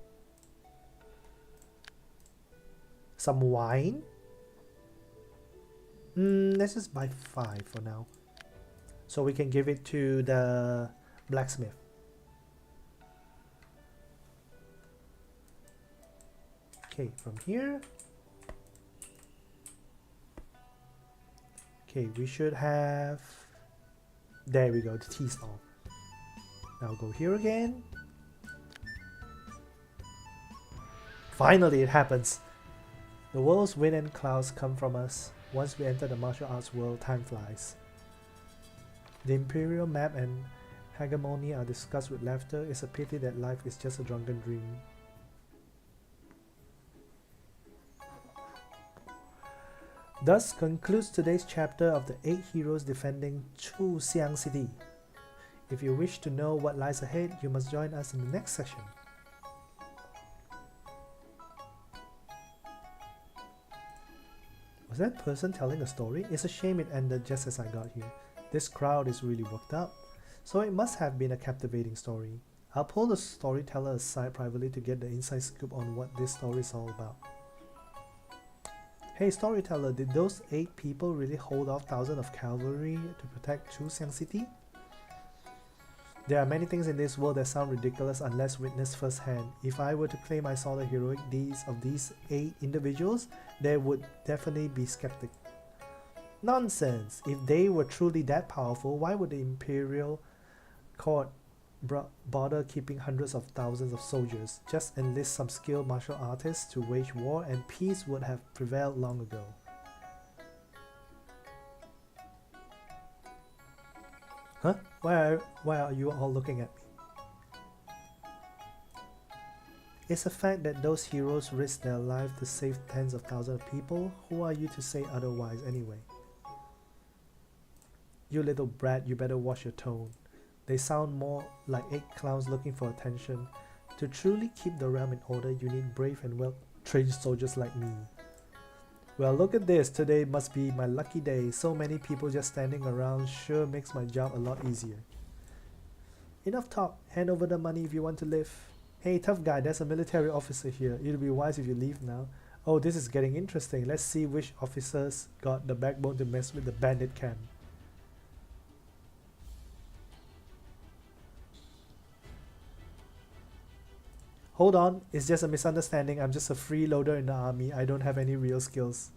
some wine. Let's just buy 5 for now, so we can give it to the blacksmith. Okay, from here. Okay, we should have There we go, the T stall. Now go here again. Finally it happens. The world's wind and clouds come from us. Once we enter the martial arts world, time flies. The imperial map and hegemony are discussed with laughter. It's a pity that life is just a drunken dream. Thus concludes today's chapter of the 8 heroes defending Chuxiang City. If you wish to know what lies ahead, you must join us in the next session. Was that person telling a story? It's a shame it ended just as I got here. This crowd is really worked up, so it must have been a captivating story. I'll pull the storyteller aside privately to get the inside scoop on what this story is all about. Hey storyteller, did those 8 people really hold off thousands of cavalry to protect Chuxiang City? There are many things in this world that sound ridiculous unless witnessed firsthand. If I were to claim I saw the heroic deeds of these 8 individuals, there would definitely be skeptics. Nonsense! If they were truly that powerful, why would the imperial court bother keeping hundreds of thousands of soldiers? Just enlist some skilled martial artists to wage war and peace would have prevailed long ago. Huh? Why are you all looking at me? It's a fact that those heroes risked their life to save tens of thousands of people. Who are you to say otherwise anyway? You little brat, you better watch your tone. They sound more like 8 clowns looking for attention. To truly keep the realm in order, you need brave and well-trained soldiers like me. Well, look at this. Today must be my lucky day. So many people just standing around sure makes my job a lot easier. Enough talk. Hand over the money if you want to live. Hey, tough guy, there's a military officer here. It'll be wise if you leave now. Oh, this is getting interesting. Let's see which officers got the backbone to mess with the bandit camp. Hold on, it's just a misunderstanding. I'm just a freeloader in the army. I don't have any real skills.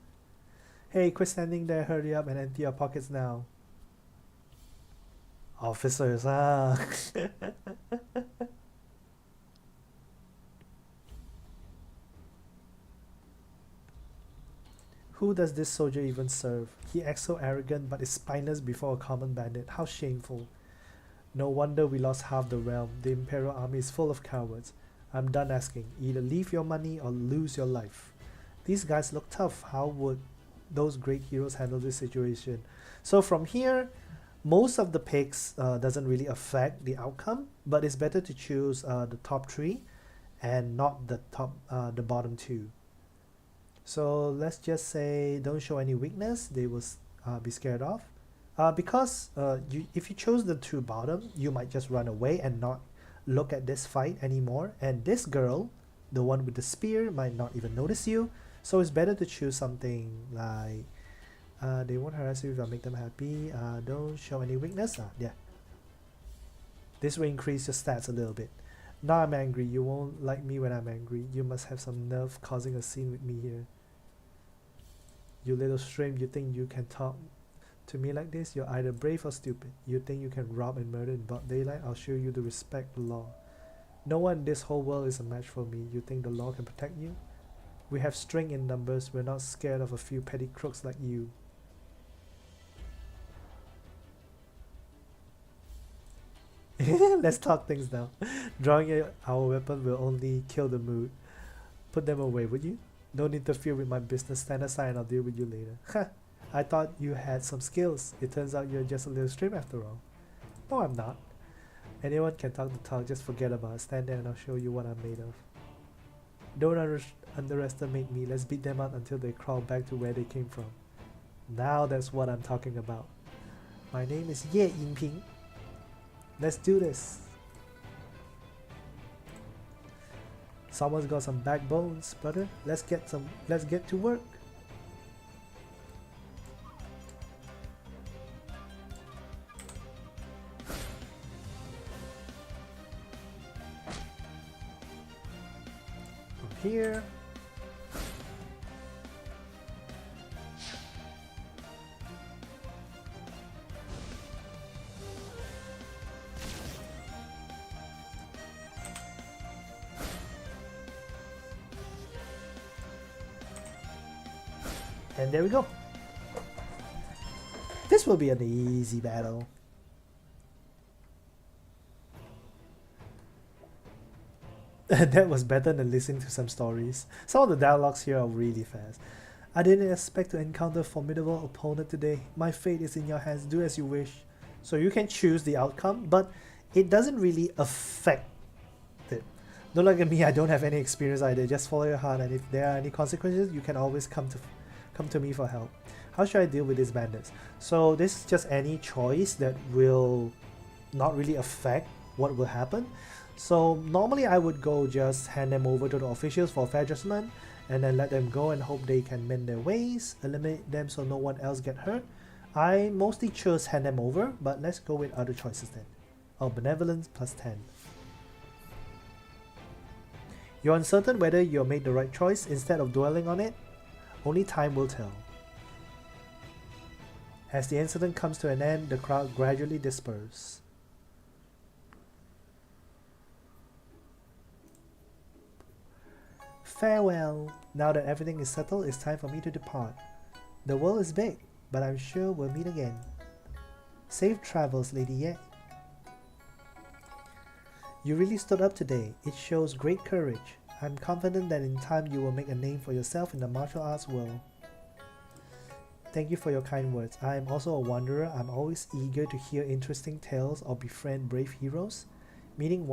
Hey, quit standing there. Hurry up and empty your pockets now. Officers, ah. Who does this soldier even serve? He acts so arrogant but is spineless before a common bandit. How shameful. No wonder we lost half the realm. The Imperial army is full of cowards. I'm done asking. Either leave your money or lose your life. These guys look tough. How would those great heroes handle this situation? So from here, most of the picks doesn't really affect the outcome, but it's better to choose the top 3 and not the bottom 2. So let's just say don't show any weakness. They will be scared off. Because if you chose the 2 bottom, you might just run away and not look at this fight anymore, and this girl, the one with the spear, might not even notice you. So it's better to choose something like they won't harass you if I make them happy. Don't show any weakness. Yeah, this will increase your stats a little bit. Now I'm angry. You won't like me when I'm angry. You must have some nerve causing a scene with me here. You little shrimp, you think you can talk to me like this? You're either brave or stupid. You think you can rob and murder in broad daylight? I'll show you to respect the law. No one in this whole world is a match for me. You think the law can protect you? We have strength in numbers. We're not scared of a few petty crooks like you. Let's talk things now. Drawing our weapon will only kill the mood. Put them away, would you? Don't interfere with my business. Stand aside and I'll deal with you later. I thought you had some skills. It turns out you're just a little strip after all. No, I'm not. Anyone can talk the talk, just forget about it. Stand there and I'll show you what I'm made of. Don't underestimate me. Let's beat them up until they crawl back to where they came from. Now that's what I'm talking about. My name is Ye Yingping. Let's do this. Someone's got some backbones, brother. Let's get to work. Here. And there we go. This will be an easy battle. That was better than listening to some stories. Some of the dialogues here are really fast. I didn't expect to encounter a formidable opponent today. My fate is in your hands. Do as you wish. So you can choose the outcome, but it doesn't really affect it. Don't look at me, I don't have any experience either. Just follow your heart, and if there are any consequences, you can always come to me for help. How should I deal with these bandits? So this is just any choice that will not really affect what will happen. So normally I would go just hand them over to the officials for fair judgment, and then let them go and hope they can mend their ways, eliminate them so no one else get hurt. I mostly chose hand them over, but let's go with other choices then. Oh, benevolence plus 10. You're uncertain whether you made the right choice. Instead of dwelling on it, only time will tell. As the incident comes to an end, the crowd gradually disperses. Farewell. Now that everything is settled, it's time for me to depart. The world is big, but I'm sure we'll meet again. Safe travels, Lady Ye. You really stood up today. It shows great courage. I'm confident that in time you will make a name for yourself in the martial arts world. Thank you for your kind words. I am also a wanderer. I'm always eager to hear interesting tales or befriend brave heroes. Meeting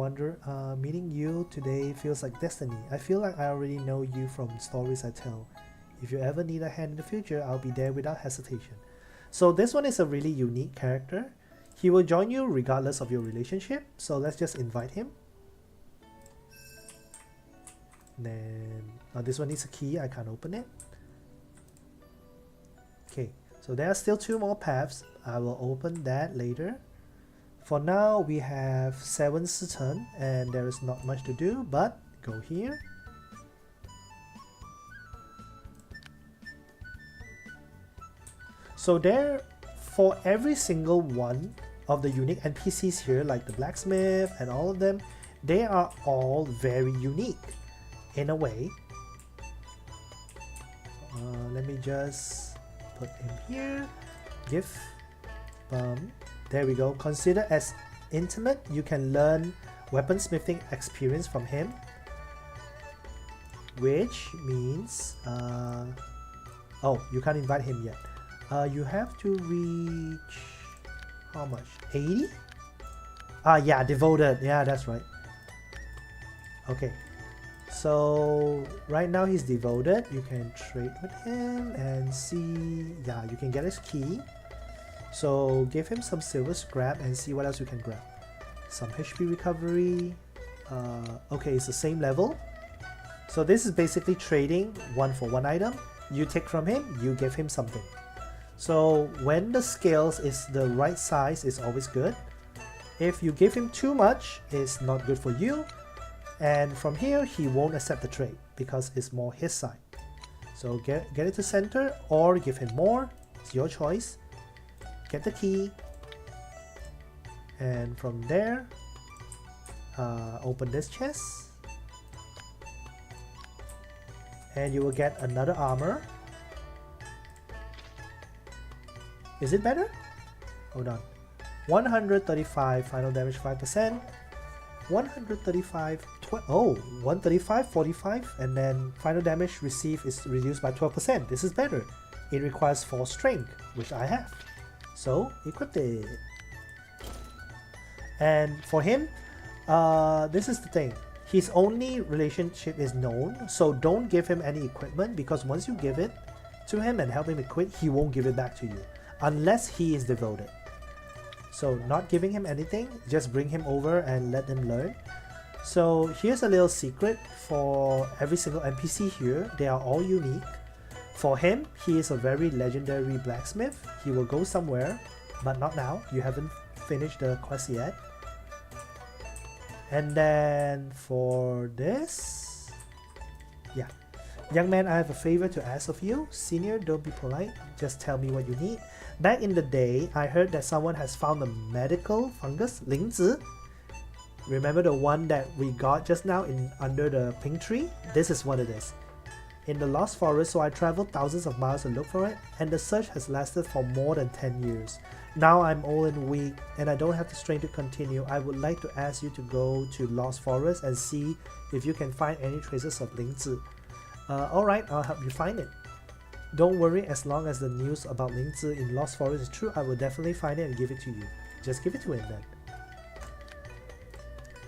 you today feels like destiny. I feel like I already know you from stories I tell. If you ever need a hand in the future, I'll be there without hesitation. So this one is a really unique character. He will join you regardless of your relationship. So let's just invite him. Then this one needs a key. I can't open it. Okay, so there are still 2 more paths. I will open that later. For now, we have 7 turn, and there is not much to do, but go here. So there, for every single one of the unique NPCs here, like the blacksmith and all of them, they are all very unique in a way. Let me just put him here. Gift. There we go. Consider as intimate. You can learn weaponsmithing experience from him, which means oh, you can't invite him yet. You have to reach how much? 80? Yeah, devoted. Yeah, that's right. Okay, so right now he's devoted. You can trade with him and see. Yeah, you can get his key. So give him some silver scrap and see what else you can grab. Some HP recovery. Okay, it's the same level. So this is basically trading 1 for 1 item. You take from him, you give him something. So when the scales is the right size, it's always good. If you give him too much, it's not good for you. And from here, he won't accept the trade because it's more his side. So get it to center or give him more. It's your choice. Get the key, and from there open this chest, and you will get another armor. Is it better? Hold on. 135 final damage 5%, 135 135 45, and then final damage received is reduced by 12%. This is better. It requires 4 strength, which I have. So equip it. And for him, this is the thing. His only relationship is known, so don't give him any equipment, because once you give it to him and help him equip, he won't give it back to you unless he is devoted. So not giving him anything, just bring him over and let him learn. So here's a little secret for every single NPC here. They are all unique. For him, he is a very legendary blacksmith. He will go somewhere, but not now. You haven't finished the quest yet. And then for this, yeah. Young man, I have a favor to ask of you. Senior, don't be polite. Just tell me what you need. Back in the day, I heard that someone has found a medical fungus, 灵子. Remember the one that we got just now under the pink tree? This is what it is. in the Lost Forest, so I traveled thousands of miles to look for it, and the search has lasted for more than 10 years. Now I'm old and weak, and I don't have the strength to continue. I would like to ask you to go to Lost Forest and see if you can find any traces of Ling Zi. Alright, I'll help you find it. Don't worry, as long as the news about Ling Zi in Lost Forest is true, I will definitely find it and give it to you. Just give it to him then.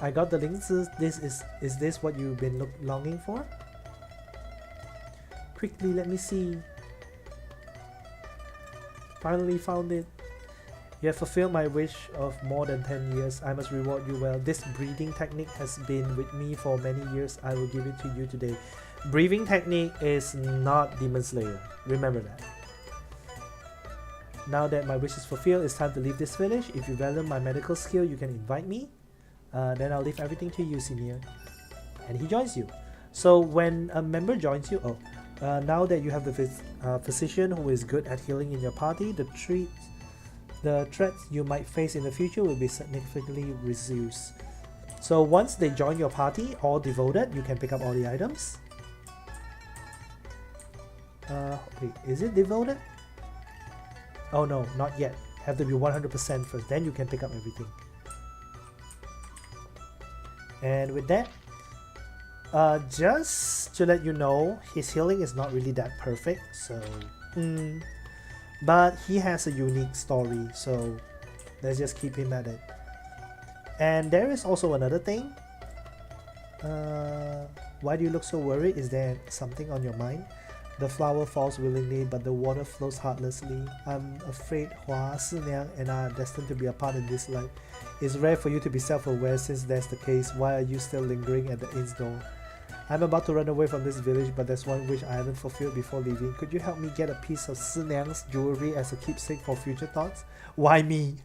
I got the Ling Zi. Is this what you've been longing for? Quickly, let me see. Finally found it. You have fulfilled my wish of more than 10 years. I must reward you well. This breathing technique has been with me for many years. I will give it to you today. Breathing technique is not Demon Slayer. Remember that. Now that my wish is fulfilled, it's time to leave this village. If you value my medical skill, you can invite me. Then I'll leave everything to you, senior. And he joins you. So when a member joins you, now that you have the physician who is good at healing in your party, the threats you might face in the future will be significantly reduced. So once they join your party, all devoted, you can pick up all the items. Wait, is it devoted? Oh no, not yet. Have to be 100% first, then you can pick up everything. And with that, just to let you know, his healing is not really that perfect, so but he has a unique story, so let's just keep him at it. And there is also another thing. Why do you look so worried? Is there something on your mind? The flower falls willingly, but the water flows heartlessly. I'm afraid Hua, Si Niang, and I are destined to be apart in this life. It's rare for you to be self-aware. Since that's the case, why are you still lingering at the inn's door? I'm about to run away from this village, but there's one wish I haven't fulfilled before leaving. Could you help me get a piece of Si Niang's jewelry as a keepsake for future thoughts? Why me?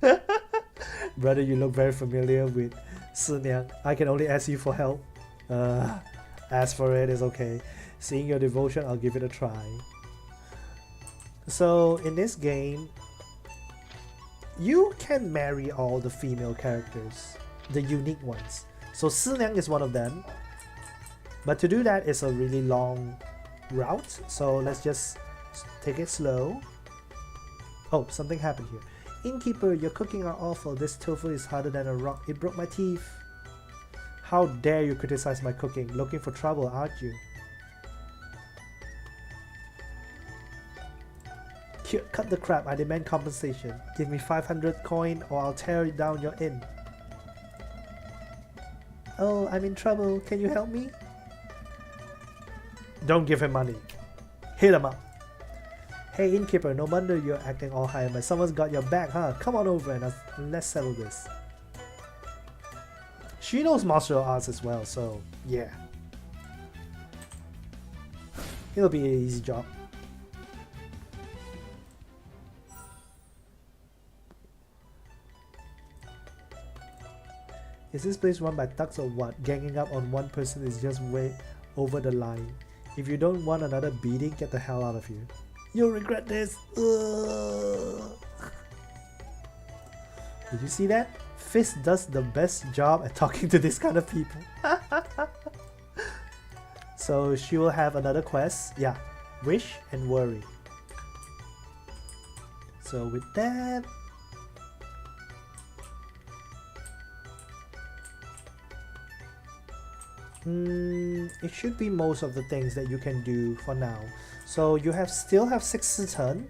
Brother, you look very familiar with Si Niang. I can only ask you for help. Ask for it is okay. Seeing your devotion, I'll give it a try. So in this game, you can marry all the female characters, the unique ones. So Si Niang is one of them. But to do that is a really long route, so let's just take it slow. Oh, something happened here. Innkeeper, your cooking are awful. This tofu is harder than a rock. It broke my teeth. How dare you criticize my cooking? Looking for trouble, aren't you? Cut the crap, I demand compensation. Give me 500 coin or I'll tear down your inn. Oh, I'm in trouble. Can you help me? Don't give him money. Hit him up. Hey innkeeper, no wonder you're acting all high, but someone's got your back, huh? Come on over and let's settle this. She knows martial arts as well, so yeah. It'll be an easy job. Is this place run by thugs or what? Ganging up on one person is just way over the line. If you don't want another beating, get the hell out of here. You'll regret this. Ugh. Did you see that? Fist does the best job at talking to this kind of people. So she will have another quest. Yeah. Wish and worry. So with that, it should be most of the things that you can do for now. So you still have 6 turn.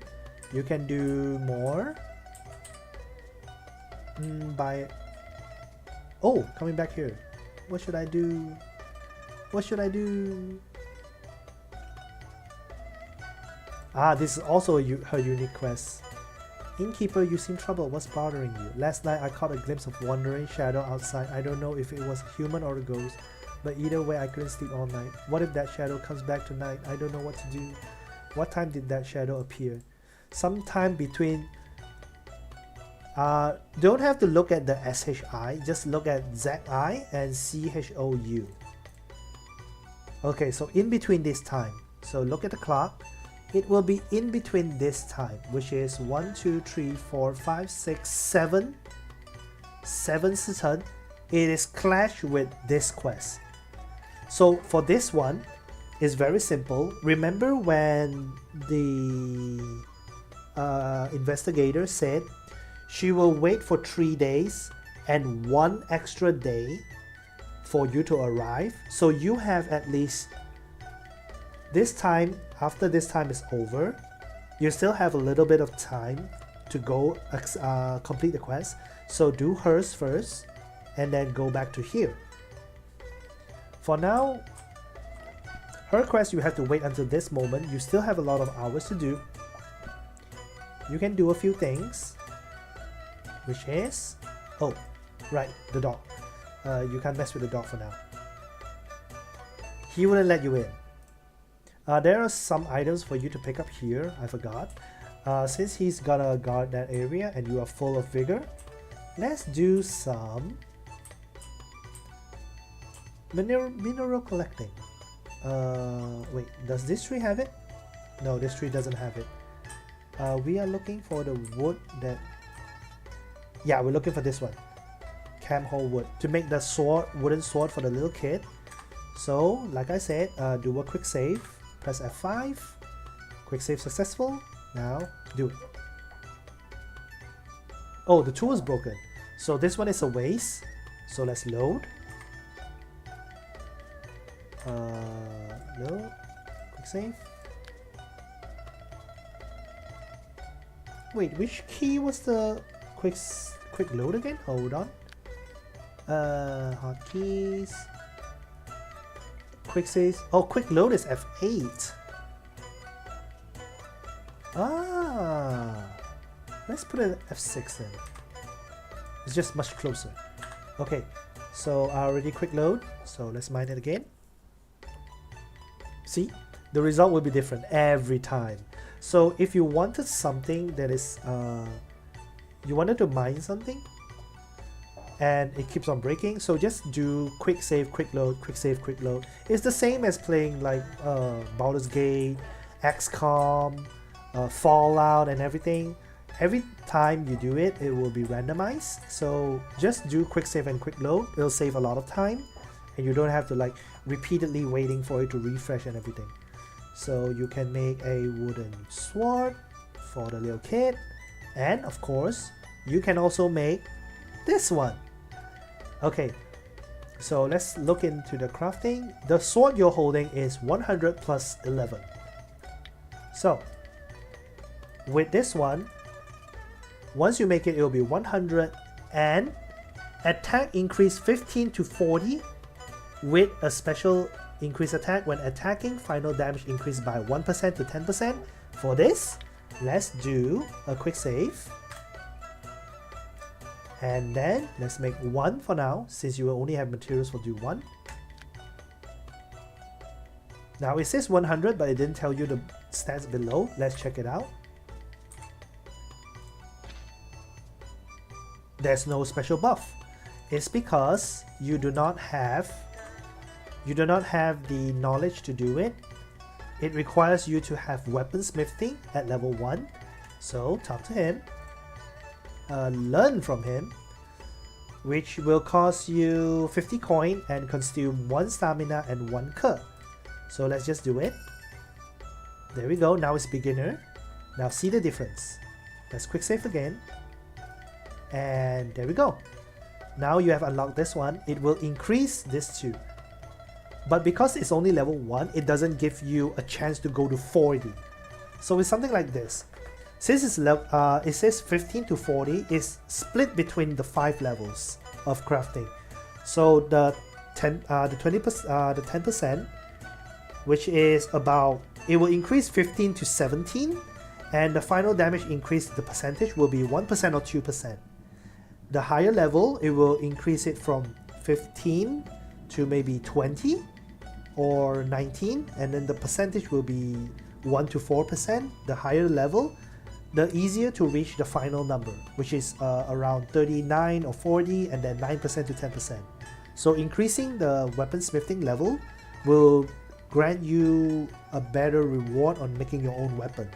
You can do more. Coming back here. What should I do? What should I do? This is also her unique quest. Innkeeper, you seem troubled. What's bothering you? Last night I caught a glimpse of wandering shadow outside. I don't know if it was a human or a ghost. But either way, I couldn't sleep all night. What if that shadow comes back tonight? I don't know what to do. What time did that shadow appear? Sometime between... don't have to look at the SHI. Just look at ZI and CHOU. Okay, so in between this time. So look at the clock. It will be in between this time, which is 1, 2, 3, 4, 5, 6, 7. 7 turn. It is clash with this quest. So for this one, is very simple. Remember when the investigator said she will wait for 3 days and 1 extra day for you to arrive? So you have at least this time. After this time is over, you still have a little bit of time to go complete the quest. So do hers first and then go back to here. For now, her quest you have to wait until this moment. You still have a lot of hours to do. You can do a few things, which is, oh right, the dog. You can't mess with the dog for now. He wouldn't let you in. There are some items for you to pick up here. I forgot. Since he's gonna guard that area and you are full of vigor, let's do some mineral collecting. Wait, does this tree have it? No, this tree doesn't have it. We are looking for the wood that... Yeah, we're looking for this one. Camhole wood to make the sword, wooden sword for the little kid. So, like I said, do a quick save. Press F5. Quick save successful. Now, do it. Oh, the tool is broken. So this one is a waste. So let's load. Load. Quick save. Wait, which key was the quick load again? Hold on. Hotkeys. Quick save. Oh, quick load is F8. Let's put it at F6 then. It's just much closer. Okay, so I already quick load. So let's mine it again. See, the result will be different every time. So if you wanted something that is, you wanted to mine something, and it keeps on breaking, so just do quick save, quick load, quick save, quick load. It's the same as playing like Baldur's Gate, XCOM, Fallout and everything. Every time you do it, it will be randomized. So just do quick save and quick load. It'll save a lot of time and you don't have to like repeatedly waiting for it to refresh and everything. So you can make a wooden sword for the little kid, and of course you can also make this one. Okay, so let's look into the crafting. The sword you're holding is 100 plus 11. So with this one, once you make it, it will be 100 and attack increase 15 to 40 with a special increase attack when attacking. Final damage increased by 1% to 10%. For this, let's do a quick save. And then let's make 1 for now, since you will only have materials for do 1. Now it says 100, but it didn't tell you the stats below. Let's check it out. There's no special buff. It's because you do not have the knowledge to do it. It requires you to have weaponsmithing at level 1. So talk to him. Learn from him, which will cost you 50 coin and consume 1 stamina and 1 cur. So let's just do it. There we go. Now it's beginner. Now see the difference. Let's quick save again. And there we go. Now you have unlocked this one. It will increase this too. But because it's only level 1, it doesn't give you a chance to go to 40. So it's something like this. Since it's it says 15 to 40, it's split between the 5 levels of crafting. So the 10%, which is about, it will increase 15 to 17, and the final damage increase, the percentage will be 1% or 2%. The higher level, it will increase it from 15 to maybe 20 or 19, and then the percentage will be 1 to 4%. The higher level, the easier to reach the final number, which is around 39 or 40, and then 9% to 10%. So increasing the weaponsmithing level will grant you a better reward on making your own weapon.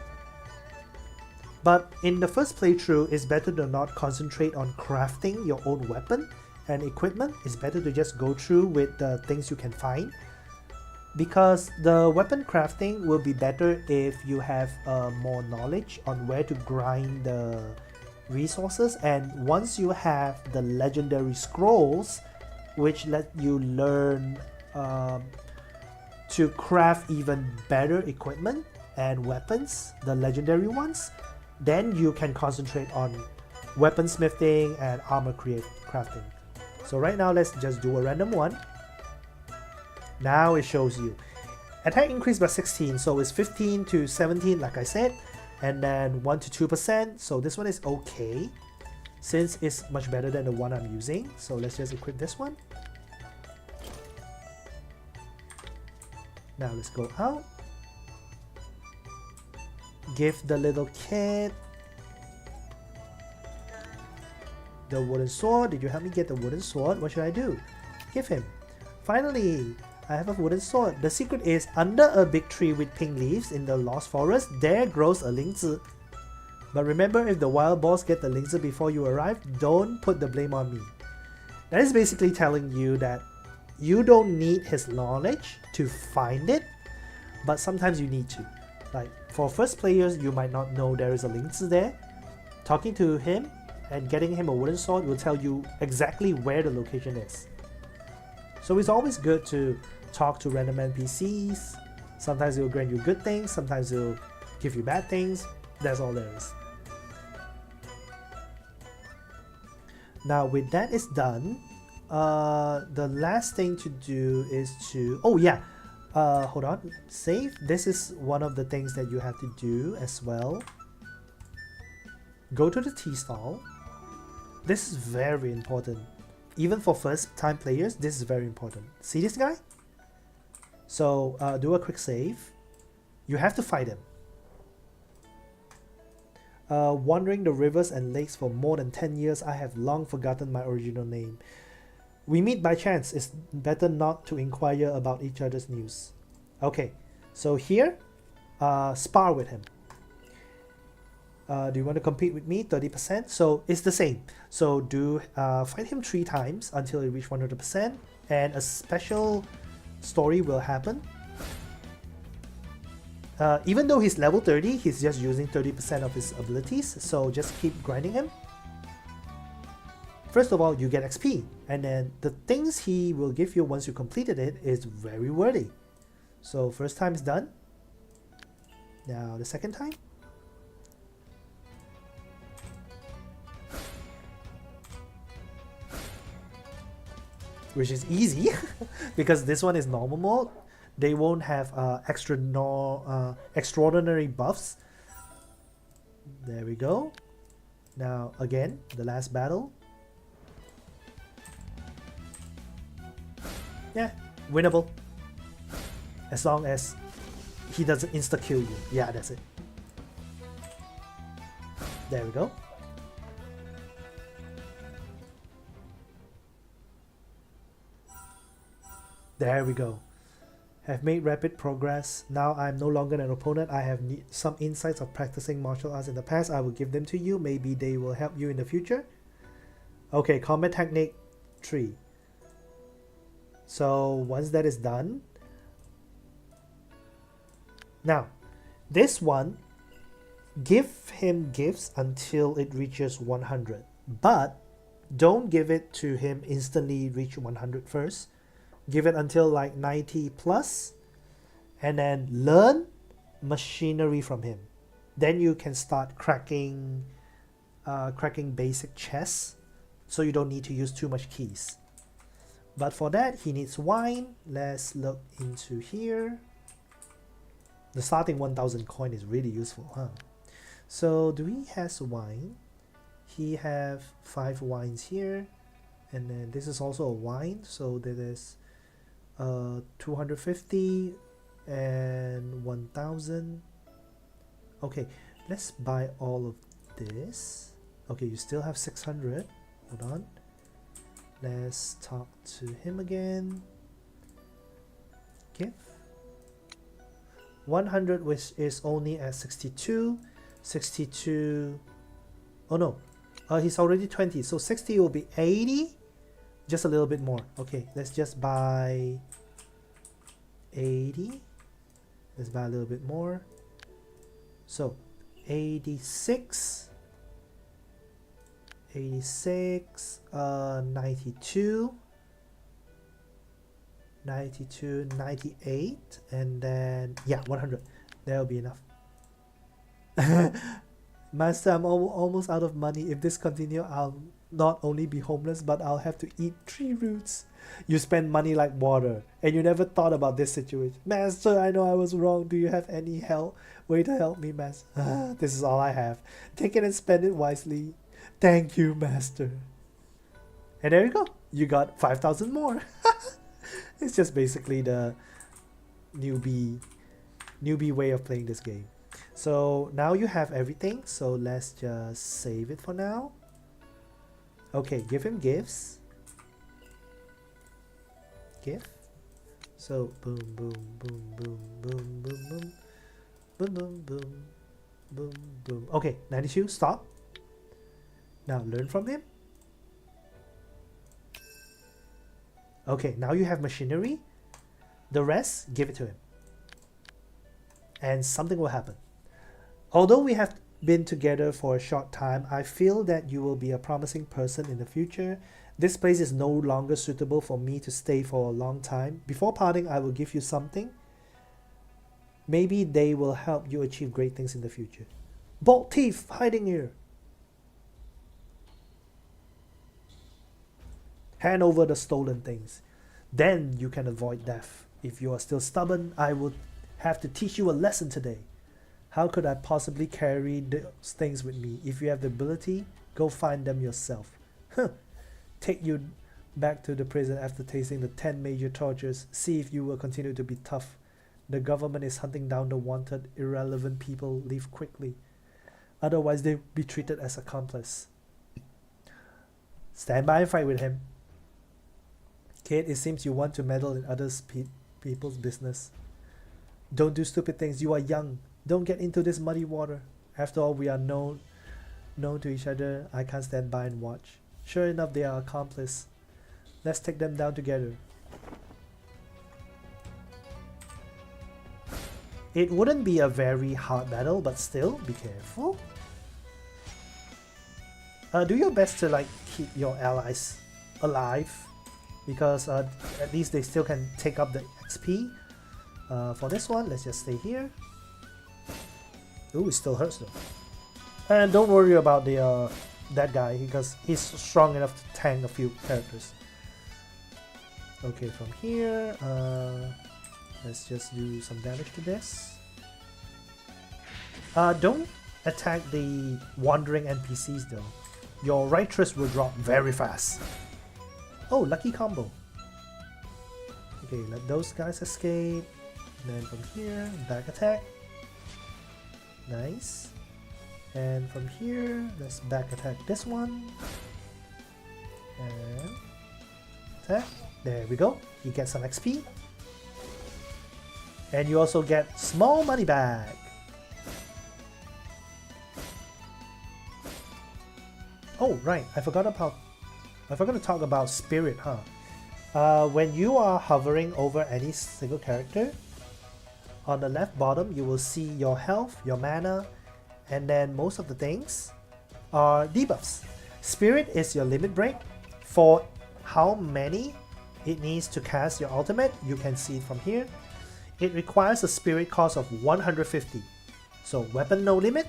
But in the first playthrough, it's better to not concentrate on crafting your own weapon and equipment. It's better to just go through with the things you can find. because the weapon crafting will be better if you have more knowledge on where to grind the resources, and once you have the legendary scrolls which let you learn to craft even better equipment and weapons, the legendary ones, then you can concentrate on weaponsmithing and armor crafting. So right now let's just do a random one. Now it shows you attack increased by 16, so it's 15 to 17 like I said, and then 1 to 2%, so this one is okay since it's much better than the one I'm using. So let's just equip this one. Now let's go out, give the little kid the wooden sword. Did you help me get the wooden sword? What should I do? Give him. Finally, I have a wooden sword. The secret is under a big tree with pink leaves in the Lost Forest, there grows a lingzi. But remember, if the wild boars get the lingzi before you arrive, don't put the blame on me. That is basically telling you that you don't need his knowledge to find it, but sometimes you need to. Like for first players, you might not know there is a lingzi there. Talking to him and getting him a wooden sword will tell you exactly where the location is. So it's always good to talk to random NPCs. Sometimes they'll grant you good things, sometimes they'll give you bad things. That's all there is. Now with that is done, the last thing to do is to, hold on, save. This is one of the things that you have to do as well. Go to the tea stall. This is very important. Even for first time players, this is very important. See this guy? So do a quick save. You have to fight him. Wandering the rivers and lakes for more than 10 years, I have long forgotten my original name. We meet by chance. It's better not to inquire about each other's news. Okay, so here, spar with him. Do you want to compete with me? 30%. So it's the same. So do fight him 3 times until you reach 100%, and a special story will happen. Even though he's level 30, he's just using 30% of his abilities, so just keep grinding him. First of all, you get XP, and then the things he will give you once you completed it is very worthy. So first time is done. Now the second time. Which is easy because this one is normal mode. They won't have extraordinary buffs. There we go. Now again, the last battle. Yeah, winnable. As long as he doesn't insta-kill you. Yeah, that's it. There we go. There we go. Have made rapid progress. Now I'm no longer an opponent. I have some insights of practicing martial arts in the past. I will give them to you. Maybe they will help you in the future. Okay, combat technique 3. So once that is done, now this one, give him gifts until it reaches 100, but don't give it to him instantly reach 100 first. Give it until like 90 plus, and then learn machinery from him. Then you can start cracking basic chests, so you don't need to use too much keys. But for that, he needs wine. Let's look into here. The starting 1000 coin is really useful, huh? So do he has wine? He have 5 wines here, and then this is also a wine, so there is 250 and 1000. Okay, let's buy all of this. Okay, you still have 600. Hold on, let's talk to him again. Give 100, which is only at 62. Oh no, he's already 20, so 60 will be 80. Just a little bit more. Okay, let's just buy 80. Let's buy a little bit more. So 86, 86, 92, 92, 98, and then yeah, 100. That'll be enough. Master, I'm almost out of money. If this continue, I'll not only be homeless, but I'll have to eat tree roots. You spend money like water, and you never thought about this situation. Master, I know I was wrong. Do you have any way to help me, Master? This is all I have. Take it and spend it wisely. Thank you, Master. And there you go. You got 5,000 more. It's just basically the newbie way of playing this game. So now you have everything, so let's just save it for now. Okay, give him gifts. Gift. So boom, boom, boom, boom, boom, boom, boom, boom, boom, boom, boom, boom. Okay, 92, stop. Now learn from him. Okay, now you have machinery. The rest, give it to him. And something will happen. Although we have been together for a short time, I feel that you will be a promising person in the future. This place is no longer suitable for me to stay for a long time. Before parting, I will give you something. Maybe they will help you achieve great things in the future. Bold thief hiding here. Hand over the stolen things. Then you can avoid death. If you are still stubborn, I would have to teach you a lesson today. How could I possibly carry those things with me? If you have the ability, go find them yourself. Take you back to the prison after tasting the 10 major tortures. See if you will continue to be tough. The government is hunting down the wanted, irrelevant people. Leave quickly. Otherwise, they'll be treated as accomplices. Stand by and fight with him. Kate, it seems you want to meddle in others' people's business. Don't do stupid things. You are young. Don't get into this muddy water. After all, we are known to each other. I can't stand by and watch. Sure enough, they are accomplices. Let's take them down together. It wouldn't be a very hard battle, but still, be careful. Do your best to like keep your allies alive, because at least they still can take up the XP. For this one, let's just stay here. Ooh, it still hurts though. And don't worry about the that guy, because he's strong enough to tank a few characters. Okay, from here, let's just do some damage to this. Don't attack the wandering NPCs though. Your righteous will drop very fast. Oh, lucky combo. Okay, let those guys escape. Then from here, back attack. Nice. And from here, let's back attack this one. And attack. There we go. You get some XP. And you also get small money back. Oh, right. I forgot to talk about spirit, huh? When you are hovering over any single character, on the left bottom, you will see your health, your mana, and then most of the things are debuffs. Spirit is your limit break. For how many it needs to cast your ultimate, you can see it from here. It requires a spirit cost of 150. So weapon no limit.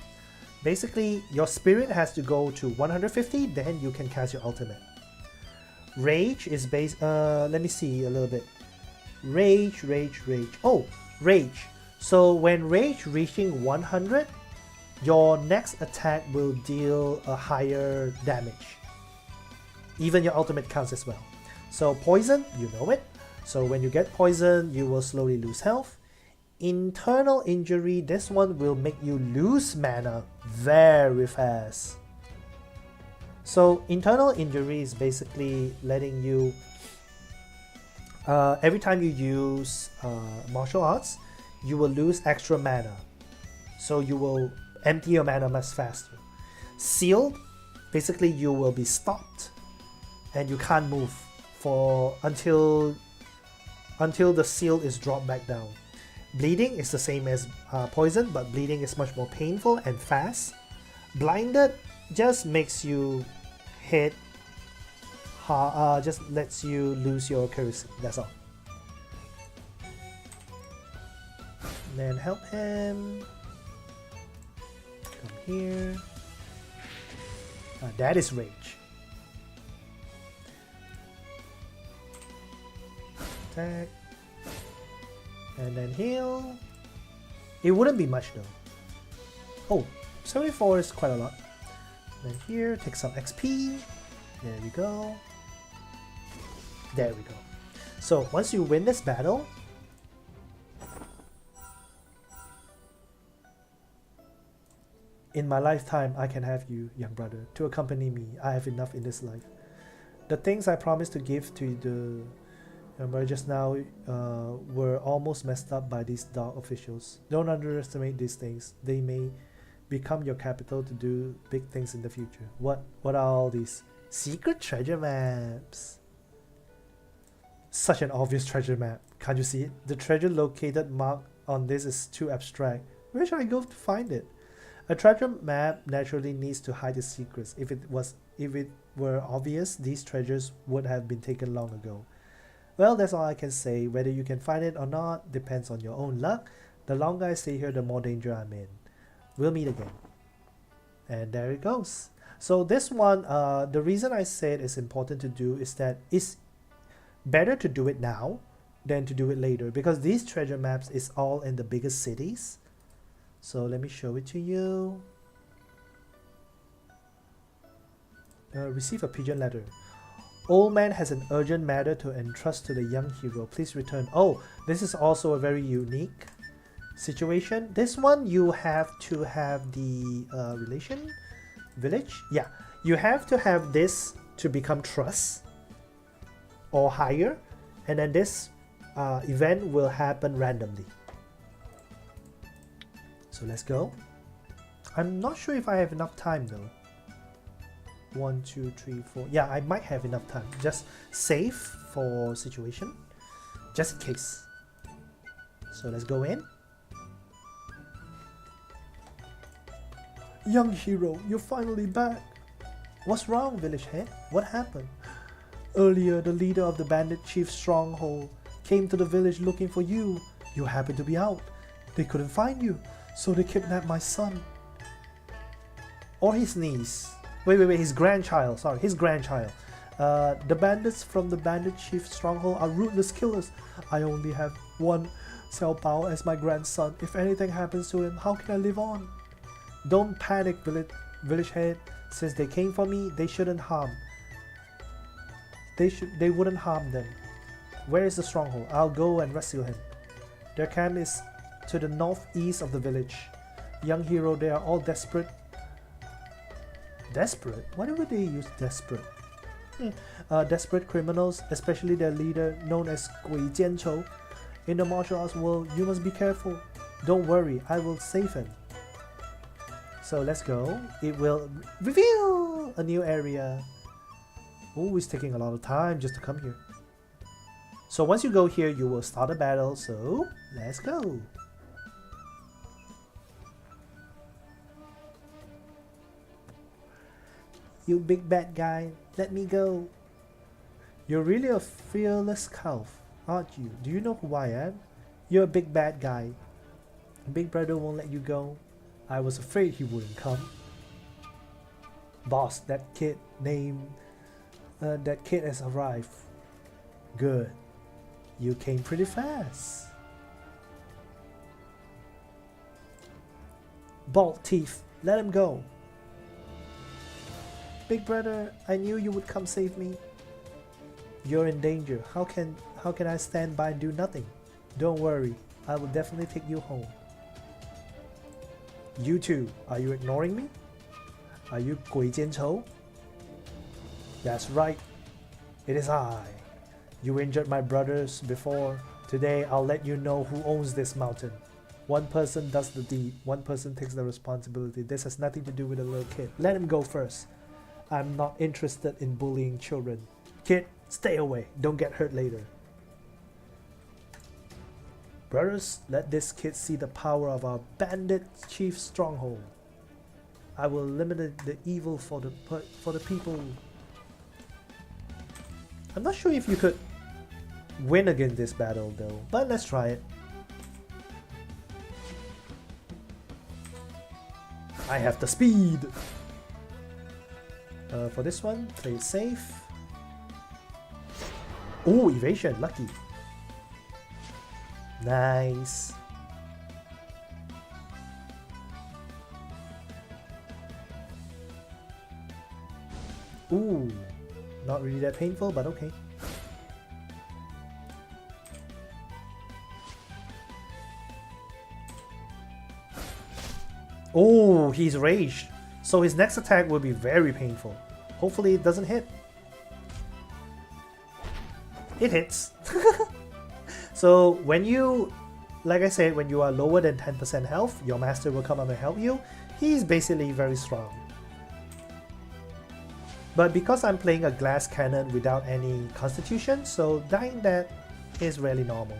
Basically, your spirit has to go to 150, then you can cast your ultimate. Rage is based, let me see a little bit. Rage. Oh, Rage. So when Rage reaching 100, your next attack will deal a higher damage. Even your ultimate counts as well. So Poison, you know it. So when you get Poison, you will slowly lose health. Internal Injury, this one will make you lose mana very fast. So Internal Injury is basically letting you, every time you use martial arts, you will lose extra mana. So you will empty your mana much faster. Sealed, basically you will be stopped and you can't move until until the seal is dropped back down. Bleeding is the same as poison, but bleeding is much more painful and fast. Blinded just makes you hit, just lets you lose your accuracy, that's all. Then help him. Come here. That is rage. Attack. And then heal. It wouldn't be much though. Oh, 74 is quite a lot. Then here, take some XP. There we go. There we go. So once you win this battle, in my lifetime, I can have you, young brother, to accompany me. I have enough in this life. The things I promised to give to the young brother just now were almost messed up by these dark officials. Don't underestimate these things. They may become your capital to do big things in the future. What are all these? Secret treasure maps. Such an obvious treasure map. Can't you see it? The treasure located marked on this is too abstract. Where should I go to find it? A treasure map naturally needs to hide its secrets. If it were obvious, these treasures would have been taken long ago. Well, that's all I can say. Whether you can find it or not depends on your own luck. The longer I stay here, the more danger I'm in. We'll meet again. And there it goes. So this one, the reason I said it's important to do is that it's better to do it now than to do it later, because these treasure maps is all in the biggest cities. So let me show it to you. Receive a pigeon letter. Old man has an urgent matter to entrust to the young hero. Please return. Oh, this is also a very unique situation. This one you have to have the relation village. Yeah, you have to have this to become trust or higher, and then this event will happen randomly. So let's go. I'm not sure if I have enough time though. 1, 2, 3, 4. Yeah, I might have enough time. Just save for situation, just in case. So let's go in. Young hero, you're finally back. What's wrong, village head? What happened? Earlier, the leader of the bandit chief's stronghold came to the village looking for you. You happened to be out. They couldn't find you, so they kidnapped my son. Or his niece. Wait, his grandchild. Sorry, his grandchild. The bandits from the bandit chief's stronghold are ruthless killers. I only have one Xiao Bao as my grandson. If anything happens to him, how can I live on? Don't panic, village head. Since they came for me, they shouldn't harm. They wouldn't harm them. Where is the stronghold? I'll go and rescue him. Their camp is to the northeast of the village. Young hero, they are all desperate. Desperate? Why would they use desperate? Desperate criminals, especially their leader known as Gui Jianchou. In the martial arts world, you must be careful. Don't worry, I will save him. So let's go. It will reveal a new area. Oh, it's taking a lot of time just to come here. So once you go here, you will start a battle. So let's go. You big bad guy, let me go. You're really a fearless calf, aren't you? Do you know who I am? You're a big bad guy. Big brother won't let you go. I was afraid he wouldn't come. Boss, that kid has arrived. Good. You came pretty fast. Bald teeth, let him go. Big brother, I knew you would come save me. You're in danger. How can I stand by and do nothing? Don't worry, I will definitely take you home. You too, are you ignoring me? Are you Gui Jianchou? That's right, it is I. You injured my brothers before. Today I'll let you know who owns this mountain. One person does the deed, one person takes the responsibility. This has nothing to do with a little kid. Let him go first. I'm not interested in bullying children. Kid, stay away. Don't get hurt later. Brothers, let this kid see the power of our bandit chief stronghold. I will eliminate the evil for the people. I'm not sure if you could win against this battle though, but let's try it. I have the speed. For this one, play it safe. Oh, evasion, lucky. Nice. Ooh, not really that painful, but okay. Oh, he's raged. So his next attack will be very painful. Hopefully it doesn't hit. It hits. So when you, like I said, when you are lower than 10% health, your master will come up and help you. He's basically very strong. But because I'm playing a glass cannon without any constitution, so dying that is really normal.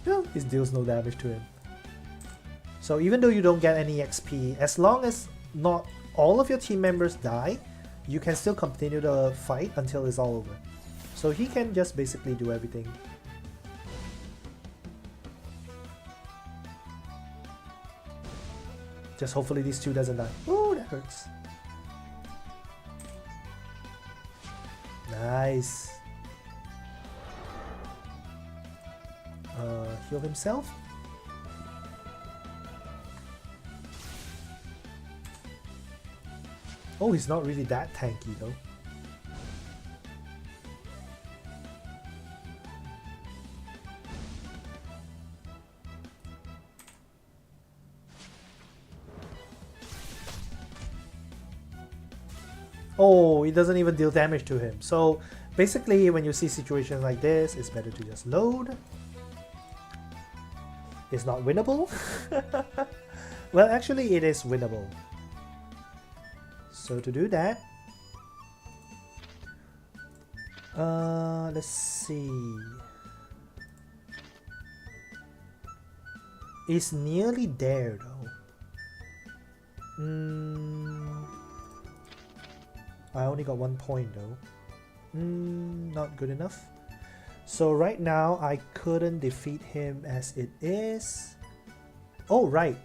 Well, it deals no damage to him. So even though you don't get any XP, as long as not all of your team members die, you can still continue the fight until it's all over. So he can just basically do everything. Just hopefully these two doesn't die. Oh, that hurts. Nice. Heal himself. Oh, he's not really that tanky though. Oh, it doesn't even deal damage to him. So basically when you see situations like this, it's better to just load. It's not winnable. Well, actually it is winnable. So to do that, let's see. It's nearly there though. I only got 1 point though. Not good enough. So right now I couldn't defeat him as it is. Oh right,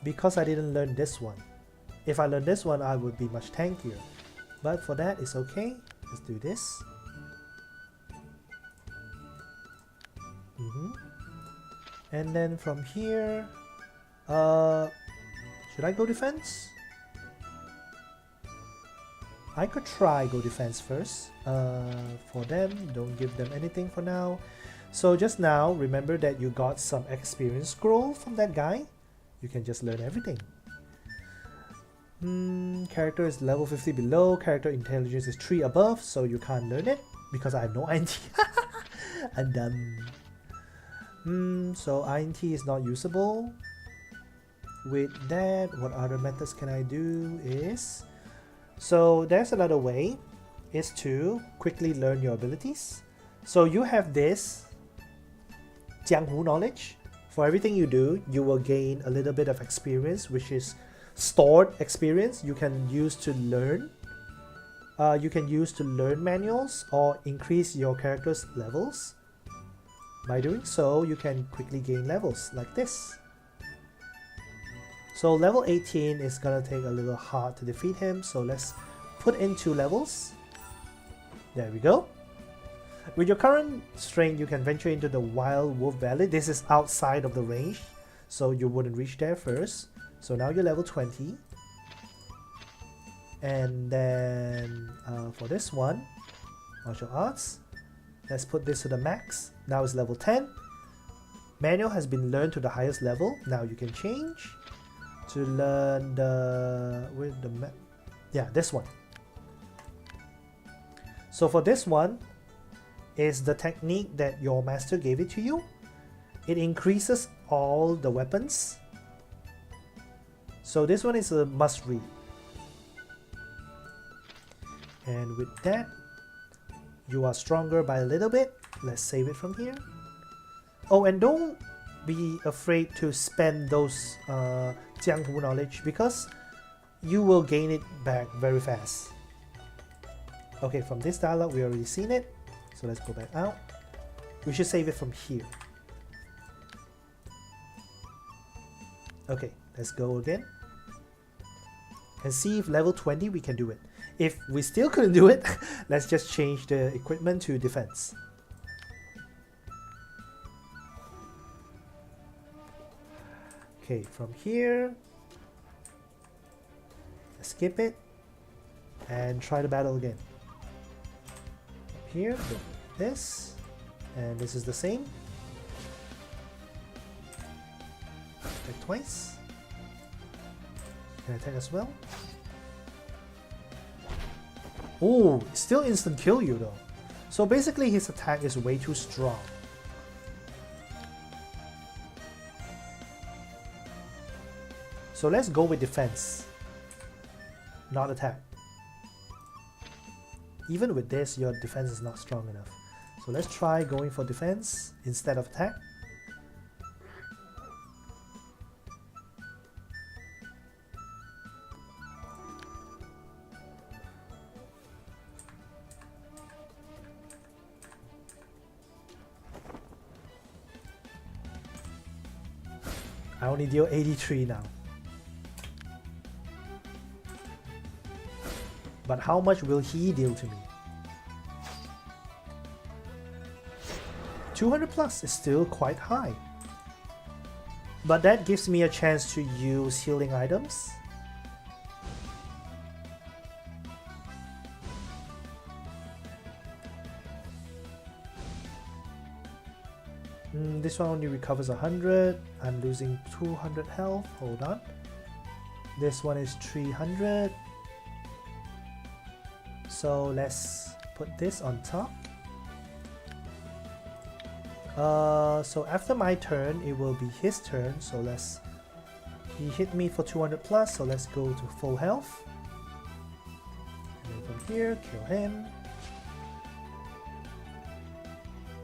because I didn't learn this one. If I learned this one, I would be much tankier. But for that, it's okay. Let's do this. And then from here, should I go defense? I could try go defense first. For them, don't give them anything for now. So just now, remember that you got some experience scroll from that guy. You can just learn everything. Character is level 50 below, character intelligence is 3 above, so you can't learn it because I have no INT. I'm dumb. So INT is not usable. With that, what other methods can I do is... So there's another way, is to quickly learn your abilities. So you have this Jianghu knowledge. For everything you do, you will gain a little bit of experience, which is stored experience you can use to learn. You can use to learn manuals or increase your character's levels. By doing so, you can quickly gain levels like this. So level 18 is gonna take a little hard to defeat him, so let's put in 2 levels. There we go. With your current strength, you can venture into the Wild Wolf Valley. This is outside of the range, so you wouldn't reach there first. So now you're level 20. And then for this one, martial arts, let's put this to the max. Now it's level 10. Manual has been learned to the highest level. Now you can change to learn this one. So for this one is the technique that your master gave it to you. It increases all the weapons. So this one is a must read. And with that, You are stronger by a little bit. Let's save it from here. Oh, and don't be afraid to spend those Jianghu knowledge because you will gain it back very fast. Okay, from this dialogue we already seen it. So let's go back out. We should save it from here. Okay, let's go again. And see if level 20 we can do it. If we still couldn't do it, let's just change the equipment to defense. Okay, from here, let's skip it and try the battle again. Here, go this, and this is the same. Attack twice. Can attack as well. Oh, still instant kill you though. So basically his attack is way too strong. So let's go with defense, not attack. Even with this, your defense is not strong enough. So let's try going for defense instead of attack. I only deal 83 now. But how much will he deal to me? 200 plus is still quite high. But that gives me a chance to use healing items. This one only recovers 100. I'm losing 200 health. Hold on. This one is 300. So let's put this on top. So after my turn, it will be his turn. So he hit me for 200 plus. So let's go to full health. And then from here, kill him.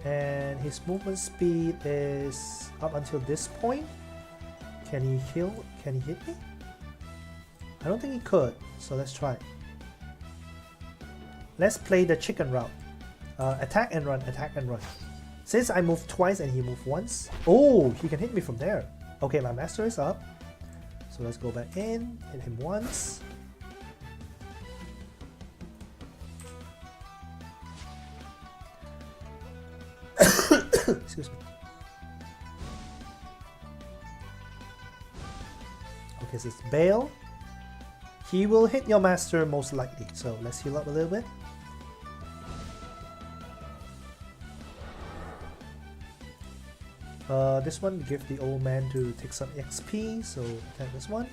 And his movement speed is up until this point. Can he heal? Can he hit me? I don't think he could. So let's try. Let's play the chicken route. Attack and run, attack and run. Since I moved twice and he moved once. Oh, he can hit me from there. Okay, my master is up. So let's go back in, hit him once. Excuse me. Okay, so it's Bale. He will hit your master most likely. So let's heal up a little bit. This one give the old man to take some XP, so attack this one.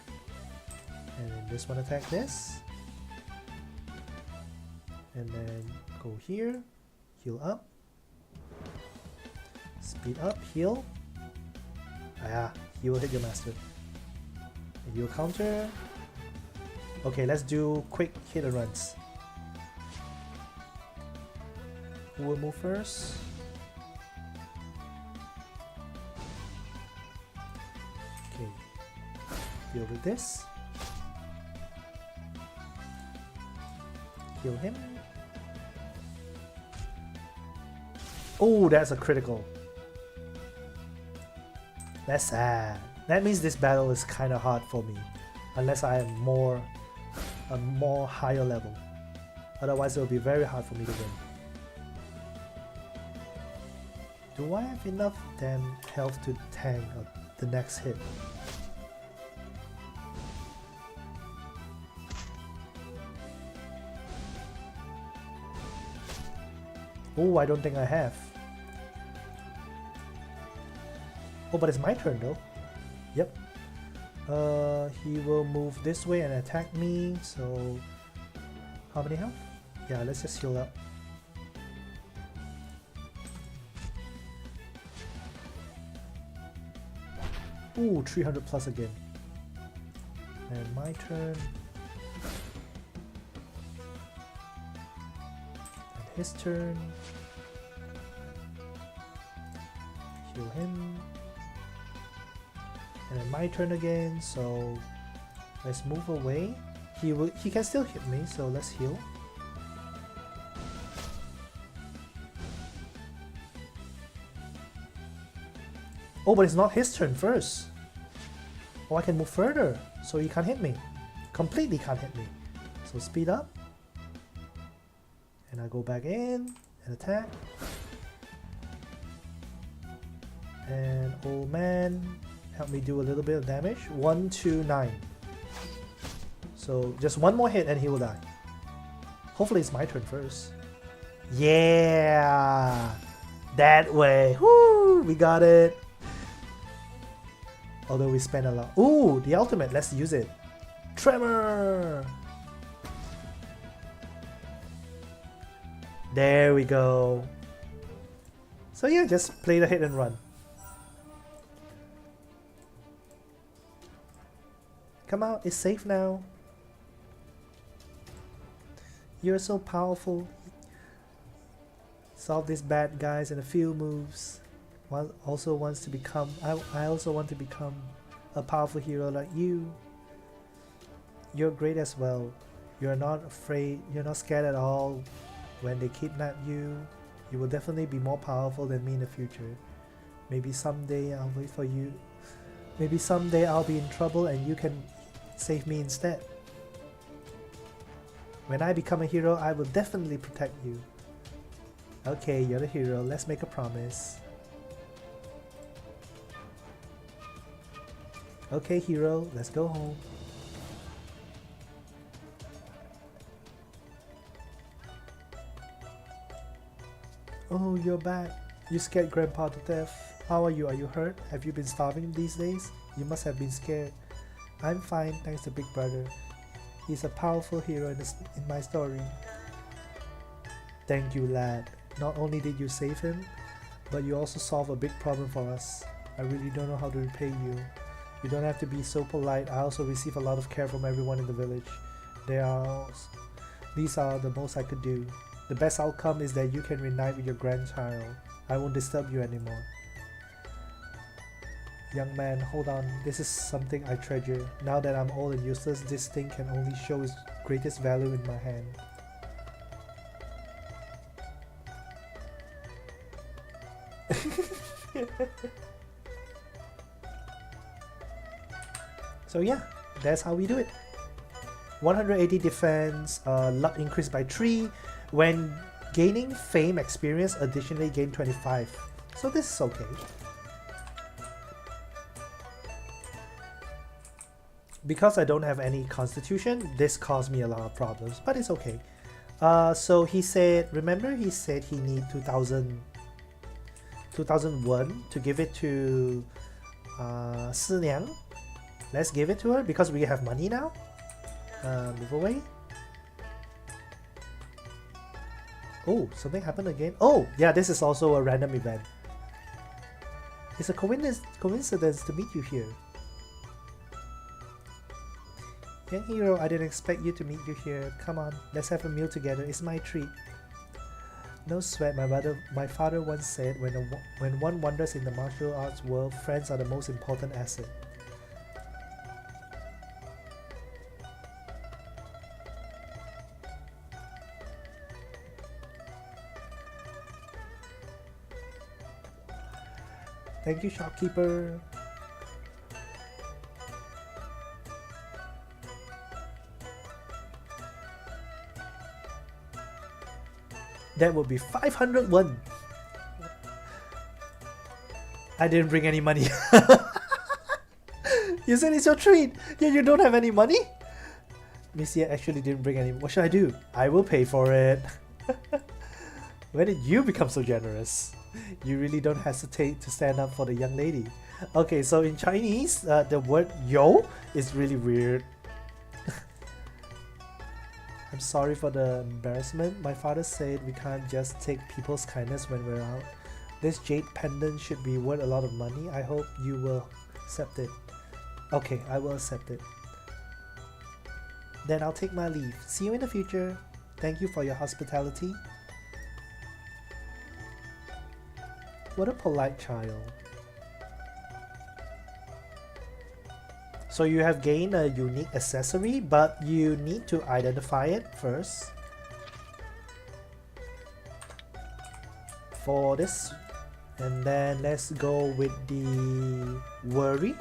And then this one attack this. And then go here, heal up. Speed up, heal. Ah, he will hit your master. And you'll counter. Okay, let's do quick hit and runs. Who will move first? Okay, deal with this. Kill him. Oh, that's a critical. That's sad. That means this battle is kind of hard for me, unless I am a more higher level. Otherwise, it will be very hard for me to win. Do I have enough damn health to tank the next hit? Oh, I don't think I have. Oh, but it's my turn though. Yep. He will move this way and attack me. So, how many health? Yeah, let's just heal up. Ooh, 300 plus again. And my turn. And his turn. Heal him. And then my turn again, so let's move away. He can still hit me, so let's heal. Oh, but it's not his turn first. Oh, I can move further, so he can't hit me. Completely can't hit me. So speed up. And I go back in and attack. And old man, help me do a little bit of damage. 1, 2, 9. So just one more hit and he will die. Hopefully it's my turn first. Yeah! That way. Woo! We got it. Although we spent a lot. Ooh, the ultimate. Let's use it. Tremor! There we go. So yeah, just play the hit and run. Come out, it's safe now. You're so powerful. Solve these bad guys in a few moves. One also wants to become. I also want to become a powerful hero like you. You're great as well. You're not afraid. You're not scared at all. When they kidnap you, you will definitely be more powerful than me in the future. Maybe someday I'll wait for you. Maybe someday I'll be in trouble and you can save me instead. When I become a hero, I will definitely protect you. Okay, you're the hero. Let's make a promise. Okay, hero, let's go home. Oh, you're back. You scared Grandpa to death. How are you? Are you hurt? Have you been starving these days? You must have been scared. I'm fine, thanks to Big Brother. He's a powerful hero in my story. Thank you, lad. Not only did you save him, but you also solved a big problem for us. I really don't know how to repay you. You don't have to be so polite. I also receive a lot of care from everyone in the village. These are the most I could do. The best outcome is that you can reunite with your grandchild. I won't disturb you anymore. Young man, hold on. This is something I treasure. Now that I'm old and useless, this thing can only show its greatest value in my hand. So yeah, that's how we do it. 180 defense, luck increased by 3. When gaining fame experience, additionally gain 25. So this is okay. Because I don't have any constitution, this caused me a lot of problems, but it's okay. So he said, remember he said he need 2001 to give it to Si Niang. Let's give it to her because we have money now. Move away. Oh, something happened again. Oh, yeah, this is also a random event. It's a coincidence to meet you here. Young hero, I didn't expect you to meet you here. Come on, let's have a meal together. It's my treat. No sweat, my father once said, when one wanders in the martial arts world, friends are the most important asset. Thank you, shopkeeper. That would be 501. I didn't bring any money. You said it's your treat. Yeah, you don't have any money? Missy actually didn't bring any. What should I do? I will pay for it. When did you become so generous? You really don't hesitate to stand up for the young lady. Okay, so in Chinese, the word yo is really weird. I'm sorry for the embarrassment. My father said we can't just take people's kindness when we're out. This jade pendant should be worth a lot of money. I hope you will accept it. Okay, I will accept it. Then I'll take my leave. See you in the future. Thank you for your hospitality. What a polite child. So you have gained a unique accessory, but you need to identify it first. For this, and then let's go with the worry.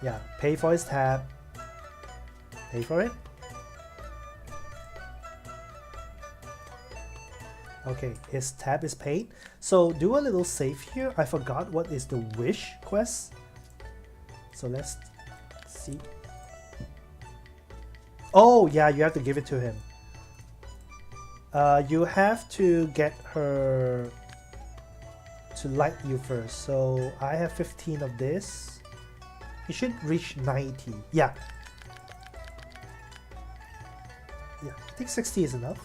Yeah, pay for his tab. Pay for it. Okay, his tab is paid. So do a little save here. I forgot what is the wish quest. So let's see. Oh yeah, you have to give it to him. You have to get her to like you first. So I have 15 of this. You should reach 90. Yeah. Yeah, I think 60 is enough.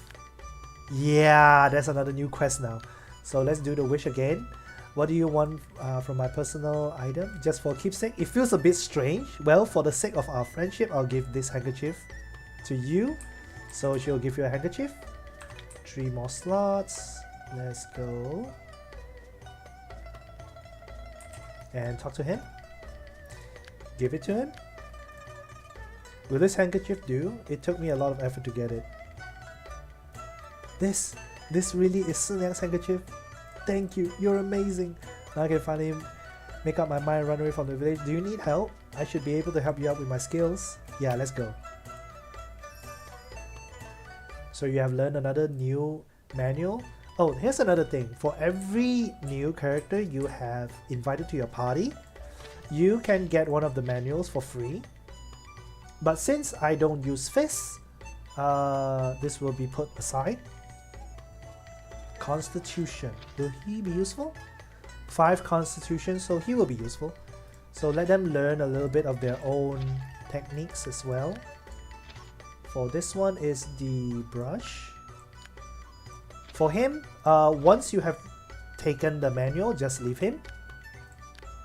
Yeah, that's another new quest now. So let's do the wish again. What do you want from my personal item? Just for keepsake? It feels a bit strange. Well, for the sake of our friendship, I'll give this handkerchief to you. So she'll give you a handkerchief. 3 more slots. Let's go. And talk to him. Give it to him. Will this handkerchief do? It took me a lot of effort to get it. This really is Sunyang's handkerchief. Thank you, you're amazing. Now I can finally make up my mind and run away from the village. Do you need help? I should be able to help you out with my skills. Yeah, let's go. So you have learned another new manual. Oh, here's another thing. For every new character you have invited to your party, you can get one of the manuals for free. But since I don't use fists, this will be put aside. Constitution. Will he be useful? 5 constitution, so he will be useful. So let them learn a little bit of their own techniques as well. For this one is the brush. For him, once you have taken the manual, just leave him,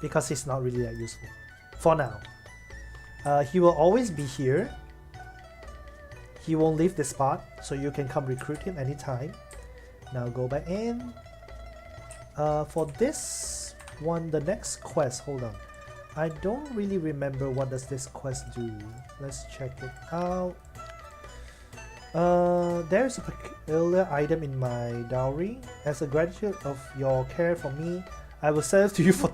because he's not really that useful for now. He will always be here. He won't leave this spot, so you can come recruit him anytime. Now go back in. For this one, the next quest, hold on. I don't really remember what does this quest do. Let's check it out. There's a peculiar item in my dowry. As a gratitude of your care for me, I will sell it to you for...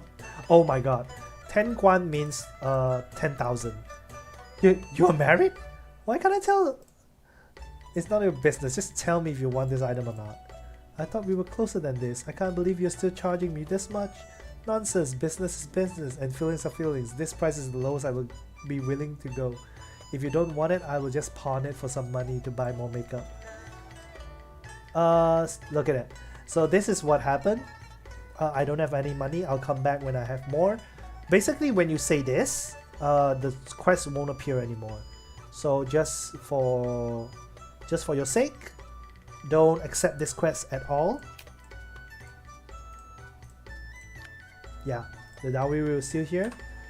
Oh my god. 10 guan means 10,000. You are married? Why can't I tell? It's not your business. Just tell me if you want this item or not. I thought we were closer than this. I can't believe you're still charging me this much. Nonsense. Business is business and feelings are feelings. This price is the lowest I will be willing to go. If you don't want it, I will just pawn it for some money to buy more makeup. Look at it. So this is what happened. I don't have any money. I'll come back when I have more. Basically, when you say this, the quest won't appear anymore. So just for your sake, don't accept this quest at all. Yeah, the dowry will still here.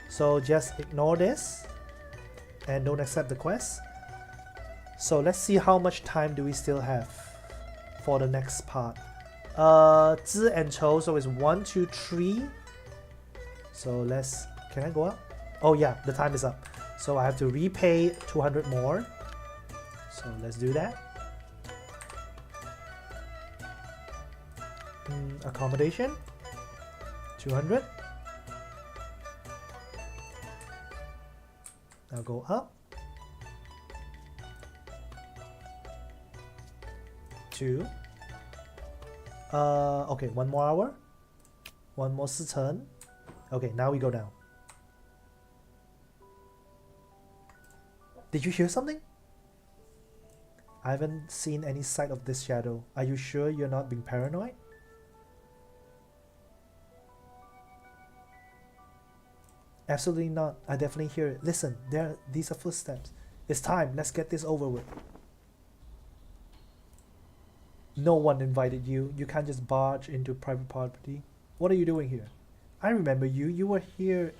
So just ignore this and don't accept the quest. So let's see how much time do we still have for the next part. Zi and Chou, so it's 1, 2, 3. So let's, can I go up? Oh yeah, the time is up. So I have to repay 200 more. So let's do that. Accommodation, 200. Now go up. 2. Okay, 1 more hour. 1 more turn. Okay, now we go down. Did you hear something? I haven't seen any sight of this shadow. Are you sure you're not being paranoid? Absolutely not. I definitely hear it. Listen, these are footsteps. It's time. Let's get this over with. No one invited you. You can't just barge into private property. What are you doing here? I remember you. You were here.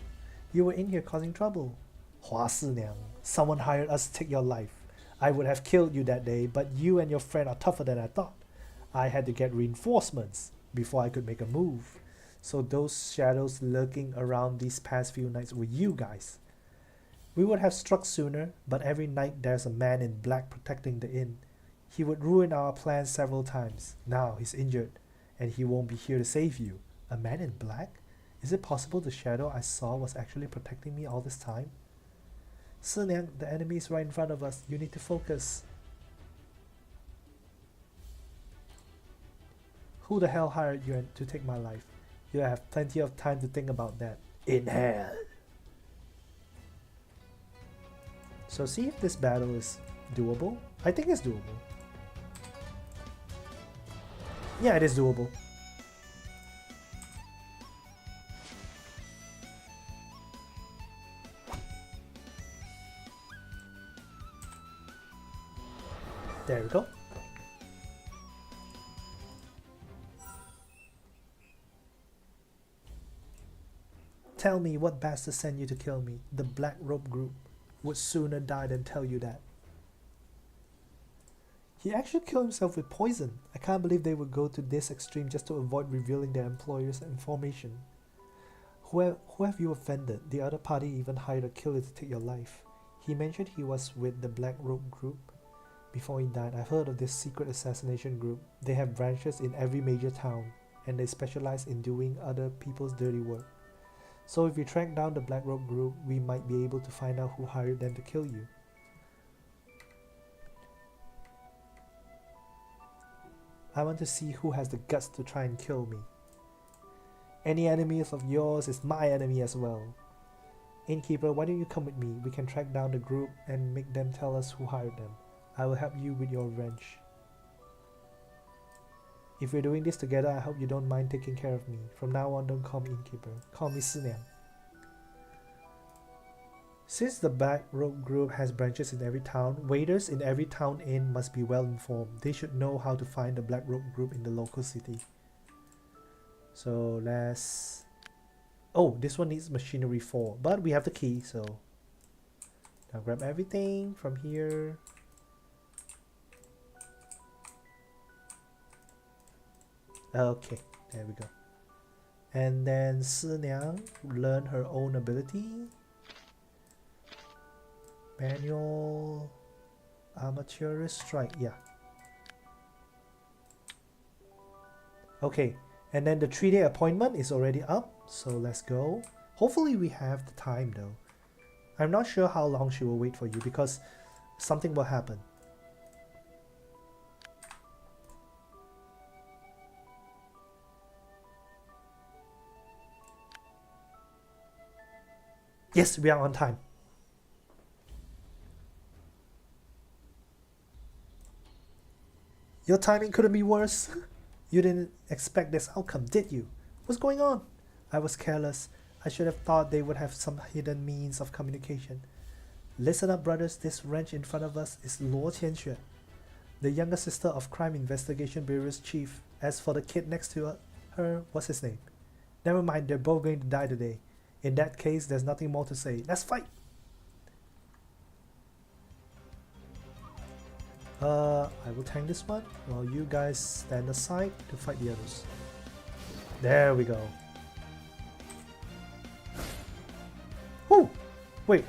You were in here causing trouble. Hua Sinyang. Someone hired us to take your life. I would have killed you that day, but you and your friend are tougher than I thought. I had to get reinforcements before I could make a move. So those shadows lurking around these past few nights were you guys. We would have struck sooner, but every night there's a man in black protecting the inn. He would ruin our plans several times. Now he's injured, and he won't be here to save you. A man in black? Is it possible the shadow I saw was actually protecting me all this time? Sinyang, the enemy is right in front of us. You need to focus. Who the hell hired you to take my life? You have plenty of time to think about that. In hell. So see if this battle is doable. I think it's doable. Yeah, it is doable. There we go. Tell me what bastard sent you to kill me. The Black Robe Group would sooner die than tell you that. He actually killed himself with poison. I can't believe they would go to this extreme just to avoid revealing their employer's information. Who have you offended? The other party even hired a killer to take your life. He mentioned he was with the Black Robe Group. Before he died, I've heard of this secret assassination group. They have branches in every major town, and they specialize in doing other people's dirty work. So if we track down the Black Robe Group, we might be able to find out who hired them to kill you. I want to see who has the guts to try and kill me. Any enemies of yours is my enemy as well. Innkeeper, why don't you come with me? We can track down the group and make them tell us who hired them. I will help you with your revenge. If we're doing this together, I hope you don't mind taking care of me. From now on, don't call me Innkeeper. Call me Sinyang. Since the Black Robe Group has branches in every town, waiters in every town inn must be well informed. They should know how to find the Black Robe Group in the local city. So let's... Oh, this one needs machinery 4, but we have the key, so... Now grab everything from here. Okay, there we go. And then Sinyang learn her own ability. Manual Amateur Strike, yeah. Okay, and then the 3-day appointment is already up, so let's go. Hopefully we have the time though. I'm not sure how long she will wait for you because something will happen. Yes, we are on time. Your timing couldn't be worse. You didn't expect this outcome, did you? What's going on? I was careless. I should have thought they would have some hidden means of communication. Listen up, brothers. This wrench in front of us is Luo Qianxue, the younger sister of Crime Investigation Bureau's chief. As for the kid next to her, what's his name? Never mind, they're both going to die today. In that case, there's nothing more to say. Let's fight! I will tank this one while you guys stand aside to fight the others. There we go. Whew! Wait,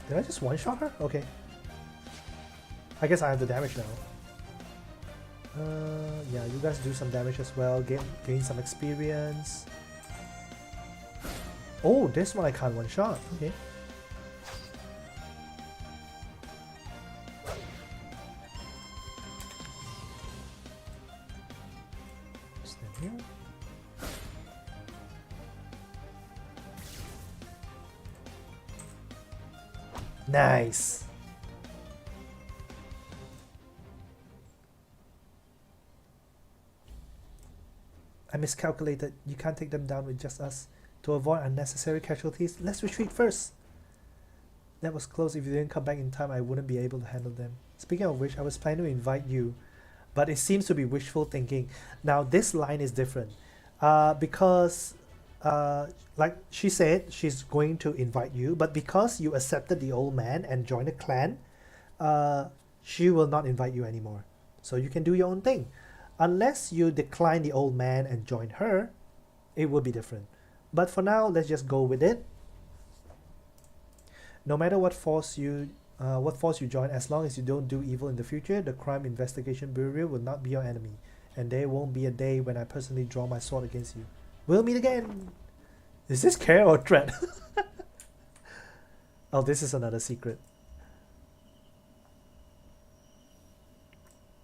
did I just one-shot her? Okay. I guess I have the damage now. Yeah, you guys do some damage as well. Gain some experience. Oh, this one I can't one-shot. Okay. Stand here. Nice. I miscalculated. You can't take them down with just us. To avoid unnecessary casualties, let's retreat first. That was close. If you didn't come back in time, I wouldn't be able to handle them. Speaking of which, I was planning to invite you, but it seems to be wishful thinking. Now, this line is different because, like she said, she's going to invite you, but because you accepted the old man and joined the clan, she will not invite you anymore. So you can do your own thing. Unless you decline the old man and join her, it would be different. But for now, let's just go with it. No matter what force you join, as long as you don't do evil in the future, the Crime Investigation Bureau will not be your enemy, and there won't be a day when I personally draw my sword against you. We'll meet again. Is this care or threat? Oh, this is another secret.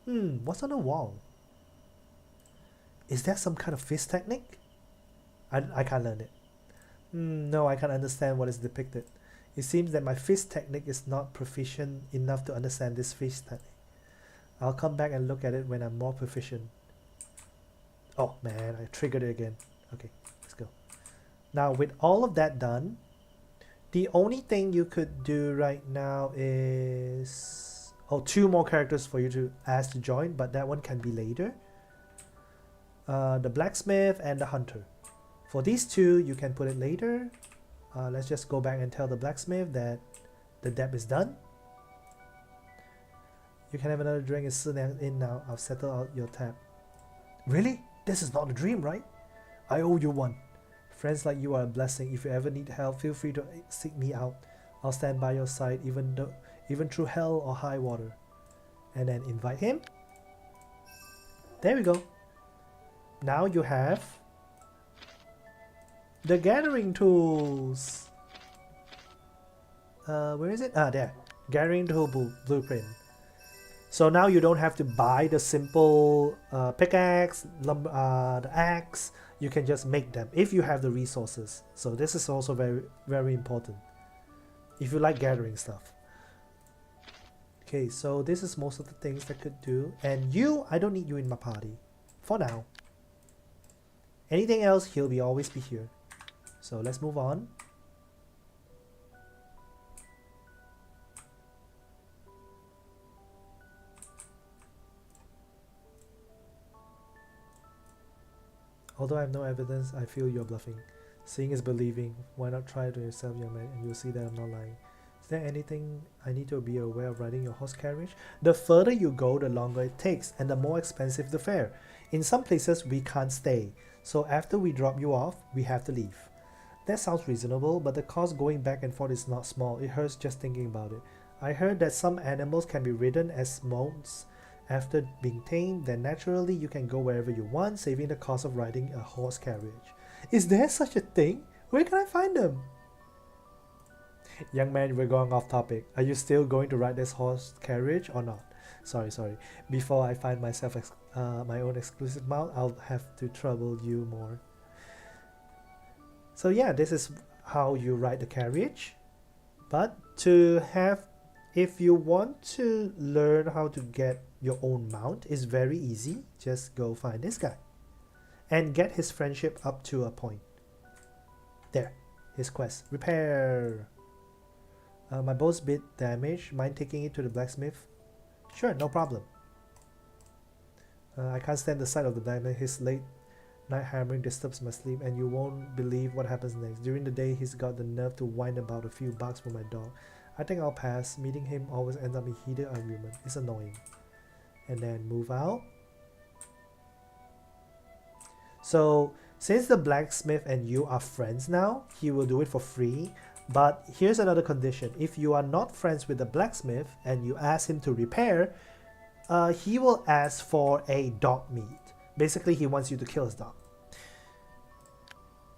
What's on the wall? Is that some kind of fist technique? I can't learn it. No, I can't understand what is depicted. It seems that my fist technique is not proficient enough to understand this fist technique. I'll come back and look at it when I'm more proficient. Oh man, I triggered it again. Okay, let's go. Now with all of that done, the only thing you could do right now is... oh, 2 more characters for you to ask to join, but that one can be later. The blacksmith and the hunter. For these 2, you can put it later. Let's just go back and tell the blacksmith that the debt is done. You can have another drink. It's in now. I've settled out your tab. Really? This is not a dream, right? I owe you one. Friends like you are a blessing. If you ever need help, feel free to seek me out. I'll stand by your side even through hell or high water. And then invite him. There we go. Now you have the gathering tools. Where is it? Ah, there. Gathering tool blueprint. So now you don't have to buy the simple pickaxe, the axe. You can just make them if you have the resources. So this is also very, very important if you like gathering stuff. Okay, so this is most of the things that could do. And you, I don't need you in my party for now. Anything else, he'll always be here. So let's move on. Although I have no evidence, I feel you're bluffing. Seeing is believing. Why not try it yourself, young man, and you'll see that I'm not lying. Is there anything I need to be aware of riding your horse carriage? The further you go, the longer it takes, and the more expensive the fare. In some places, we can't stay. So after we drop you off, we have to leave. That sounds reasonable, but the cost going back and forth is not small. It hurts just thinking about it. I heard that some animals can be ridden as mounts after being tamed, then naturally you can go wherever you want, saving the cost of riding a horse carriage. Is there such a thing? Where can I find them? Young man, we're going off topic. Are you still going to ride this horse carriage or not? Sorry. Before I find myself my own exclusive mount, I'll have to trouble you more. So yeah, this is how you ride the carriage. But if you want to learn how to get your own mount, it's very easy. Just go find this guy and get his friendship up to a point. There, his quest. Repair. My bow's a bit damaged. Mind taking it to the blacksmith? Sure, no problem. I can't stand the sight of the blacksmith. His late night hammering disturbs my sleep, and you won't believe what happens next. During the day, he's got the nerve to whine about a few bucks for my dog. I think I'll pass. Meeting him always ends up in heated argument. It's annoying. And then move out. So since the blacksmith and you are friends now, he will do it for free. But here's another condition. If you are not friends with the blacksmith and you ask him to repair, he will ask for a dog meat. Basically, he wants you to kill his dog.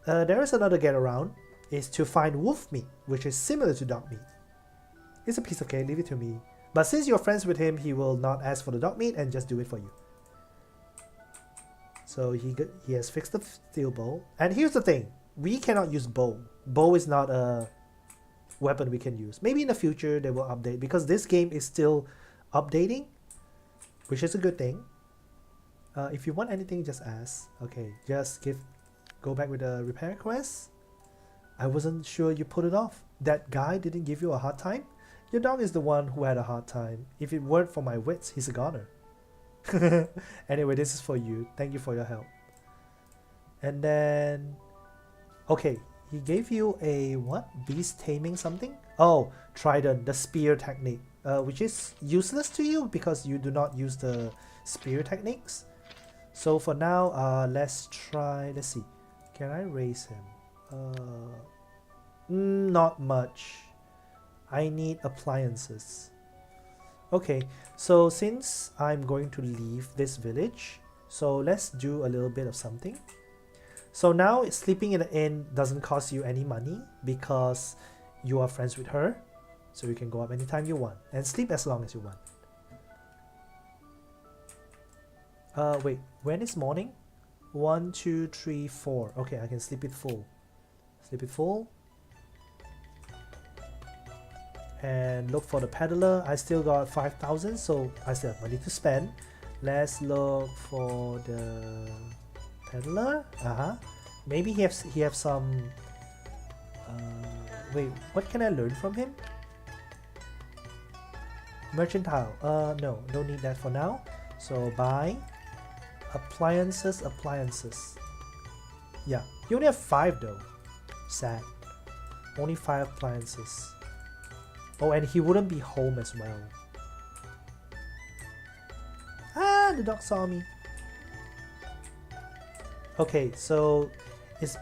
There is another get around, is to find wolf meat, which is similar to dog meat. It's a piece of cake, leave it to me. But since you're friends with him, he will not ask for the dog meat and just do it for you. So he has fixed the steel bow. And here's the thing, we cannot use bow. Bow is not a weapon we can use. Maybe in the future they will update, because this game is still updating, which is a good thing. If you want anything, just ask. Okay, just go back with the repair quest. I wasn't sure you put it off. That guy didn't give you a hard time? Your dog is the one who had a hard time. If it weren't for my wits, he's a goner. Anyway, this is for you. Thank you for your help. And then, okay, he gave you a what? Beast taming something? Oh, trident, the spear technique, which is useless to you because you do not use the spear techniques. So for now, let's see. Can I raise him? Not much. I need appliances. Okay, so since I'm going to leave this village, so let's do a little bit of something. So now sleeping in the inn doesn't cost you any money because you are friends with her. So you can go up anytime you want and sleep as long as you want. Wait, when is morning? 1, 2, 3, 4. Okay, I can sleep it full. Sleep it full. And look for the peddler. I still got 5,000, so I still have money to spend. Let's look for the peddler. Maybe he have some. Wait, what can I learn from him? Mercantile. No, don't need that for now. So buy appliances. Yeah, you only have 5 though. Sad. Only 5 appliances. Oh, and he wouldn't be home as well. Ah, the dog saw me. Okay, so it's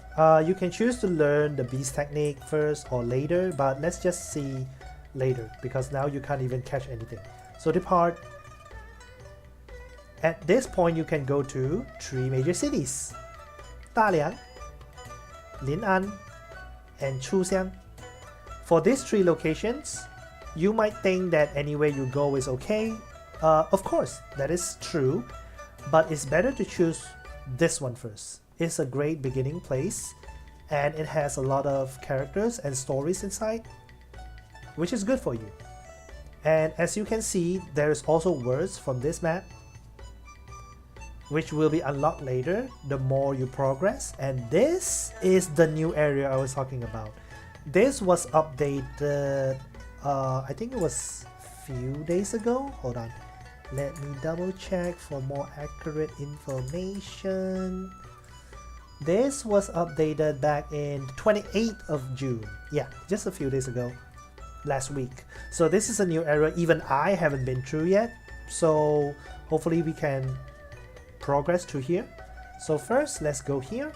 you can choose to learn the beast technique first or later, but let's just see later because now you can't even catch anything. So depart. At this point, you can go to 3 major cities: Daliang, Lin'an, and Chuxiang. For these 3 locations, you might think that anywhere you go is okay. Of course, that is true, but it's better to choose this one first. It's a great beginning place, and it has a lot of characters and stories inside, which is good for you. And as you can see, there is also words from this map, which will be unlocked later the more you progress. And this is the new area I was talking about. This was updated, I think it was few days ago. Hold on, let me double check for more accurate information. This was updated back in 28th of June. Yeah, just a few days ago, last week. So this is a new area even I haven't been through yet. So hopefully we can progress to here. So first, let's go here.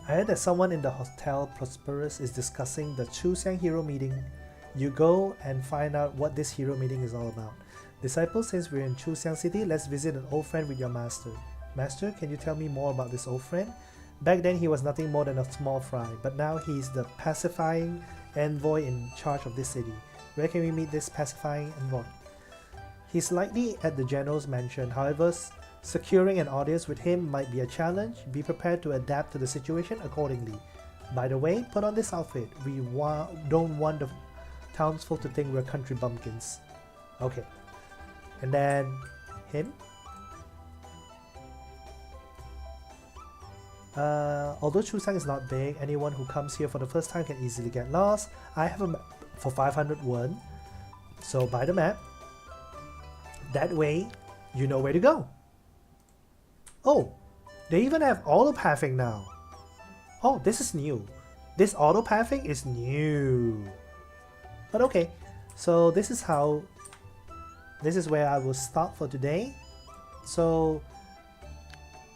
I heard that someone in the Hotel Prosperous is discussing the Chuxiang hero meeting. You go and find out what this hero meeting is all about. Disciples, since we're in Chuxiang City, let's visit an old friend with your master. Master, can you tell me more about this old friend? Back then he was nothing more than a small fry, but now he's the pacifying envoy in charge of this city. Where can we meet this pacifying envoy? He's likely at the general's mansion. However, securing an audience with him might be a challenge. Be prepared to adapt to the situation accordingly. By the way, put on this outfit. We don't want the townsfolk to think we're country bumpkins. Okay. And then him. Although Chuxiang is not big, anyone who comes here for the first time can easily get lost. I have a map for 500 won, so buy the map. That way, you know where to go. Oh, they even have auto-pathing now. Oh, this is new. This auto-pathing is new. But okay, so this is where I will stop for today. So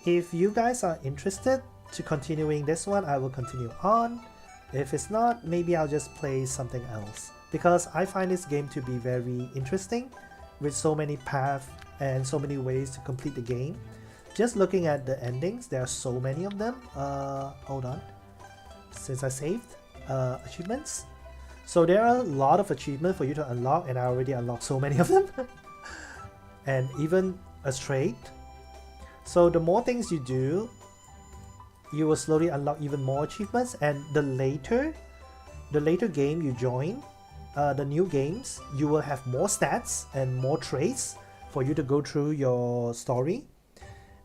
if you guys are interested to continuing this one, I will continue on. If it's not, maybe I'll just play something else, because I find this game to be very interesting with so many paths and so many ways to complete the game. Just looking at the endings, there are so many of them. Hold on, since I saved achievements. So there are a lot of achievements for you to unlock, and I already unlocked so many of them. And even a trade. So the more things you do, you will slowly unlock even more achievements, and the later game you join, the new games, you will have more stats and more traits for you to go through your story,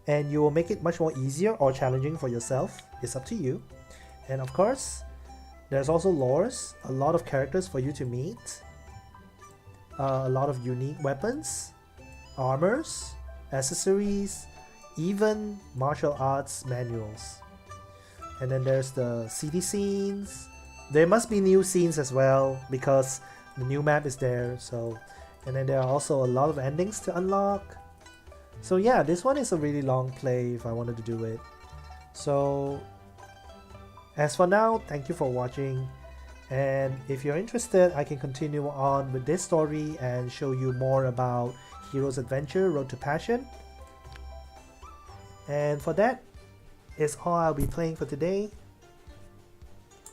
and you will make it much more easier or challenging for yourself. It's up to you. And of course, there's also lores, a lot of characters for you to meet, a lot of unique weapons, armors, accessories, even martial arts manuals. And then there's the city scenes. There must be new scenes as well because the new map is there. So, and then there are also a lot of endings to unlock. So yeah, this one is a really long play if I wanted to do it. So as for now, thank you for watching. And if you're interested, I can continue on with this story and show you more about Hero's Adventure Road to Passion. And for that, is all I'll be playing for today.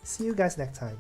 See you guys next time.